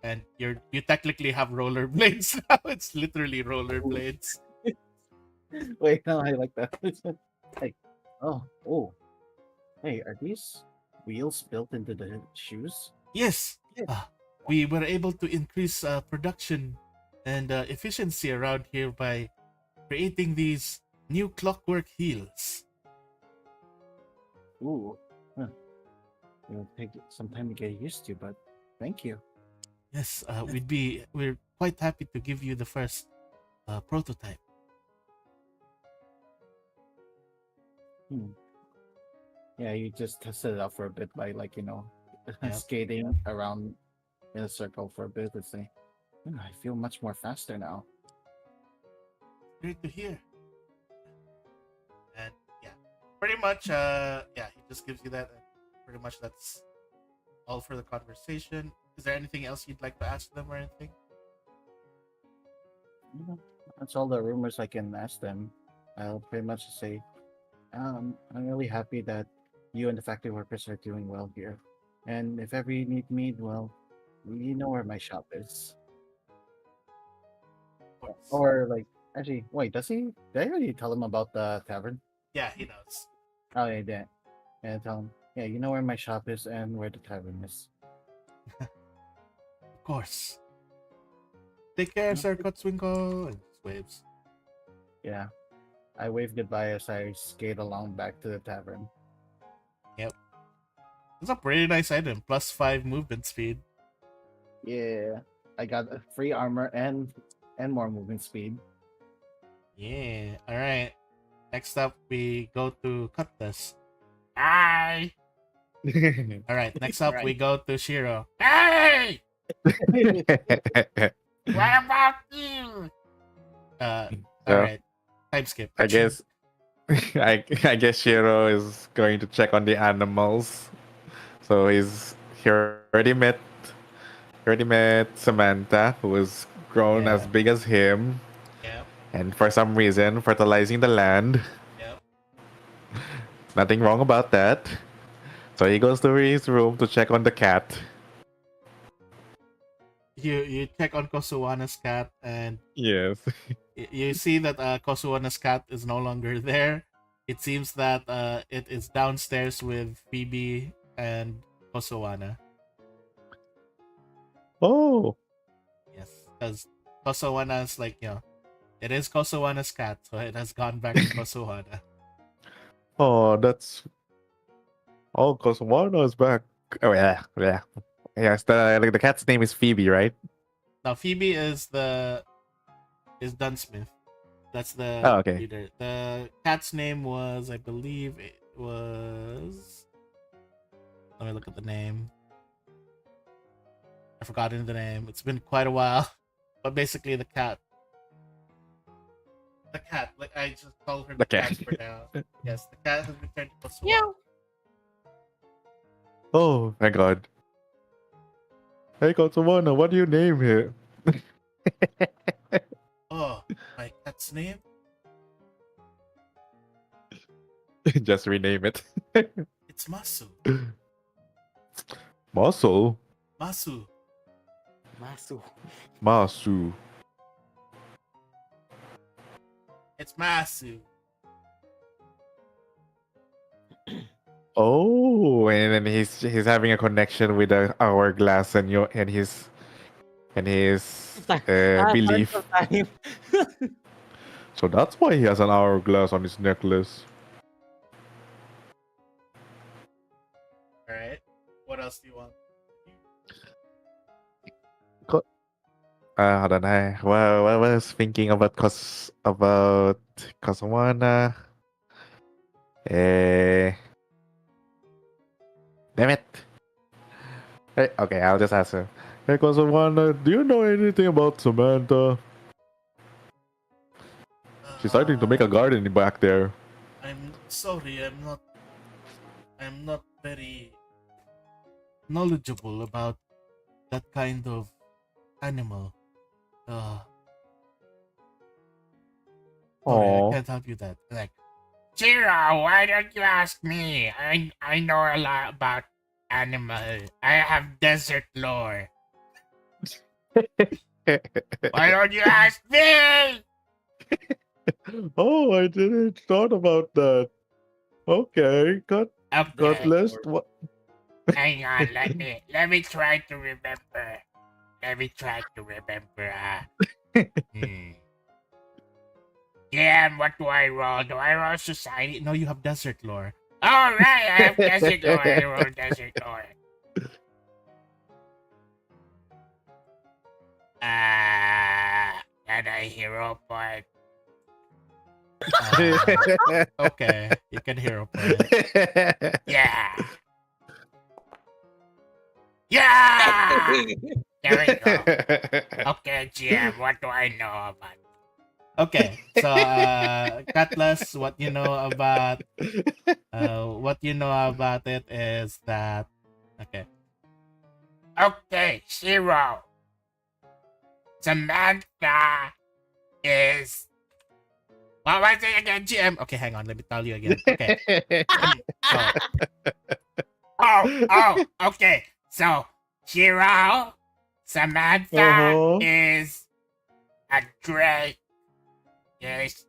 and you technically have rollerblades now. It's literally rollerblades. Wait, no, I like that. Like, oh, hey, are these wheels built into the shoes? Yes, Yeah. we were able to increase production and efficiency around here by creating these new clockwork heels. Ooh, huh. It'll take some time to get used to, but thank you. Yes, we're quite happy to give you the first prototype. Yeah, you just tested it out for a bit by Yep. skating around in a circle for a bit and say, I feel much more faster now. Great to hear. And yeah, pretty much, he just gives you that. And pretty much that's all for the conversation. Is there anything else you'd like to ask them or anything? That's all the rumors I can ask them. I'll pretty much say, I'm really happy that you and the factory workers are doing well here. And if ever you need me, well, you know where my shop is. Of course. Or actually, wait, does he? Did I already tell him about the tavern? Yeah, he knows. Oh, yeah, did. And tell him, yeah, you know where my shop is and where the tavern is. Of course. Take care, Sir Kotswinko. And just waves. Yeah. I wave goodbye as I skate along back to the tavern. It's a pretty nice item. +5 movement speed. Yeah. I got a free armor and more movement speed. Yeah. All right. Next up, we go to Cutlass. Hi. All right. Next up, we go to Shiro. Hey. What about you? All right. Time skip. I guess I guess Shiro is going to check on the animals. So he already met Samantha, who was grown as big as him, Yep. and for some reason fertilizing the land. Yep. Nothing wrong about that. So he goes to his room to check on the cat. You check on Kosowana's cat, and Yes. you see that Kosowana's cat is no longer there. It seems that it is downstairs with Phoebe and Kosowana. Oh. Yes, because Kosowana's it is Kosowana's cat, so it has gone back to Kosowana. Oh, that's. Oh, Kosowana is back. Oh yeah. Yes, the cat's name is Phoebe, right? Now Phoebe is Dunsmith. That's the okay. leader. The cat's name was, I believe, it was. Let me look at the name. I've forgotten the name. It's been quite a while. But basically, the cat. I just call her the cat for now. Yes, the cat has returned to Kosovo. Yeah. Oh my god. Hey Kosowana, what do you name here? Oh, my cat's name? Just rename it. It's Masu. Muscle? Masu. Masu. It's Masu. Oh, and then he's having a connection with the hourglass and his belief. So that's why he has an hourglass on his necklace. Alright. What else do you want? I don't know. Well, I was thinking about Kosowana. Damn it. Hey, okay, I'll just ask her. Hey, Kosowana, do you know anything about Samantha? She's starting to make a garden back there. I'm sorry, I'm not very knowledgeable about that kind of animal. Okay, I Oh. can't help you that. Like, Zero, why don't you ask me? I know a lot about animal. I have desert lore. Why don't you ask me? Oh, I didn't thought about that. Okay, Okay, Cutlass. What? hang on. Let me try to remember. Let me try to remember. Damn, what do I roll? Do I roll society? No, you have desert lore. All right, I have desert lore. I roll desert lore. And I hero point. Okay, you can hero point. Yeah. Yeah! There we go. Okay, GM, what do I know about? Okay, so Cutlass, what you know about it is that okay, Zero. Samantha is what was it again, GM? Okay, hang on, let me tell you again. Okay. Okay. So Zero, Samantha is a drake. Yes.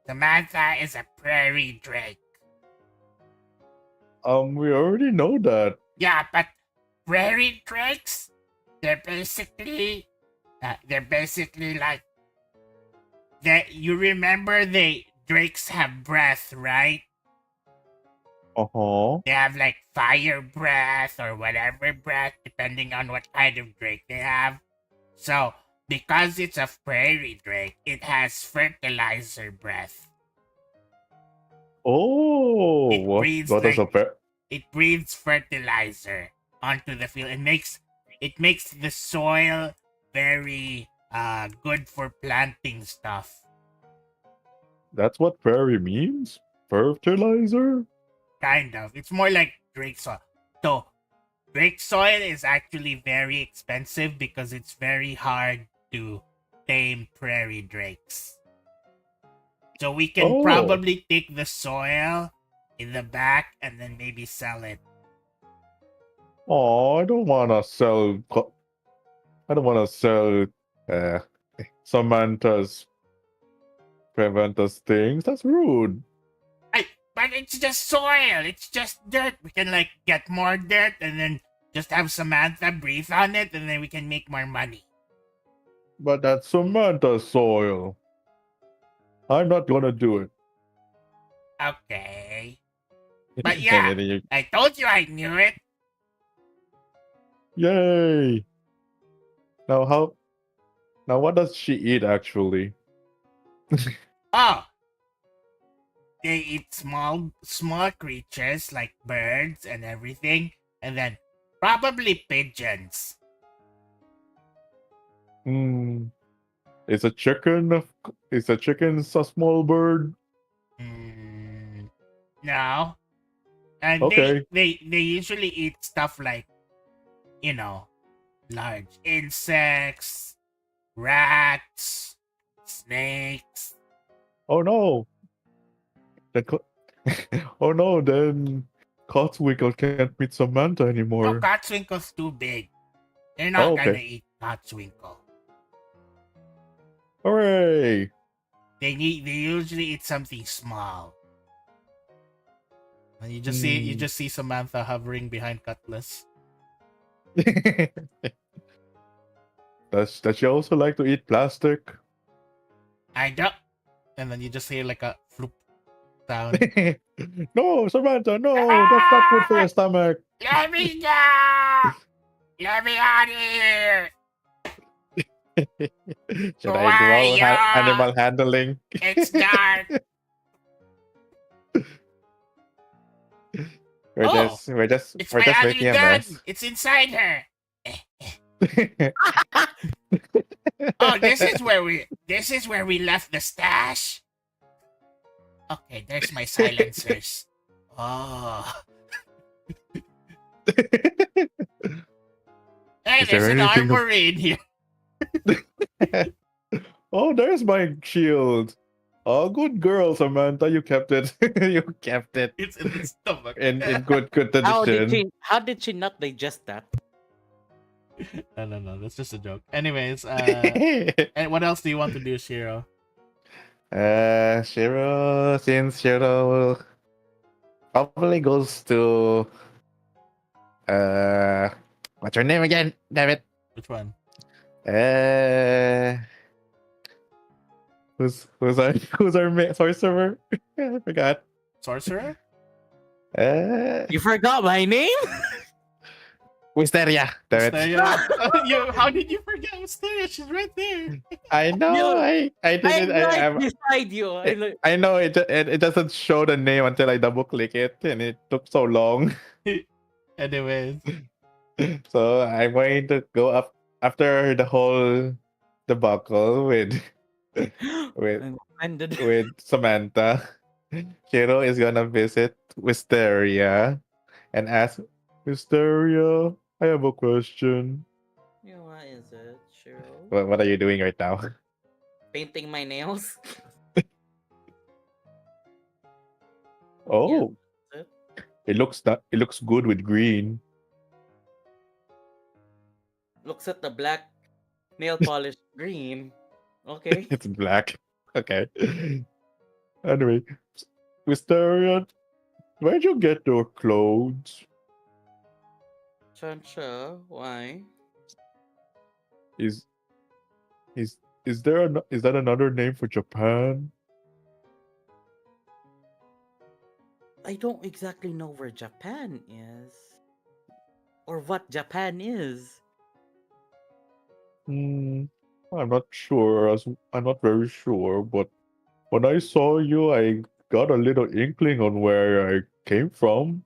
Samantha is a prairie drake. We already know that. Yeah, but prairie drakes, they're basically like you remember drakes have breath, right? They have like fire breath or whatever breath, depending on what kind of drake they have. So because it's a prairie drake, it has fertilizer breath. Oh, It breathes what is a pet? It breathes fertilizer onto the field. It makes the soil very good for planting stuff. That's what prairie means? Fertilizer? Kind of. It's more like drake soil. So drake soil is actually very expensive because it's very hard to tame prairie drakes. So we can probably take the soil in the back and then maybe sell it. Oh, I don't want to sell. Samantha's Preventa's things. That's rude. But it's just soil. It's just dirt. We can like get more dirt and then just have Samantha breathe on it and then we can make more money. But that's Samantha's soil. I'm not gonna do it. Okay. But yeah, I told you I knew it. Yay! Now what does she eat actually? Oh. They eat small creatures like birds and everything, and then probably pigeons. Is a chicken a small bird? No. And Okay. they usually eat stuff like, large insects, rats, snakes. Oh no! Oh no! Then Cotswinkle can't meet Samantha anymore. No, Cotswinkle's too big. They're not gonna eat Cotswinkle. Hooray! They usually eat something small. And you just see Samantha hovering behind Cutlass. Does she also like to eat plastic? I don't. And then you just hear like a floop sound. No, Samantha, no, that's not good for your stomach. Let me go! Let me out of here! Should I roll animal handling? It's dark. We're just making a mess. It's inside her. Oh, this is where we left the stash. Okay, there's my silencers. Oh. Hey, Is there's there an anything armory in here. Oh, there's my shield. Oh, good girl, Samantha. You kept it. You kept it It's in the stomach. in good How did condition. she not digest that? No. That's just a joke. Anyways, and what else do you want to do, Shiro? Shiro, since Shiro probably goes to what's her name again? Damn it. Which one? Uh, who's our sorcerer? I forgot. Sorcerer? You forgot my name? Wisteria. Damn it. Wisteria? How did you forget Wisteria? She's right there. I know. No, I didn't. I'm right beside you. I know it doesn't show the name until I double click it, and it took so long. Anyways, So I'm going to go up after the whole debacle with with I'm offended. with Samantha. Shiro is gonna visit Wisteria and ask Wisteria, I have a question. Yeah, what is it, Shiro? What are you doing right now? Painting my nails? Oh, that's it looks good with green. Looks at the black nail polish green. Okay. It's black. Okay. Anyway, Wisteria, where'd you get your clothes? Chancha, why? Is is that another name for Japan? I don't exactly know where Japan is. Or what Japan is. I'm not sure. I'm not very sure, but when I saw you, I got a little inkling on where I came from.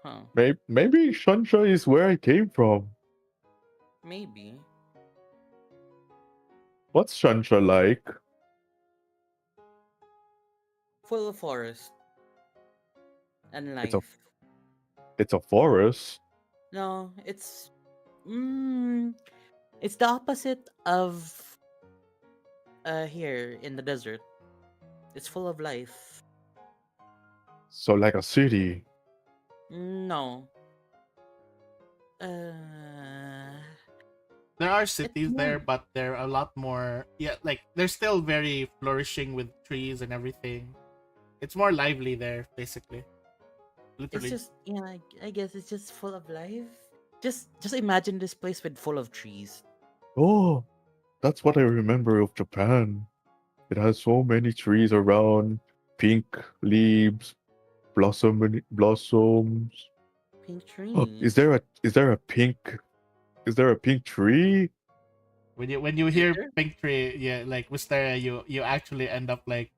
Huh. Maybe Shansha is where I came from. Maybe. What's Shansha like? Full of forest. And life. It's a forest. No, it's it's the opposite of here in the desert. It's full of life. So like a city. No. there are cities more- there, but they're a lot more. Yeah, like they're still very flourishing with trees and everything. It's more lively there, basically. It's Literally. just I guess it's just full of life. Just imagine this place with full of trees. Oh, that's what I remember of Japan. It has so many trees around, pink leaves, blossoms. Pink trees. Oh, is there a pink tree? When you hear Sure. pink tree, yeah, like Wisteria, you actually end up like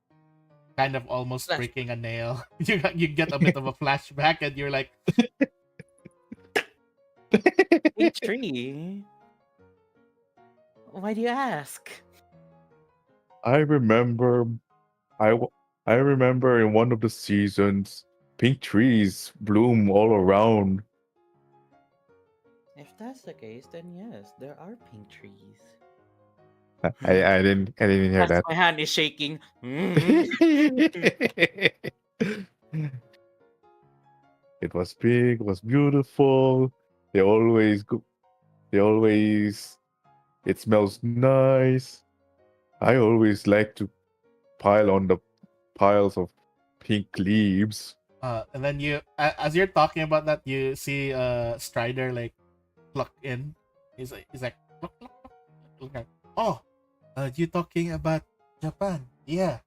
kind of almost Flash- breaking a nail. You get a bit of a flashback, and you're like, Pink tree. Why do you ask? I remember, I remember in one of the seasons, pink trees bloom all around. If that's the case, then yes, there are pink trees. I didn't hear That's that. my hand is shaking. It was big, it was beautiful. They always go, it smells nice. I always like to pile on the piles of pink leaves. and then as you're talking about that, you see Strider like pluck in. He's like pluck, pluck, pluck, pluck. Oh, you talking about Japan? Yeah.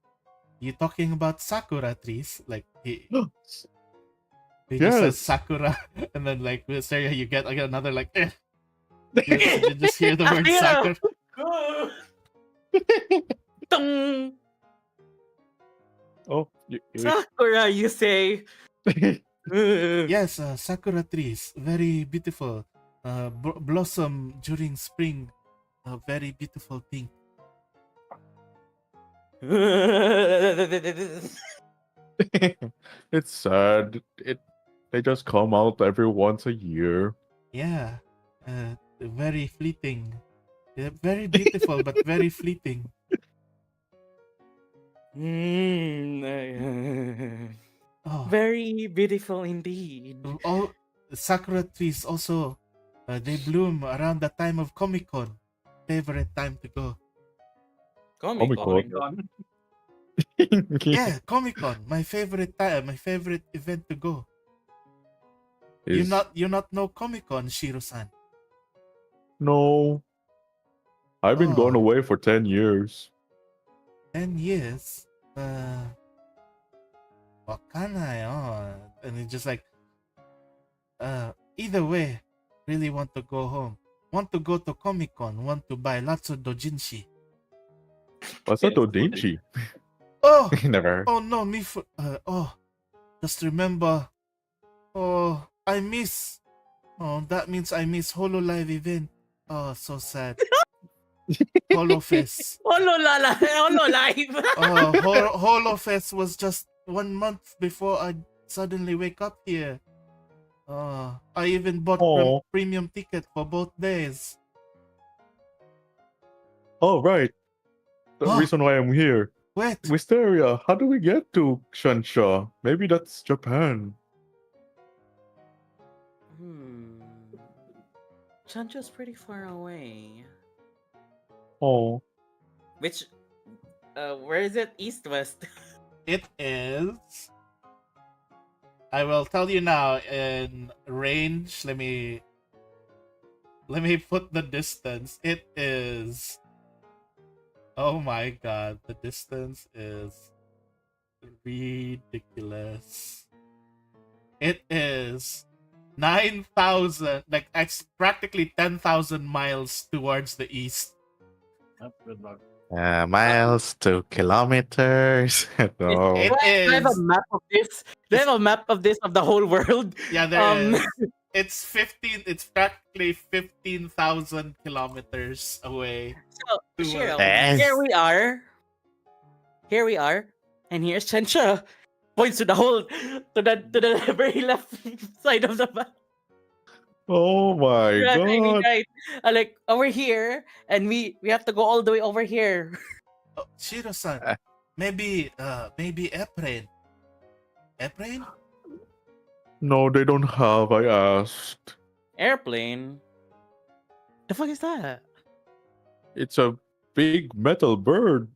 You talking about sakura trees? Like he just says Yes. sakura, and then like Wisteria, you get like another like. You just hear the word sakura. Tung! Oh, Sakura, you say? Yes, sakura trees, very beautiful. Blossom during spring, very beautiful pink. it's sad. They just come out every once a year. Yeah, very fleeting. Very beautiful, but very fleeting. Oh, Very beautiful indeed. all sakura trees also, they bloom around the time of Comic Con. Favorite time to go. Comic Comic Con. Yeah, Comic Con. My favorite time. My favorite event to go. Is You not know Comic Con, Shiro-san. no. I've been gone Oh, away for 10 years. 10 years. Wakanai. And it's just like, either way, really want to go home. Want to go to Comic Con. Want to buy lots of dojinshi. What's that Odinchi? Oh, Never. oh no, just remember. Oh, I miss. Oh, that means I miss Hololive event. Oh, so sad. Holofest. Holo live. Oh, Holofest was just 1 month before I suddenly wake up here. Oh, I even bought Oh. premium ticket for both days. Oh, right. The Huh? reason why I'm here. Wait, Wisteria, how do we get to Shansha? Maybe that's Japan. Chancho's pretty far away. Oh. Which, where is it? East, west? it is. I will tell you now in range. Let me put the distance. It is. Oh my god, the distance is ridiculous. It is 9,000, like it's practically 10,000 miles towards the east. Good luck. Miles to kilometers. No. It Do I have a is. map of this? Do I have a map of this of the whole world? Yeah, there is. It's 15. It's practically 15,000 kilometers away. So, Shiro, Yes. here we are. Here we are, and here's Chansha. Points to the whole, to the very left side of the map. Oh my Right, god. right. Like over here, and we have to go all the way over here. Oh, Shiro-san, maybe airplane. Airplane? No, they don't have, I asked. Airplane. The fuck is that? It's a big metal bird.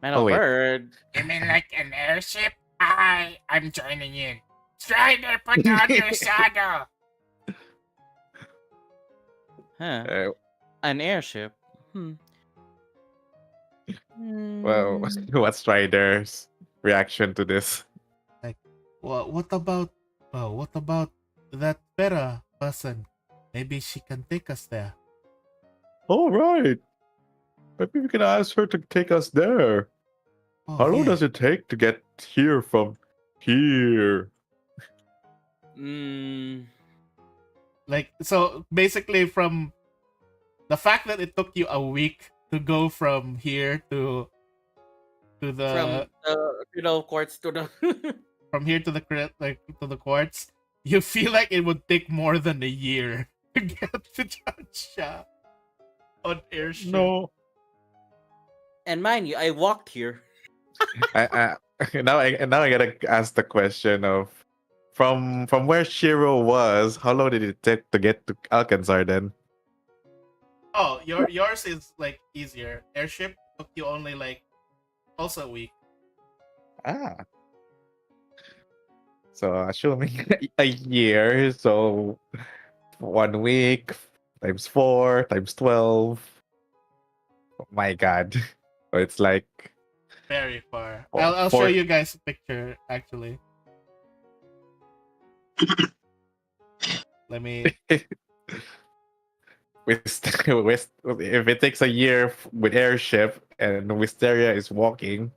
Metal wait. bird. You mean like an airship? I'm joining in. Strider, put on your saddle. Huh. An airship. Well, what's Strider's reaction to this? Well, what about that Pera person? Maybe she can take us there. All right. Maybe we can ask her to take us there. Oh, How long yeah. does it take to get here from here? Like, so basically, from the fact that it took you a week to go from here to From the the quartz to the. from here to the to the quartz, you feel like it would take more than a year to get to Chansha on airship. No. And mind you, I walked here. Now I gotta ask the question of from where Shiro was, how long did it take to get to Alkenstar then? Oh, yours is like easier. Airship took you only like also a week. Ah. So assuming a year, so 1 week times 4 times 12. Oh my god. So it's like Very far. Oh, I'll show four- you guys a picture actually. Let me. if it takes a year with airship and Wisteria is walking,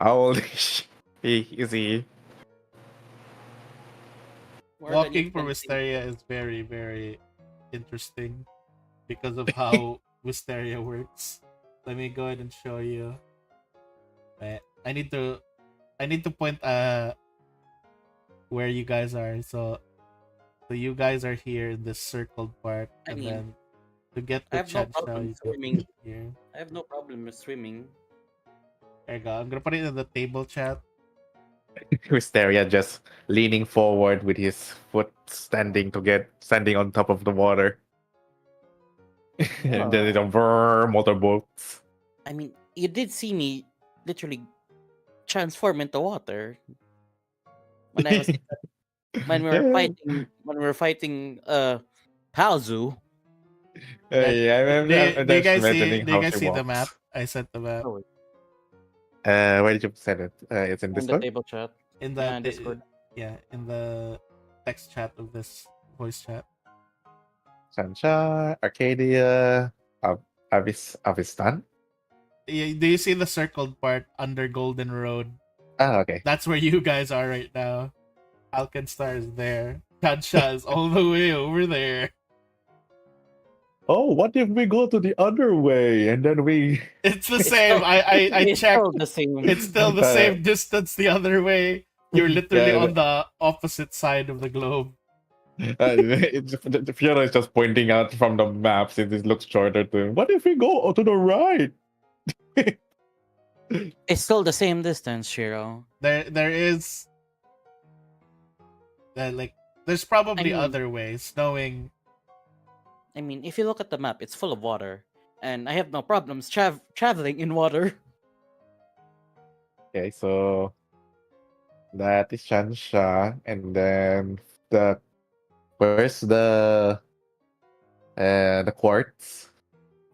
how old is he? More than Walking you for can think. Wisteria is very, very interesting because of how Wisteria works. Let me go ahead and show you. I need to point where you guys are. So you guys are here in this circled part, I and mean, then to get I to have no Chansha, problem you go swimming. here. I have no problem with swimming. There you go. I'm gonna put it in the table chat. Wisteria just leaning forward with his foot standing on top of the water. And then it's a motorboats. I mean, you did see me literally transform into water when I was when we were fighting Palzu. Yeah, I'm Do you just guys imagining do you how guys she see the map? walks. I sent the map Oh, Where did you send it? It's in in the Discord? table chat. in Yeah, the Discord. in the text chat of this voice chat. Sancha, Arcadia, Avistan? Do you see the circled part under Golden Road? Ah, okay. That's where you guys are right now. Alkenstar is there. Kansha is all the way over there. Oh, what if we go to the other way and then we... It's the same. I It's checked. still the same. It's still the same distance the other way. You're literally on the opposite side of the globe. The Fiona is just pointing out from the map since it looks shorter to him. What if we go to the right? It's still the same distance, Shiro. There is like there's probably I mean- other ways. Knowing I mean, if you look at the map, it's full of water, and I have no problems traveling in water. Okay, so that is Shansha, and then where's the quartz,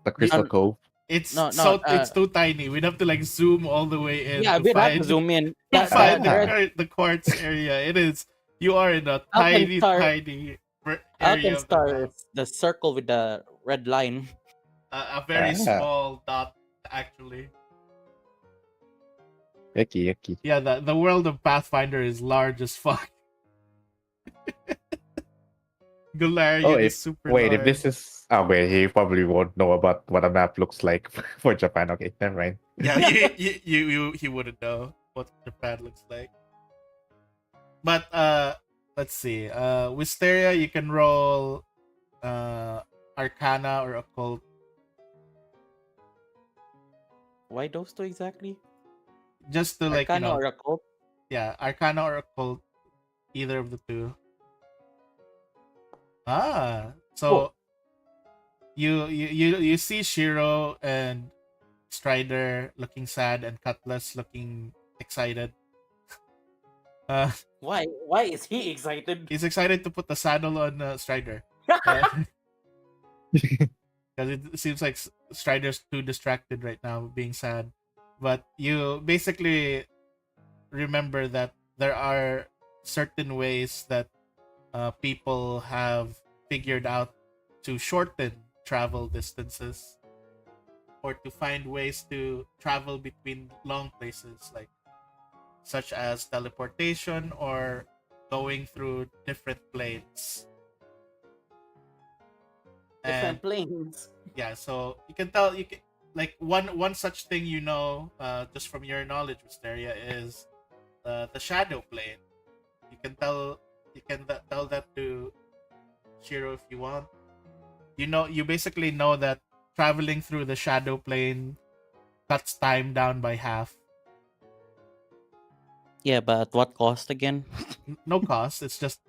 the crystal cove? it's No, it's too tiny. We'd have to like zoom all the way in. Yeah, to we'd have find, to zoom in. to find yeah. the quartz area. It is. You are in a tiny area. of the Alkenstar map. is the circle with the red line. A very small dot, actually. Yucky. Yeah, the world of Pathfinder is large as fuck. Galarian is super Wait, large. if this is... Oh, wait, he probably won't know about what a map looks like for Japan. Okay, never mind. Yeah, he wouldn't know what Japan looks like. But let's see. Wisteria, you can roll Arcana or Occult. Why those two exactly? Just to like Arcana or occult? yeah, Arcana or Occult, either of the two. So you see Shiro and Strider looking sad and Cutlass looking excited. Why is he excited? He's excited to put the saddle on Strider. Because it seems like Strider's too distracted right now, being sad. But you basically remember that there are certain ways that people have figured out to shorten travel distances or to find ways to travel between long places, like such as teleportation or going through different planes. Different planes. Yeah, so you can tell like one such thing just from your knowledge, Wisteria, is the shadow plane. You can tell that to Shiro if you want. You basically know that traveling through the shadow plane cuts time down by half. Yeah, but at what cost again? No cost. It's just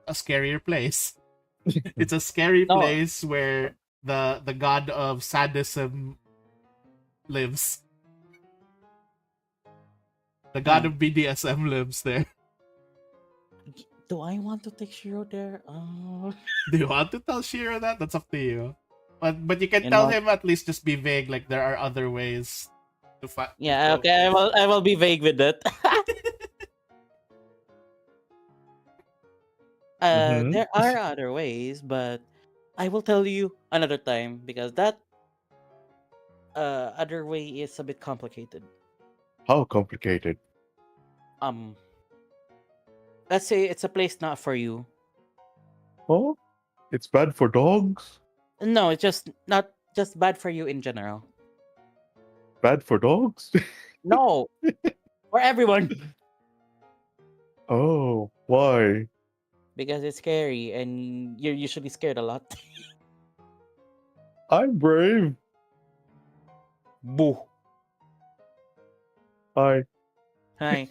a scarier place. It's a scary place where the god of sadism lives. The god of BDSM lives there. Do I want to take Shiro there? Do you want to tell Shiro that? That's up to you. But you can You tell know- him, at least just be vague, like there are other ways to find. Yeah, okay, I will be vague with that. There are other ways, but I will tell you another time because that other way is a bit complicated. How complicated? Let's say it's a place not for you. Oh, it's bad for dogs? No, it's just not just bad for you in general. Bad for dogs? No, for everyone Oh, why? because it's scary and you're usually scared a lot. I'm brave. Boo. Hi. Hi.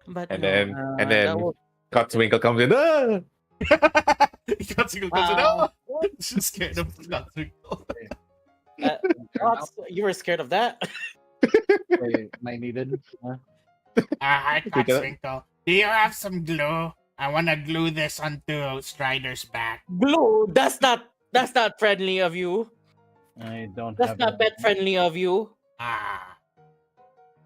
But And no, then and that then was Cotswinkle comes in. Ah! Cotswinkle comes in. Oh, she's scared of Cotswinkle. you were scared of that. Wait, I needed. Hi, We cannot- Cotswinkle. Do you have some glue? I want to glue this onto Strider's back. Glue. That's not friendly of you. I don't That's have. not pet friendly of you. Ah.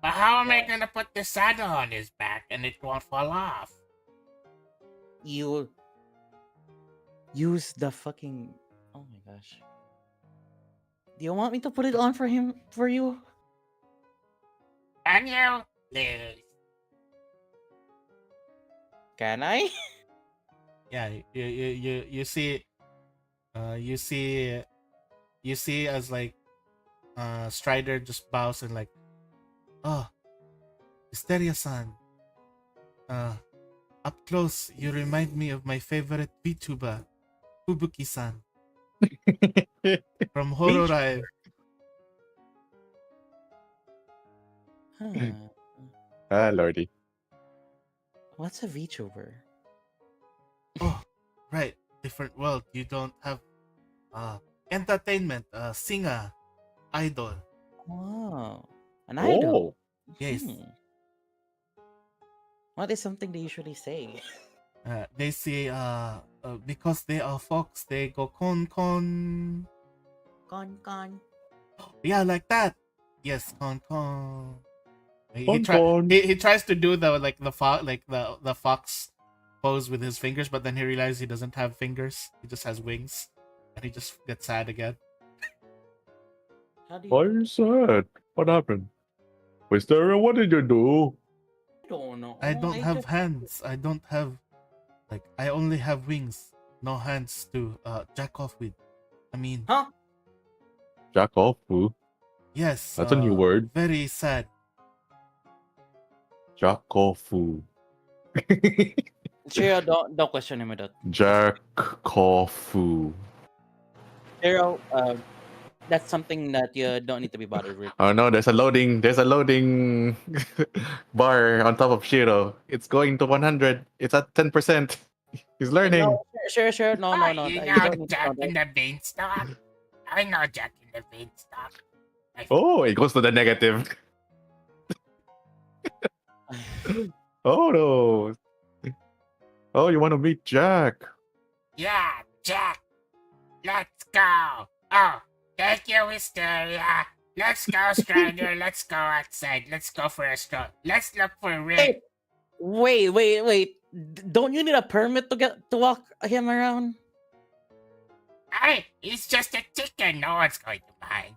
But how am I going to put the saddle on his back and it won't fall off? You use the fucking. Oh my gosh. Do you want me to put it on for you? Can you? Please. Can I? Yeah, you see, you see as like, Strider just bows and like, oh, Hysteria-san. Up close, you remind me of my favorite VTuber, Fubuki-san from Horror. Huh. Ah, lordy. What's a VTuber? Oh, right, different world. You don't have entertainment, singer, idol. Wow. An idol. Oh. Yes. What is something they usually say? They say because they are fox, they go con. Con. Yeah, like that. Yes, con. Con. He tries to do the like the fox pose with his fingers, but then he realizes he doesn't have fingers. He just has wings, and he just gets sad again. How do Why are you sad? What happened? Hysteria, what did you do? I don't know. I don't have just- hands. I don't have I only have wings, no hands to jack off with. I mean, Huh? Jack off, who? yes. That's a new word. Very sad. Jack off, who? Cheryl, don't question him with that. Jack Kofu. Cheryl, that's something that you don't need to be bothered with. Oh no, there's a loading bar on top of Shiro. It's going to 100. It's at 10%. He's learning. No, sure. No. You You know don't need to Jack know in that. the beanstalk. I know Jack in the beanstalk. Oh, it goes to the negative. Oh no. Oh, you want to meet Jack? Yeah, Jack. Let's go. Oh, thank you, Hysteria. Let's go, Strider. Let's go outside. Let's go for a stroll. Let's look for Rick. Wait. Don't you need a permit to walk him around? Hey, he's just a chicken. No one's going to mind.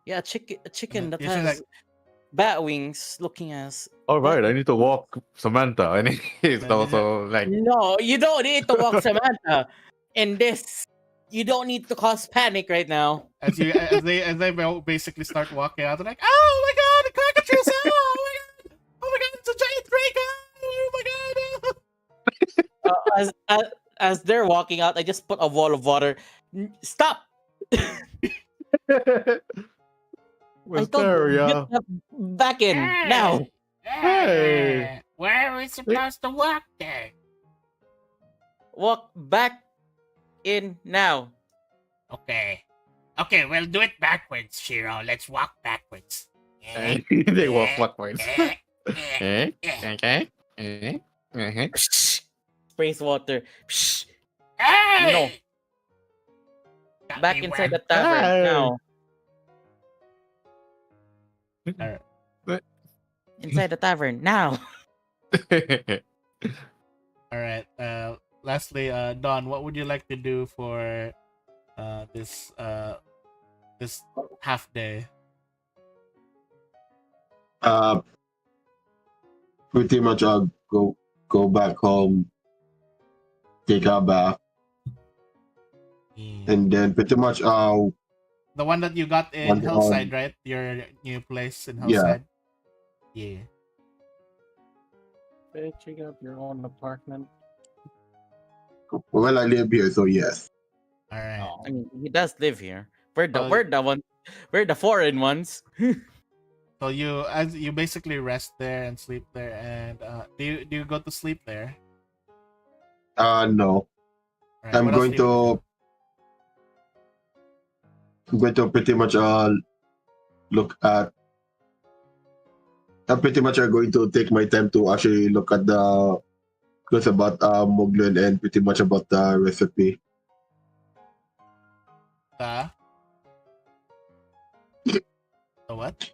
Yeah, a chicken that You should, has bat wings looking as. All right, I need to walk Samantha, and he's also like, No, you don't need to walk Samantha. In this, you don't need to cause panic right now. As they basically start walking out, they're like, "Oh my god, the cockatrice! Oh my god, it's a giant dragon! Oh my god!" As they're walking out, I just put a wall of water. Stop! I told you, Hysteria. get back in now. Hey. Where are we supposed to walk then? Walk back in now. Okay, we'll do it backwards, Shiro. Let's walk backwards. They walk backwards. Eh, Okay. Sprays water. Psh, Hey! No. Got back me inside the wet. tavern Hey. now. Alright. Inside the tavern now. All right. Lastly, Don, what would you like to do for this half day? Pretty much I'll go back home, take a bath, and then pretty much The one that you got in One- Hillside, right? Your new place in Yeah. Hillside. Yeah. Bitch, you got your own apartment. well I live here, so yes. All right. I mean, he does live here. We're Oh, the foreign ones. So you basically rest there and sleep there, and do you go to sleep there? No. All right, I'm what else going do you want to I'm going to pretty much look at. I'm pretty much going to take my time to actually look at the clues about Muglin and pretty much about the recipe. The what?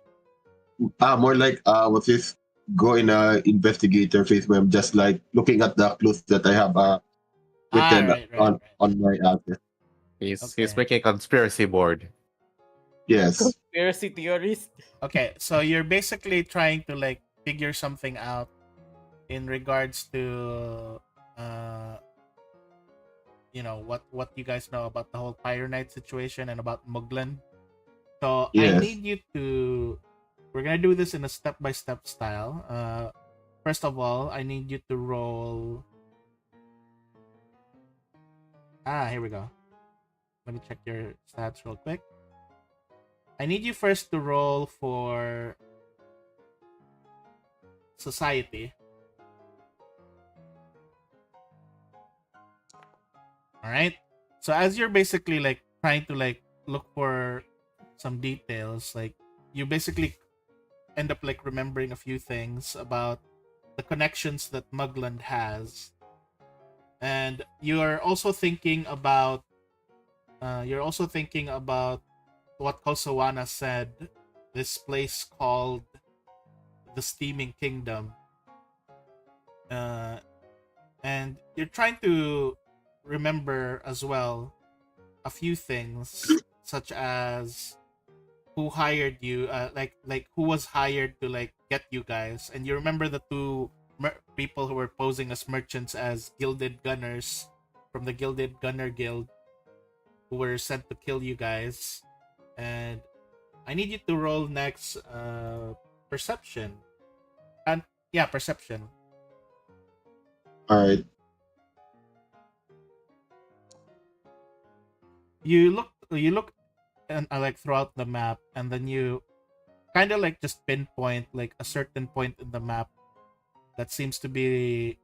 More like what's this? Go in a investigator phase where I'm just like looking at the clues that I have written Right. on my asset. He's Okay. making a conspiracy board. Yes. Conspiracy theorist. Okay, so you're basically trying to like figure something out in regards to what you guys know about the whole Pyronite situation and about Muglin. So I Yes. need you to we're gonna do this in a step-by-step style. First of all, I need you to roll. Here we go. Let me check your stats real quick. I need you first to roll for society. All right. So as you're basically like trying to like look for some details, like you basically end up like remembering a few things about the connections that Mugland has, and you're also thinking about what Kosowana said. This place called the Steaming Kingdom, and you're trying to remember as well a few things, such as who hired you, like who was hired to like get you guys, and you remember the two people who were posing as merchants as gilded gunners from the Gilded Gunner Guild, who were sent to kill you guys. And I need you to roll next perception. And yeah, perception. All right. You look and like throughout the map, and then you kind of like just pinpoint like a certain point in the map that seems to be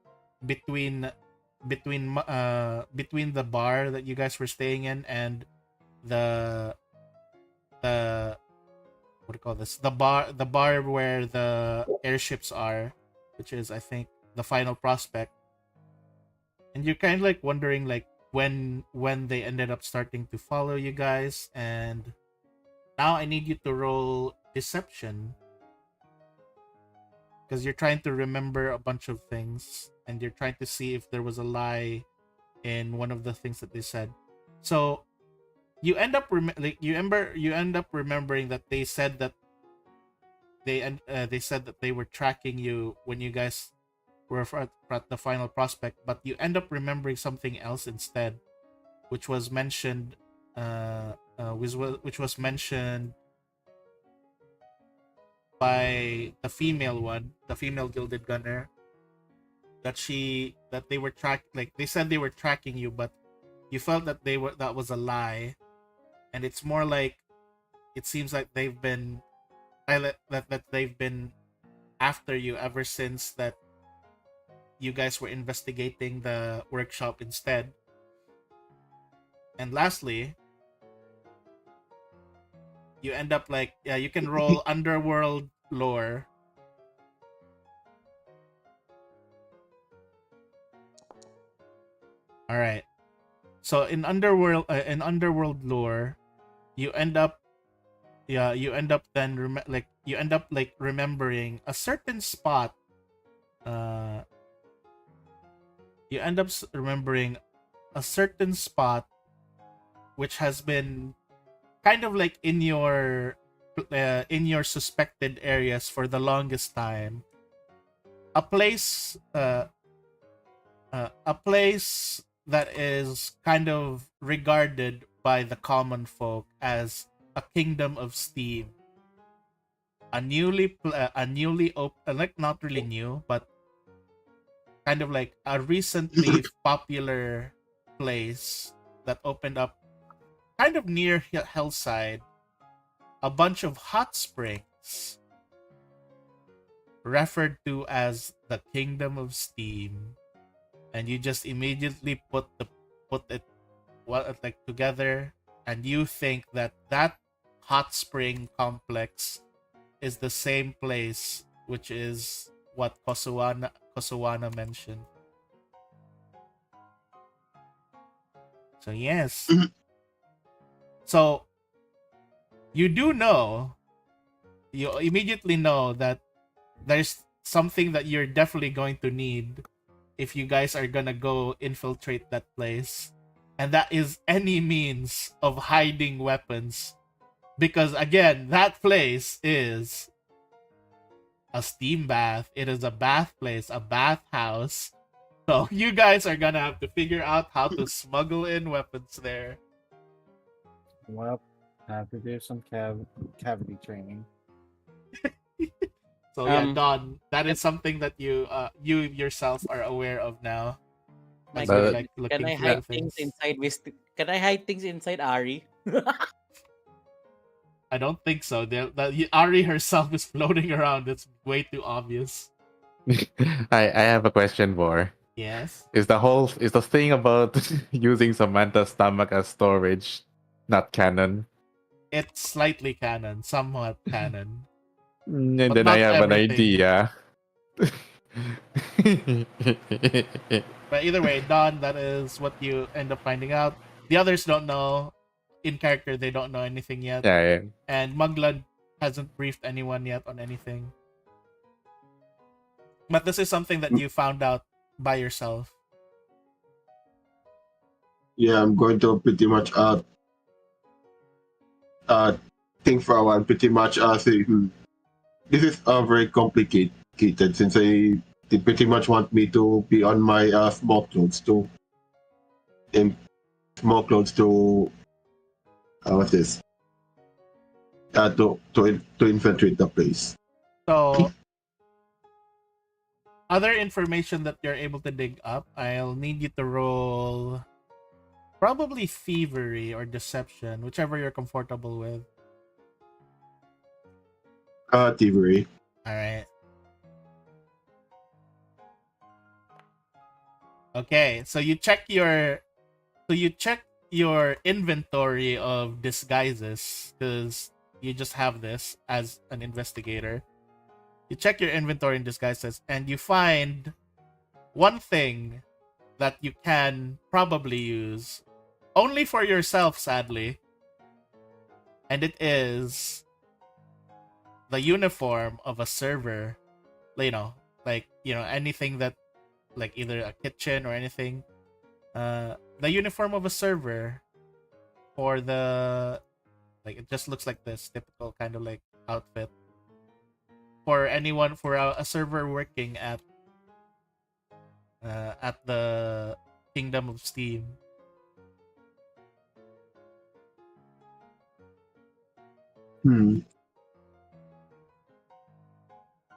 between the bar that you guys were staying in and the what do you call this, the bar where the airships are, which is I think the final prospect. And you're kind of like wondering like when they ended up starting to follow you guys. And now I need you to roll deception, because you're trying to remember a bunch of things and you're trying to see if there was a lie in one of the things that they said. So you end up remembering that they said that they said that they were tracking you when you guys were at the final prospect, but you end up remembering something else instead, which was mentioned which was mentioned by the female gilded gunner, that they were they said they were tracking you, but you felt that that was a lie. And it's more like it seems like they've been that they've been after you ever since that you guys were investigating the workshop instead. And lastly, you end up like, yeah, you can roll underworld lore. All right. So in underworld lore, you end up remembering a certain spot. You end up remembering a certain spot which has been kind of like in your suspected areas for the longest time. A place that is kind of regarded by the common folk as a kingdom of steam. A newly open, like not really new, but kind of like a recently popular place that opened up kind of near Hillside. A bunch of hot springs referred to as the Kingdom of Steam, and you just immediately put it like together, and you think that that hot spring complex is the same place, which is what Kosowana mentioned. So yes. So you do know, you immediately know that there's something that you're definitely going to need if you guys are gonna go infiltrate that place, and that is any means of hiding weapons, because again, that place is a steam bath. It is a bath place, a bath house. So you guys are gonna have to figure out how to smuggle in weapons there. Well, have to do some cavity training. So yeah, Um, Don, that is something that you yourself are aware of now. my As you're But question like is, can looking I through hide the things things. inside Can I hide things inside Ari? I don't think so. Ari herself is floating around. It's way too obvious. I have a question, Vor. Yes. Is the thing about using Samantha's stomach as storage not canon? It's slightly canon, somewhat canon, And but then I not have an everything. idea. But either way, Don, that is what you end up finding out. The others don't know. In character, they don't know anything yet. yeah. And Muglad hasn't briefed anyone yet on anything. But this is something that you found out by yourself. Yeah, I'm going to pretty much think for a while. Pretty much say, this is very complicated since they pretty much want me to be on my small clothes to in small clothes to what's this? To infiltrate the place. So, other information that you're able to dig up, I'll need you to roll probably thievery or deception, whichever you're comfortable with. Thievery. All right. Okay, so you check your inventory of disguises, because you just have this as an investigator. You check your inventory in disguises, and you find one thing that you can probably use only for yourself, sadly, and it is the uniform of a server. Anything that, like, either a kitchen or anything. The uniform of a server for the, like, it just looks like this typical kind of like outfit for anyone, for a server working at the Kingdom of Steam.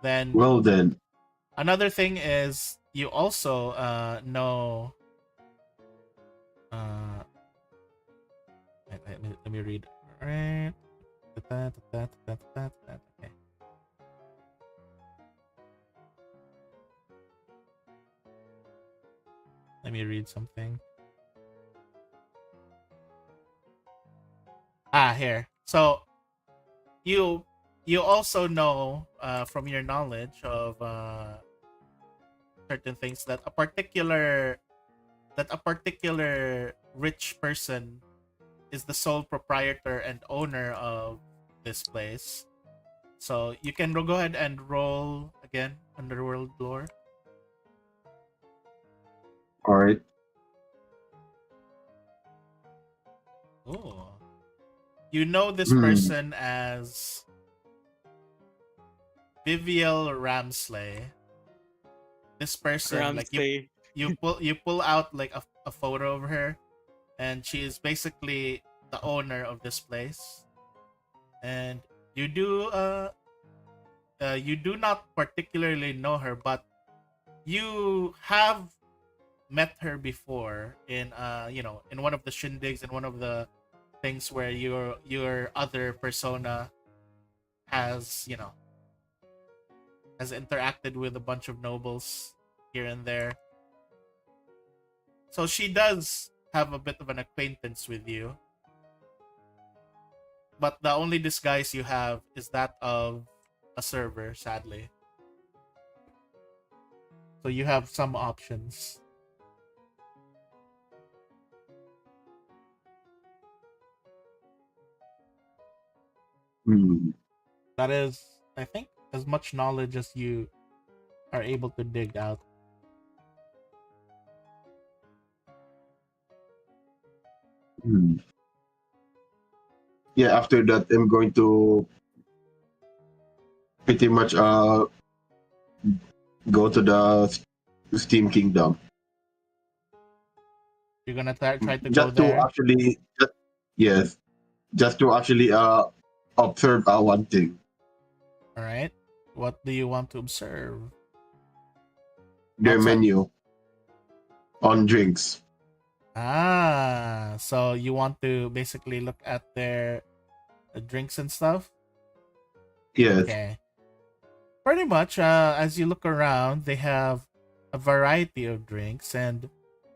Then Well then, another thing is you also know. Let me read. Right. Okay. Let me read something. Here. So you also know from your knowledge of certain things that a particular rich person is the sole proprietor and owner of this place. So you can go ahead and roll again underworld lore. all right. Oh, you know this person as Viviel Ramsley. This person, like, you pull out like a photo of her, and she is basically the owner of this place. And you do not particularly know her, but you have met her before in in one of the shindigs, in one of the things where your other persona has has interacted with a bunch of nobles here and there. So she does have a bit of an acquaintance with you. But the only disguise you have is that of a server, sadly. So you have some options. Hmm. That is, I think, as much knowledge as you are able to dig out. Hmm. Yeah, after that, I'm going to pretty much go to the Steam Kingdom. You're gonna try to go Just to there. actually, yes, just to actually observe one thing. All right. What do you want to observe? Their Outside. menu on drinks. Ah, so you want to basically look at their drinks and stuff? Yes. Okay. Pretty much, as you look around, they have a variety of drinks, and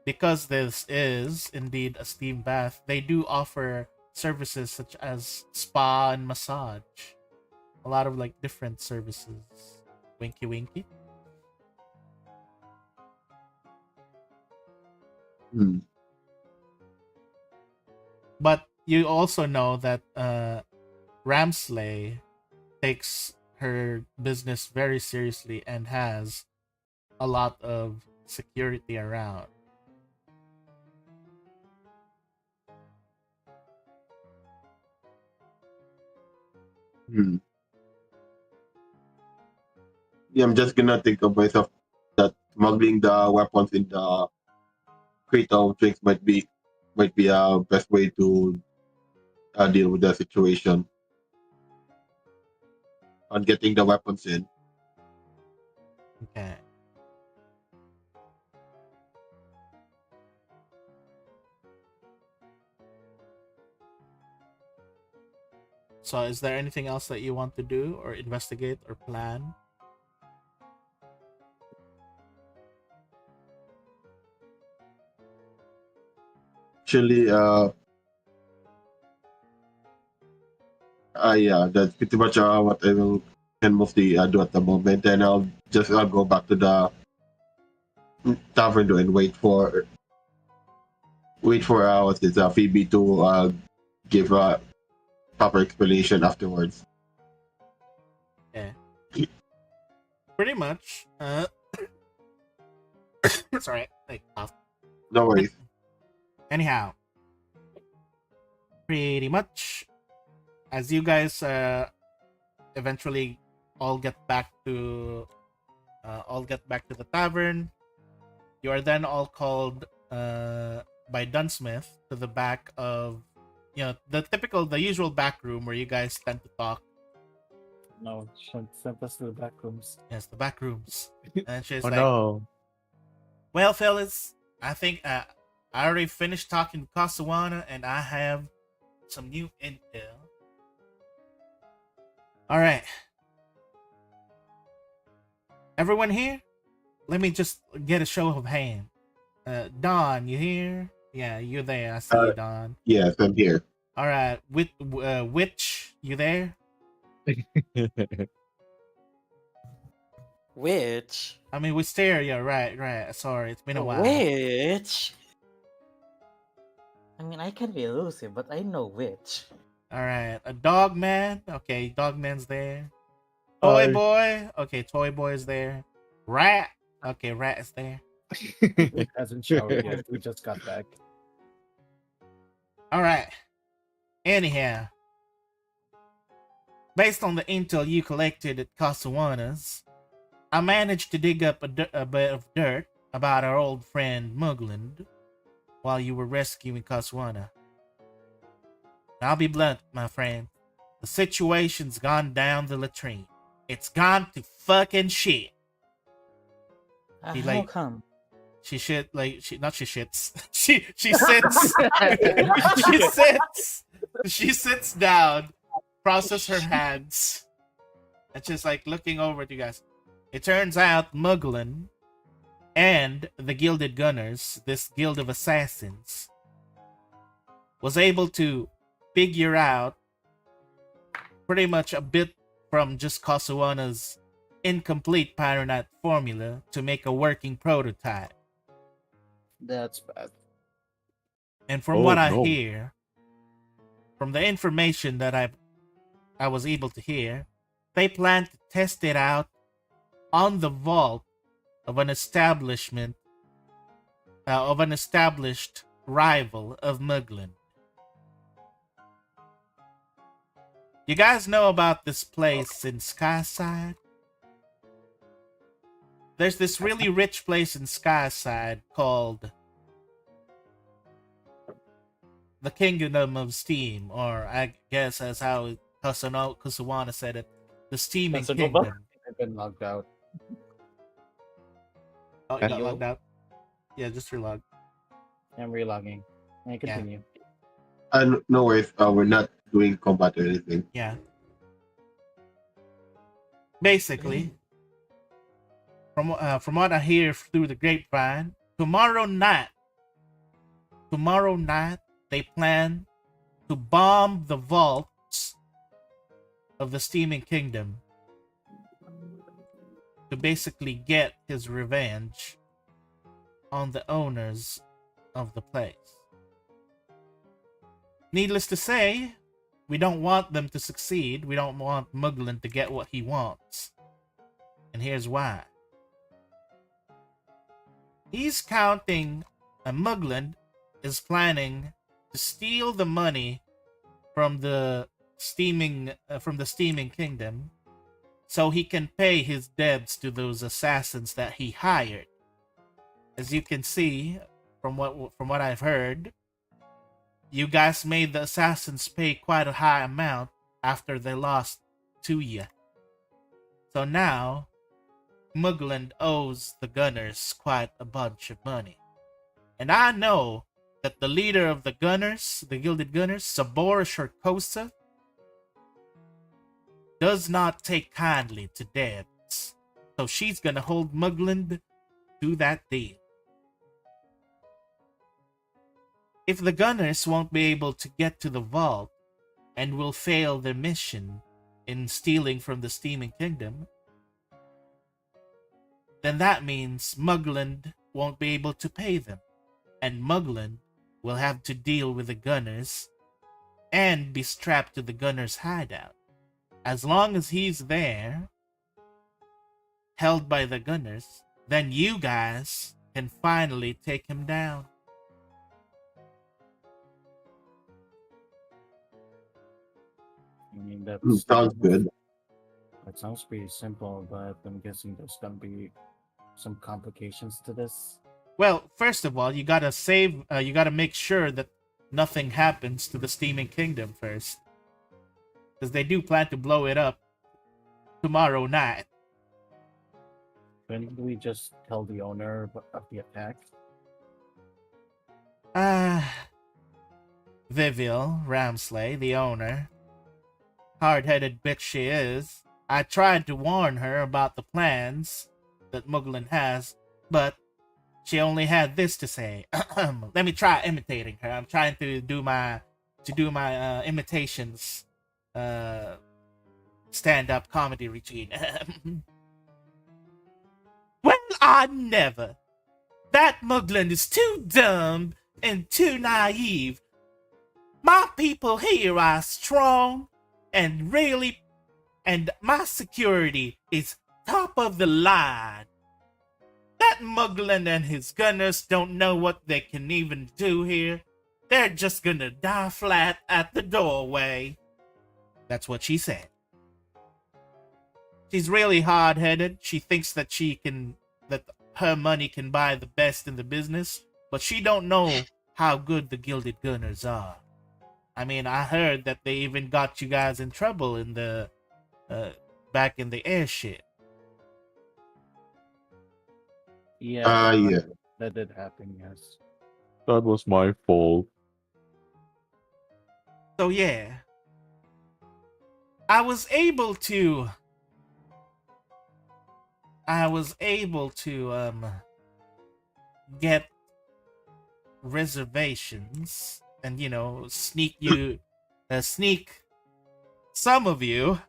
because this is indeed a steam bath, they do offer services such as spa and massage. A lot of like different services. Winky winky. Hmm. But you also know that Ramsley takes her business very seriously and has a lot of security around. Hmm. Yeah, I'm just gonna think of myself that smuggling the weapons in the crate of drinks might be a best way to deal with the situation on getting the weapons in. Okay. So is there anything else that you want to do or investigate or plan? Actually, yeah, that's pretty much what I will can mostly do at the moment. And I'll go back to the tavern and wait for what's this Phoebe to give a proper explanation afterwards. Yeah. Pretty much. Sorry, like off. No worries. Anyhow, pretty much, as you guys eventually all get back to the tavern, you are then all called by Dunsmith to the back of, the usual back room where you guys tend to talk. No, sent us to the back rooms. Yes, the back rooms. And she's Oh like, no. well, fellas, I think I already finished talking to Kosowana, and I have some new intel. All right. Everyone here? Let me just get a show of hand. Don, you here? Yeah, you're there. I see you, Don. Yes, I'm here. All right. Witch, you there? Which? I mean, Wisteria, right. Sorry, it's been a while. Which? I mean, I can be elusive, but I know which. All right. A dog man. Okay, dog man's there. Toy boy. Okay, toy boy is there. Rat. Okay, rat is there. Hasn't showered yet. We just got back. All right. Anyhow, based on the intel you collected at Kosowana's, I managed to dig up a bit of dirt about our old friend Mugland while you were rescuing Kosowana. I'll be blunt, my friend. The situation's gone down the latrine. It's gone to fucking shit. He, How like- come? She shit like she not she shits. She sits. She sits down, crosses her hands, and she's like looking over at you guys. It turns out Muglin and the Gilded Gunners, this guild of assassins, was able to figure out pretty much a bit from just Kosowana's incomplete Pyronite formula to make a working prototype. That's bad. And from Oh, what I no. hear, from the information that I was able to hear, they plan to test it out on the vault of an established rival of Muglin. You guys know about this place in Skyside? There's this really rich place in Skyside called the Kingdom of Steam, or I guess that's how Kosowana said it, the Steaming That's a good one. Kingdom. I've been logged out. Oh, you got logged out? Yeah, just relog. I'm relogging. And continue. And no worries, we're not doing combat or anything. Yeah. Basically, from what I hear through the grapevine, tomorrow night, they plan to bomb the vaults of the Steaming Kingdom to basically get his revenge on the owners of the place. Needless to say, we don't want them to succeed. We don't want Muglin to get what he wants. And here's why. He's counting, Muglin is planning to steal the money from the steaming kingdom so he can pay his debts to those assassins that he hired. As you can see from what I've heard, you guys made the assassins pay quite a high amount after they lost to you. So now Muglin owes the Gunners quite a bunch of money. And I know that the leader of the Gunners, the Gilded Gunners, Sabora Sharkosa, does not take kindly to debts. So she's gonna hold Muglin to that deal. If the Gunners won't be able to get to the vault and will fail their mission in stealing from the Steaming Kingdom, then that means Muglin won't be able to pay them. And Muglin will have to deal with the Gunners and be strapped to the Gunners' hideout. As long as he's there, held by the Gunners, then you guys can finally take him down. I mean, that Sounds good. That sounds pretty simple, but I'm guessing there's gonna be some complications to this. Well, first of all, you gotta make sure that nothing happens to the Steaming Kingdom first. Because they do plan to blow it up tomorrow night. When do we just tell the owner of the attack? Vivial Ramsley, the owner, hard-headed bitch she is, I tried to warn her about the plans that Muglin has, but she only had this to say. Let me try imitating her. I'm trying to do my imitations stand-up comedy routine. Well, I never. That Muglin is too dumb and too naive. My people here are strong and my security is top of the line. That Muglin and his Gunners don't know what they can even do here. They're just gonna die flat at the doorway. That's what she said. She's really hard-headed. She thinks that that her money can buy the best in the business, but she don't know how good the Gilded Gunners are. I mean, I heard that they even got you guys in trouble in the back in the airship. Yeah. Yeah. That did happen, yes. That was my fault. So yeah, I was able to I was able to get reservations and sneak some of you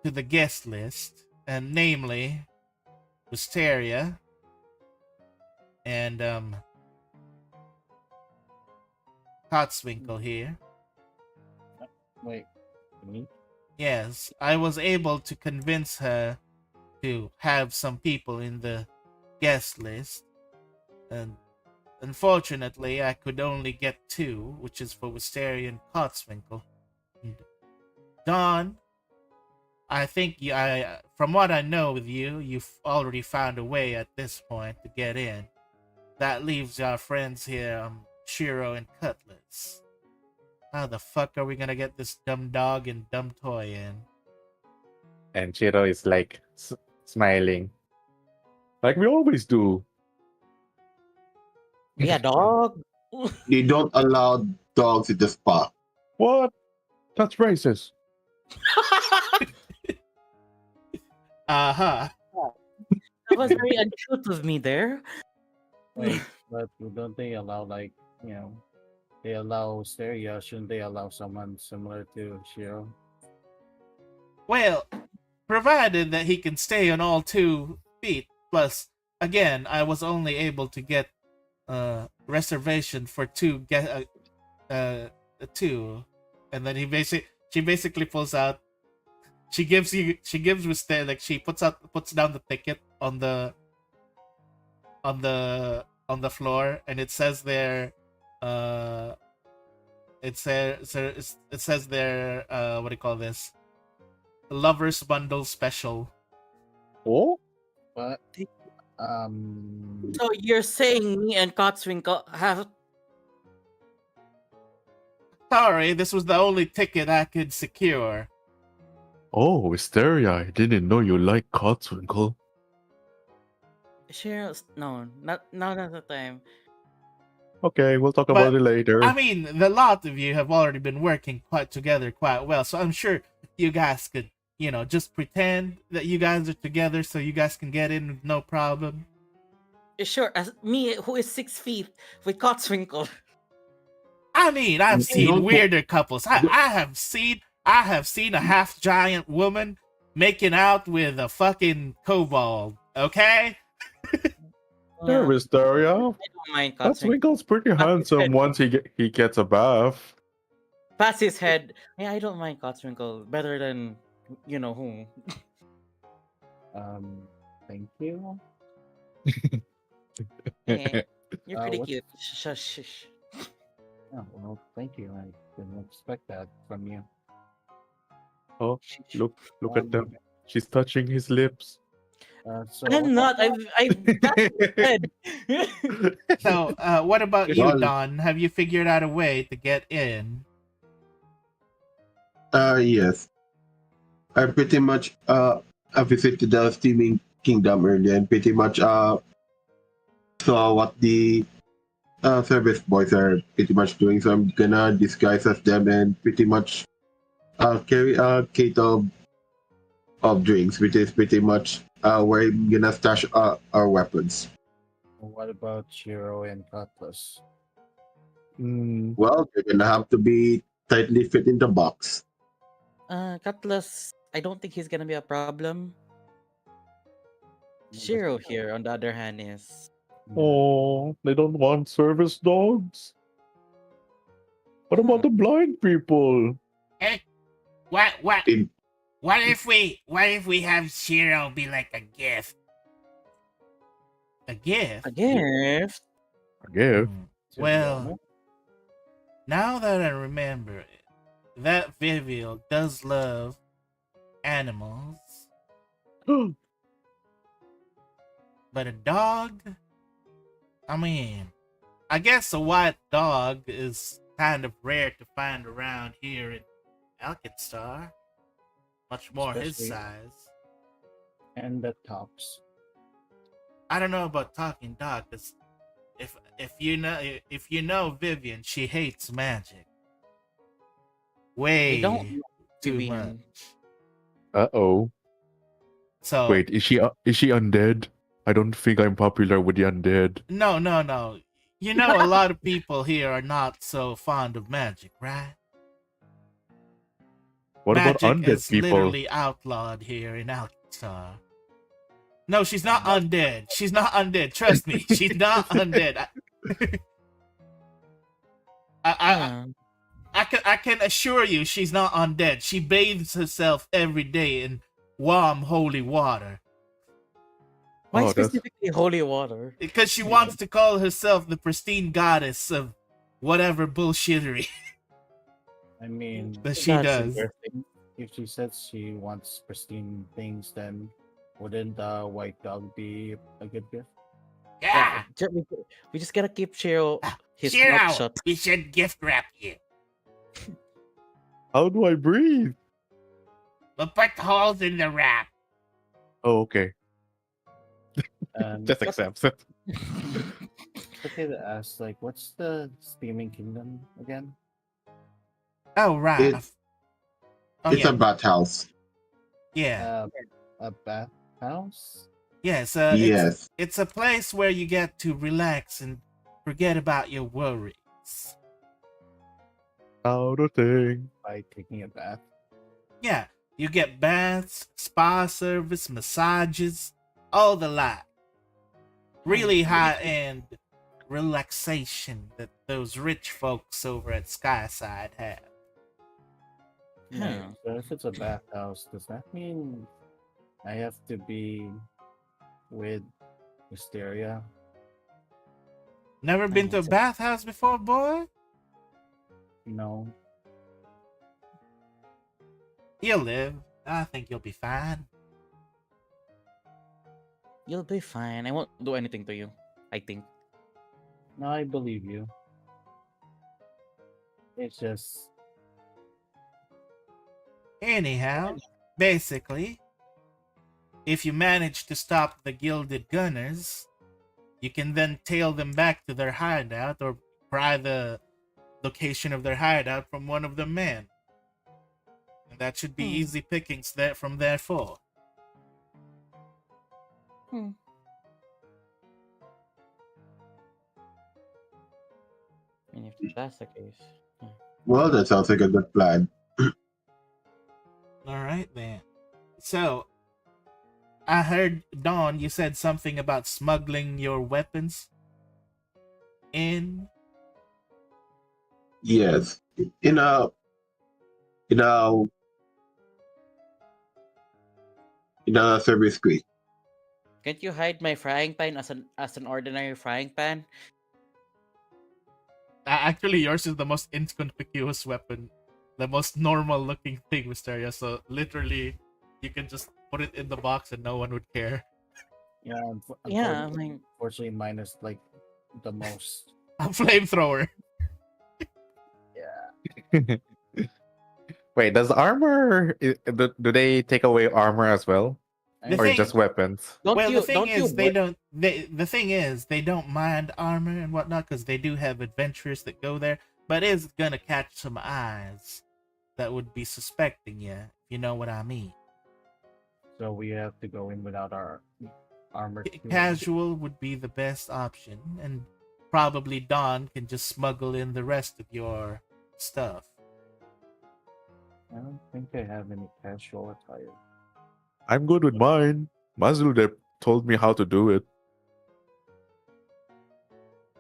to the guest list, and namely Wisteria and Kotzwinkle here. Wait, me? Yes, I was able to convince her to have some people in the guest list, and unfortunately, I could only get 2, which is for Wisteria and Kotzwinkle. And Dawn, I think from what I know with you, you've already found a way at this point to get in. That leaves our friends here, Shiro and Cutlass. How the fuck are we gonna get this dumb dog and dumb toy in? And Chiro is like smiling, like we always do. Yeah, dog. They don't allow dogs in the spa. What? That's racist. Uh-huh. That was very uncouth of me there. Wait, but don't they allow they allow Stereo? Shouldn't they allow someone similar to Shiro? Well, provided that he can stay on all 2 feet. Plus, again, I was only able to get reservation for 2 2, and then she basically pulls out. She gives Wisteria, like, she puts down the ticket on the floor, and it says there, it says there, what do you call this? Lovers Bundle Special. Oh? But So you're saying me and Kotzwinkle have... Sorry, this was the only ticket I could secure. Oh, Wisteria, I didn't know you like Kotzwinkle. Cheryl, no, not at the time. Okay, we'll talk But, about it later. I mean, the lot of you have already been working together quite well, so I'm sure you guys could, just pretend that you guys are together so you guys can get in with no problem. Sure, as me who is 6 feet with Kotzwinkle. I mean, I've seen Don't- weirder couples. I have seen a half giant woman making out with a fucking kobold. Okay. There, Yeah, Wisteria. I don't mind Kotzwinkle. Kotzwinkle's pretty handsome once he gets a bath. Pats his head. Yeah, I don't mind Kotzwinkle better than you know who. thank you. Eh, you're pretty what's- cute. Shush, shush. Oh, well, thank you. I didn't expect that from you. Oh, look at them. She's touching his lips. So I'm not. I've patted his head. So, what about you, Well- Don? Have you figured out a way to get in? Yes. I pretty much I visited the Steaming Kingdom earlier and pretty much saw what the service boys are pretty much doing. So I'm gonna disguise as them and pretty much carry a case of drinks, which is pretty much where I'm gonna stash our weapons. what about Shiro and Cutlass? Well, they're gonna have to be tightly fit in the box. Cutlass, I don't think he's gonna be a problem. Shiro here, on the other hand, is Oh, they don't want service dogs? What about the blind people? Hey, what In- if we have Shiro be like a gift? A gift? a gift. I guess. Well, now that I remember it, that Vivial does love animals, but a dog? I mean, I guess a white dog is kind of rare to find around here in Alkenstar. Much more his Especially- size. And the tops. I don't know about talking dog, because if you know Vivian, she hates magic. Way I don't know too Vivian. much. Uh-oh. So Wait, is she undead? I don't think I'm popular with the undead. no. You know, a lot of people here are not so fond of magic, right? What about Magic undead is people? literally outlawed here in Alkenstar. No, she's not undead. She's not undead. Trust me, she's not undead. I can assure you, she's not undead. She bathes herself every day in warm, holy water Why Oh, that's specifically holy water? because she wants to call herself the pristine goddess of whatever bullshittery I mean, that she That's does. interesting. if she says she wants pristine things, then wouldn't the white dog be a good gift? Yeah, We just gotta keep Shiro his mouth Shiro, shut. we should gift wrap you. how do I breathe? We'll put holes in the wrap. Oh, okay. And Just accepts it. it's okay to ask, like, what's the steaming kingdom again? Oh right. It's Oh it's yeah, a bathhouse. yeah. A bathhouse? Yes. Yes. It's a place where you get to relax and forget about your worries. How the thing. By taking a bath. Yeah, you get baths, spa service, massages, all the lot. Really high-end relaxation that those rich folks over at Skyside have. Huh. So if it's a bathhouse, does that mean I have to be with Hysteria? Never been to a bathhouse before, boy? No. You'll live. I think you'll be fine. You'll be fine. I won't do anything to you. I think. No, I believe you. It's just Anyhow, basically, if you manage to stop the Gilded Gunners, you can then tail them back to their hideout or pry the location of their hideout from one of the men. And that should be easy pickings there from therefore. And if that's the case. Well, that sounds like a good plan. Alright then. So, I heard, Dawn, you said something about smuggling your weapons in. Yes. In a in a in a service suite. Can't you hide my frying pan as an ordinary frying pan? Actually, yours is the most inconspicuous weapon. The most normal looking thing, Mysteria. So, literally, you can just put it in the box and no one would care. yeah. Yeah, I mean, Unfortunately, mine is like the most. A flamethrower. Yeah. Wait, does do they take away armor as well? The Or thing- just weapons? don't Well, you the thing don't is, you they bu- don't. The thing is, they don't mind armor and whatnot because they do have adventurers that go there. But it's gonna catch some eyes that would be suspecting you. You know what I mean? So we have to go in without our armor. too. Casual would be the best option, and probably Dawn can just smuggle in the rest of your stuff. I don't think I have any casual attire. I'm good with mine. Mazulde told me how to do it.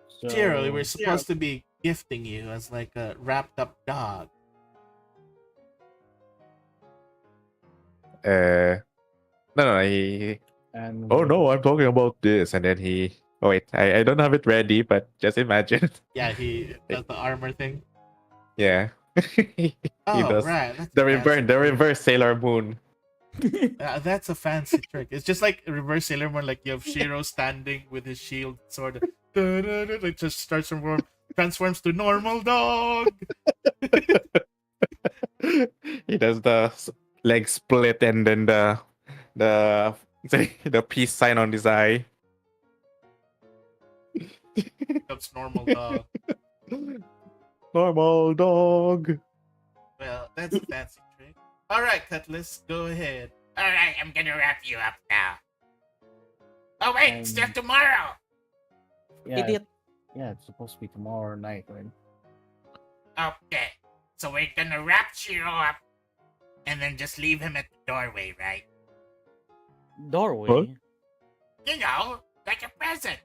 So, Jiro, we were supposed to be gifting you as like a wrapped up dog. No, he. and Oh no, I'm talking about this, and then he. Oh wait, I don't have it ready, but just imagine. Yeah, he does the armor thing. Yeah, he Oh, does right. That's the a reverse, fancy the trick. reverse Sailor Moon. That's a fancy trick. It's just like reverse Sailor Moon, like you have Shiro standing with his shield, sword. It just starts from transforms to normal dog. He does the leg split and then the the peace sign on his eye. That's normal dog. Normal dog. Well, that's a fancy trick. All right, Cutlass, go ahead. All right, I'm gonna wrap you up now. Oh wait, it's still tomorrow. Yeah, Idiot. yeah, it's supposed to be tomorrow night, right? Okay, so we're gonna wrap Shiro up, and then just leave him at the doorway, right? Doorway. What? You know, like a present.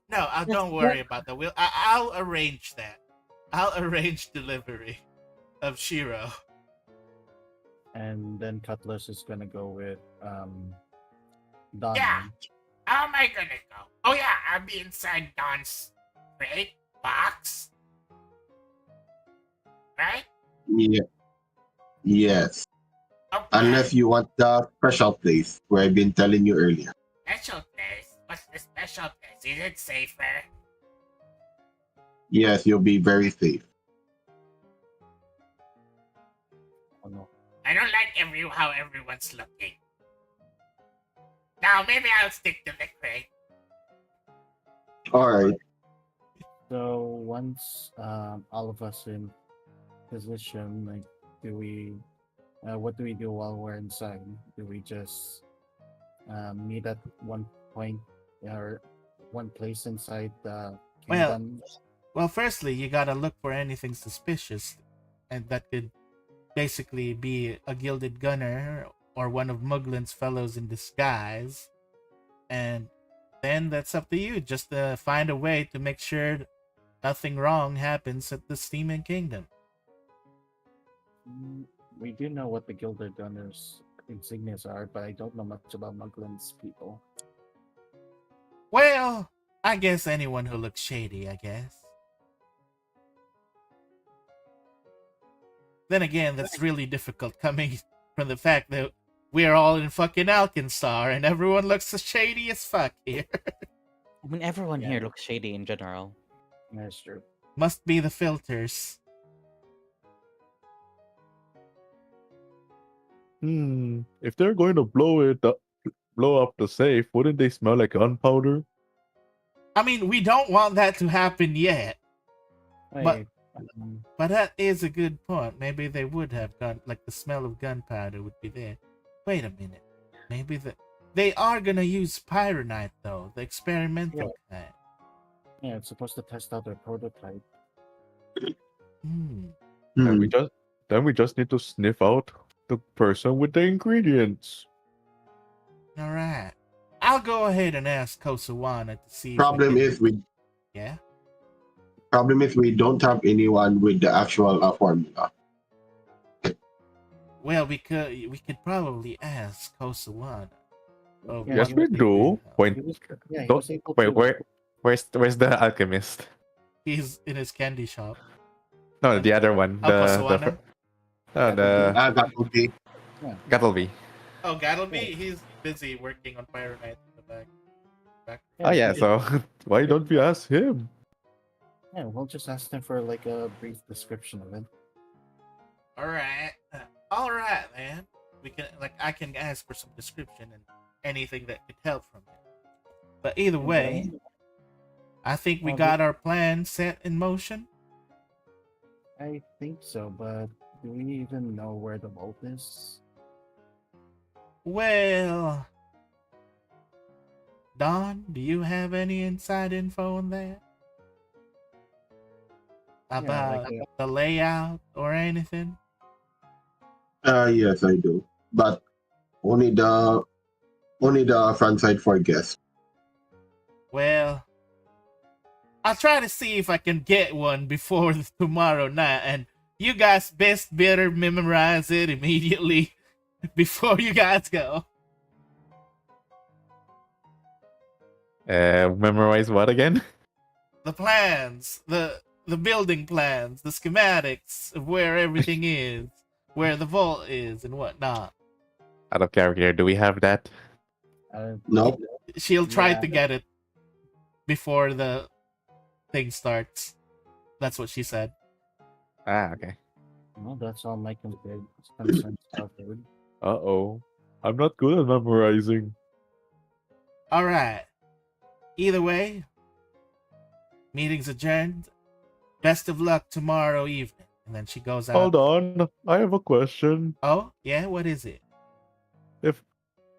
No, don't worry about that. I'll arrange that. I'll arrange delivery of Shiro. And then Cutlass is gonna go with Don. Yeah. How am I gonna go? Oh yeah, I'll be inside Don's crate box. Right? Yeah. Yes. Okay. Unless you want the special place where I've been telling you earlier. Special place? What's the special place? Is it safer? Yes, you'll be very safe. Oh no. I don't like how everyone's looking. Now maybe I'll stick to the crate. All right. So once all of us in position, like, what do we do while we're inside? Do we just meet at one point or one place inside the Well, kingdom? Well, firstly, you gotta look for anything suspicious, and that could basically be a gilded gunner or one of Muglin's fellows in disguise. And then that's up to you. Just find a way to make sure nothing wrong happens at the Steaming Kingdom. We do know what the Gilded Gunners insignias are, but I don't know much about Muglin's people. Well, I guess anyone who looks shady, I guess. Then again, that's really difficult coming from the fact that we're all in fucking Alkenstar and everyone looks as shady as fuck here. I mean, everyone Yeah. here looks shady in general. That's true. Must be the filters. If they're going to blow up the safe, wouldn't they smell like gunpowder? I mean, we don't want that to happen yet. But- Wait, But that is a good point. Maybe they would have like the smell of gunpowder would be there. Wait a minute. Maybe they are gonna use pyronite though, the experimental kind. yeah, it's supposed to test out their prototype. Hmm. And then we just need to sniff out the person with the ingredients. All right. I'll go ahead and ask Kosowana to see. Problem if we can- is yeah. Problem is we don't have anyone with the actual formula. Well, we could probably ask Kosowana. Oh, Yeah, Yes, he we was- do. He was, yeah, he Don't- was able Wait, to. where's the alchemist? He's in his candy shop. No, the other one. Oh, Kosowana? The That would be Gattleby. Oh, Gattleby, he's busy working on pyronite in the back. Oh yeah, so why don't we ask him? Yeah, we'll just ask them for like a brief description of it. All right, man. We can I can ask for some description and anything that could help from it. But either way, I think we got our plan set in motion. I think so, but do we even know where the vault is? Well, Don, do you have any inside info on that? About like the layout or anything? yes, I do, but only the front side for guests. Well, I'll try to see if I can get one before tomorrow night, and you guys best better memorize it immediately before you guys go. Memorize what again? The plans, the building plans, the schematics of where everything is, where the vault is, and whatnot. Out of character, do we have that? Nope. She'll try Yeah. to get it before the thing starts. That's what she said. Ah, okay. No, that's all my concerns covered. Uh-oh. I'm not good at memorizing. All right. Either way, meeting's adjourned. Best of luck tomorrow evening, And then she goes out. Hold on. I have a question. Oh, yeah, what is it? If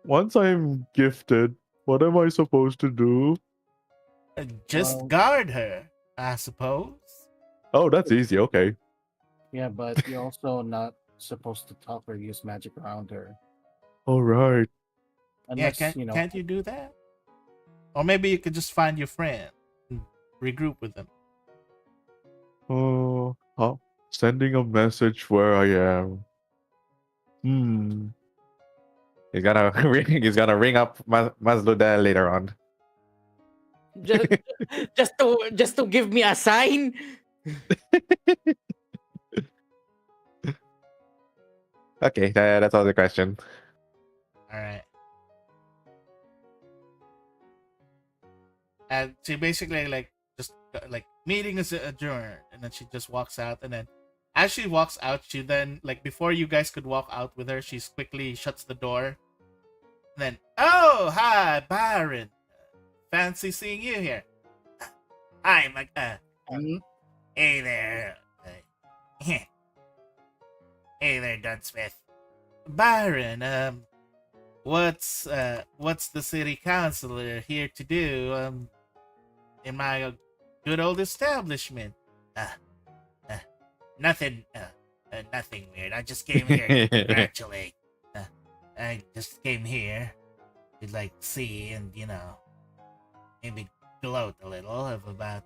once I'm gifted, what am I supposed to do? Just Well- guard her, I suppose. Oh, that's easy. Okay. Yeah, but you're also not supposed to talk or use magic around her. All right. Unless, Yeah, can't you do that? Or maybe you could just find your friend and regroup with them. Oh, sending a message where I am. He's gonna ring. He's gonna ring up Masluda later on. just, just to give me a sign. Okay, that's all the question. All right. And she basically just meeting is adjourned, and then she just walks out. And then as she walks out, she then before you guys could walk out with her, she quickly shuts the door. And then, oh hi Byron, fancy seeing you here. Hi, hey there, hey there, Dunsmith. Byron, what's the city councilor here to do in my good old establishment? Nothing weird. I just came here to congratulate. I just came here to see and maybe gloat a little about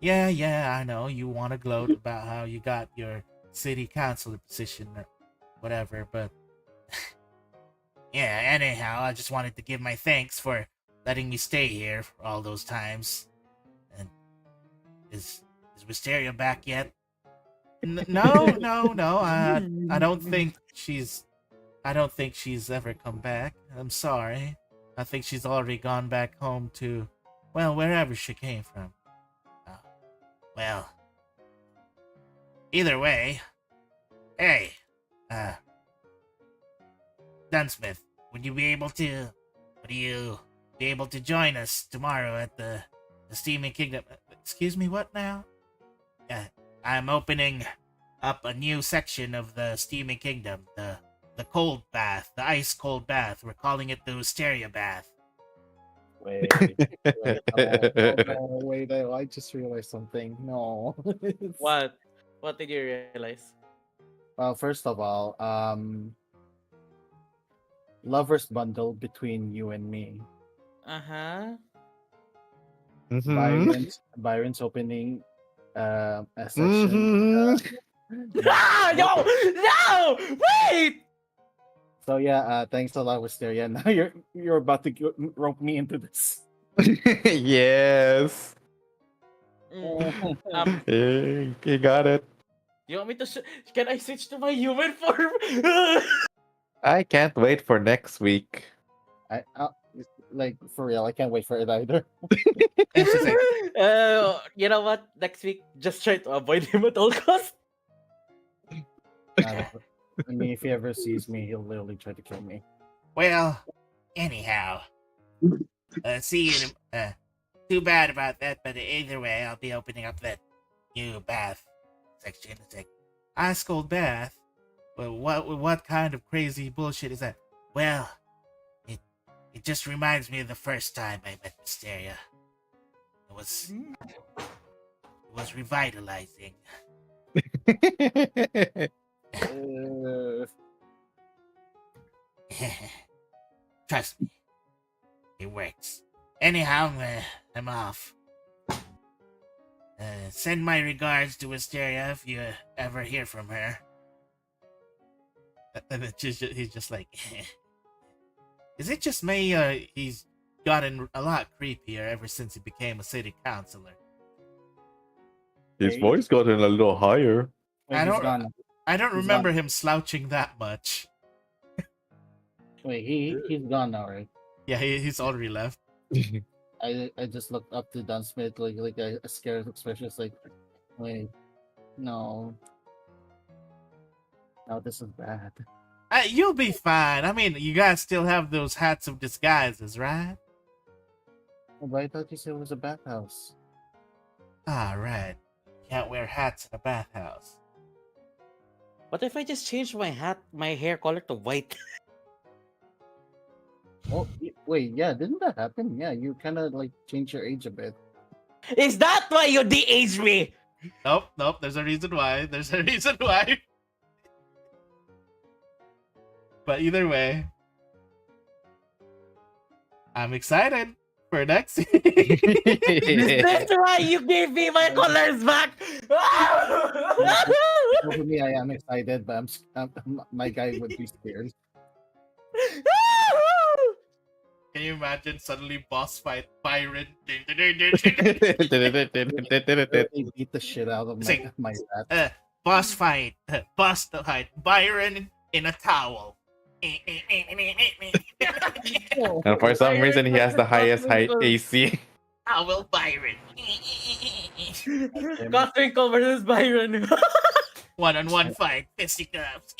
yeah, I know you want to gloat about how you got your city councilor position or whatever, but yeah, anyhow, I just wanted to give my thanks for letting me stay here for all those times. And is Wisteria back yet? No. I don't think she's ever come back. I'm sorry. I think she's already gone back home to, well, wherever she came from. Well, either way, hey, Dunsmith, would you be able to join us tomorrow at the Steaming Kingdom? Excuse me, what now? I'm opening up a new section of the Steaming Kingdom, the cold bath, the ice cold bath. We're calling it the Wisteria bath. Wait, I just realized something. No. What? What did you realize? Well, first of all, lovers bundle between you and me. Uh-huh. Byron's opening a section. No! Wait! So yeah, thanks a lot, Wisteria. Now you're about to rope me into this. Yes. You got it. You want me to? Can I switch to my human form? I can't wait for next week. For real, I can't wait for it either. You know what? Next week, just try to avoid him at all costs. I mean, if he ever sees me, he'll literally try to kill me. Well, anyhow, see you. Too bad about that, but either way, I'll be opening up that new bath section. It's like ice cold bath. Well, what kind of crazy bullshit is that? Well, it just reminds me of the first time I met Mysteria. It was revitalizing. Trust me, it works. Anyhow, I'm off. Send my regards to Wisteria if you ever hear from her. And he's just like, is it just me? He's gotten a lot creepier ever since he became a city councilor. His voice gotten a little higher. Wait, I he's don't- gone. I don't He's remember gone. him slouching that much. Wait, he's gone now, right? Yeah, he's already left. I just looked up to Don Smith like a scared expression. It's like, wait, no, this is bad. You'll be fine. I mean, you guys still have those hats of disguises, right? Oh, but I thought you said it was a bathhouse. All right. Can't wear hats in a bathhouse. What if I just change my hair color to white? Oh, wait, yeah, didn't that happen? Yeah, you kind of like change your age a bit. Is that why you de-aged me? Nope, nope. There's a reason why. There's a reason why. But either way, I'm excited for next week. That's why you gave me my colors back. For me, I am excited, but my guy would be scared. Can you imagine suddenly boss fight Byron? They beat the shit out of It's like, my rat. boss fight Byron in a towel. And for some reason, he has the highest height AC. Towel Byron. Twinkle versus Byron. One-on-one fight, fisticuffs.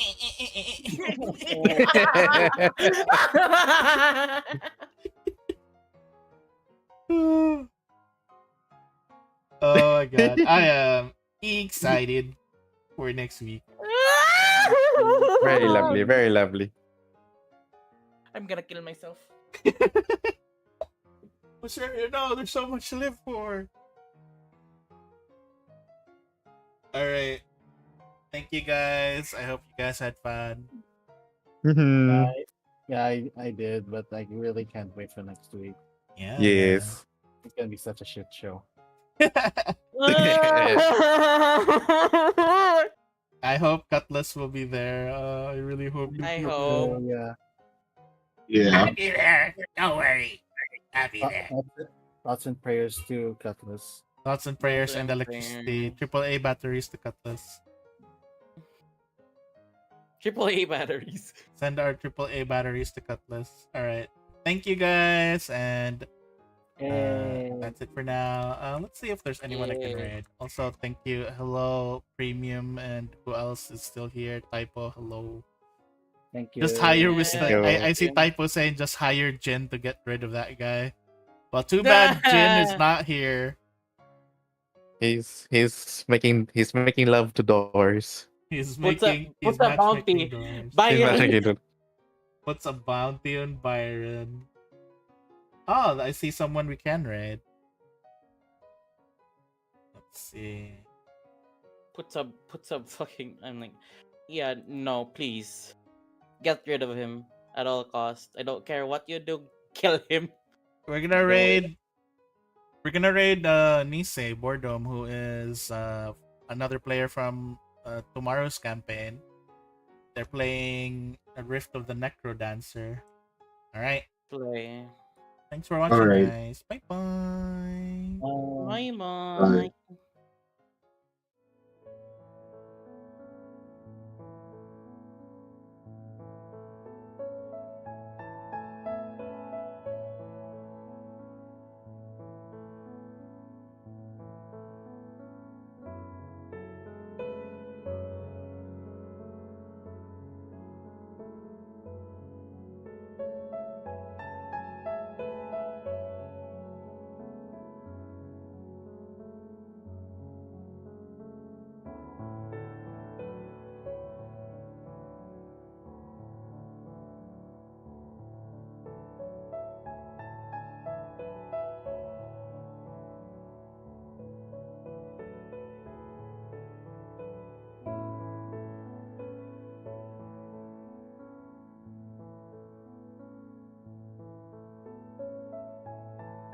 Oh my god. I am excited for next week. Very lovely, very lovely. I'm gonna kill myself. But sir, you know, there's so much to live for. Alright. Thank you guys. I hope you guys had fun. Mhm. Yeah, I did, but I really can't wait for next week. Yeah. Yes. It's gonna be such a shit show. I hope Cutlass will be there. I really hope. I you- hope. yeah. Yeah. I'll be there. Don't worry. I'll be there. Thoughts and prayers to Cutlass. Thoughts and prayers and Thoughts and electricity. AAA batteries to Cutlass. AAA batteries. Send our AAA batteries to Cutlass. Alright. Thank you guys, and that's it for now. Let's see if there's anyone I can Yay. raid. Also, thank you. Hello, Premium, and who else is still here? Typo, hello. Thank you. Just hire with Yeah. I see Typo saying just hire Jin to get rid of that guy. Well, too bad Jin is not here. He's making love to doors. He's What's making he's a bounty? matchmaking doors. He's Byron. matchmaking. What's a bounty on Byron? Oh, I see someone we can raid. Let's see. Put some fucking. I'm like, yeah, no, please, get rid of him at all costs. I don't care what you do, kill him. We're gonna raid. We're gonna raid Nisei Boredom, who is another player from tomorrow's campaign. They're playing a Rift of the Necro Dancer. All right. Play. Thanks for watching, Alright. guys. Bye bye. Bye, Bye. bye.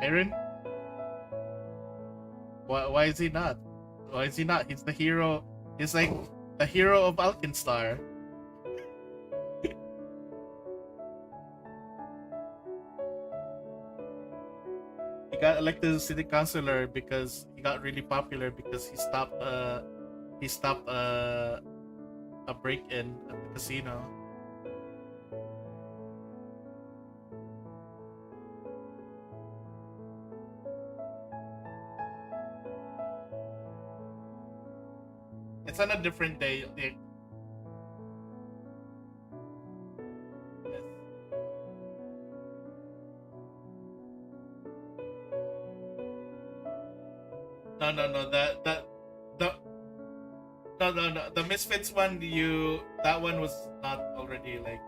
Aaron? Why is he not? Why is he not? He's the hero. He's like the hero of Alkenstar. He got elected as city councilor because he got really popular because he stopped a break-in at the casino. It's on a different day. Yes. No. The no. The Misfits one, that one was not already like.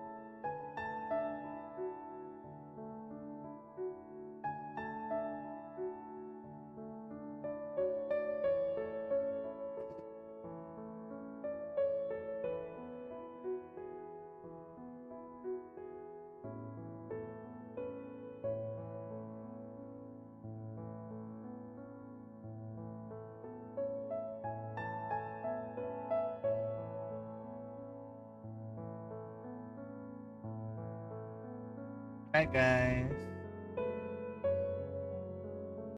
Hi guys.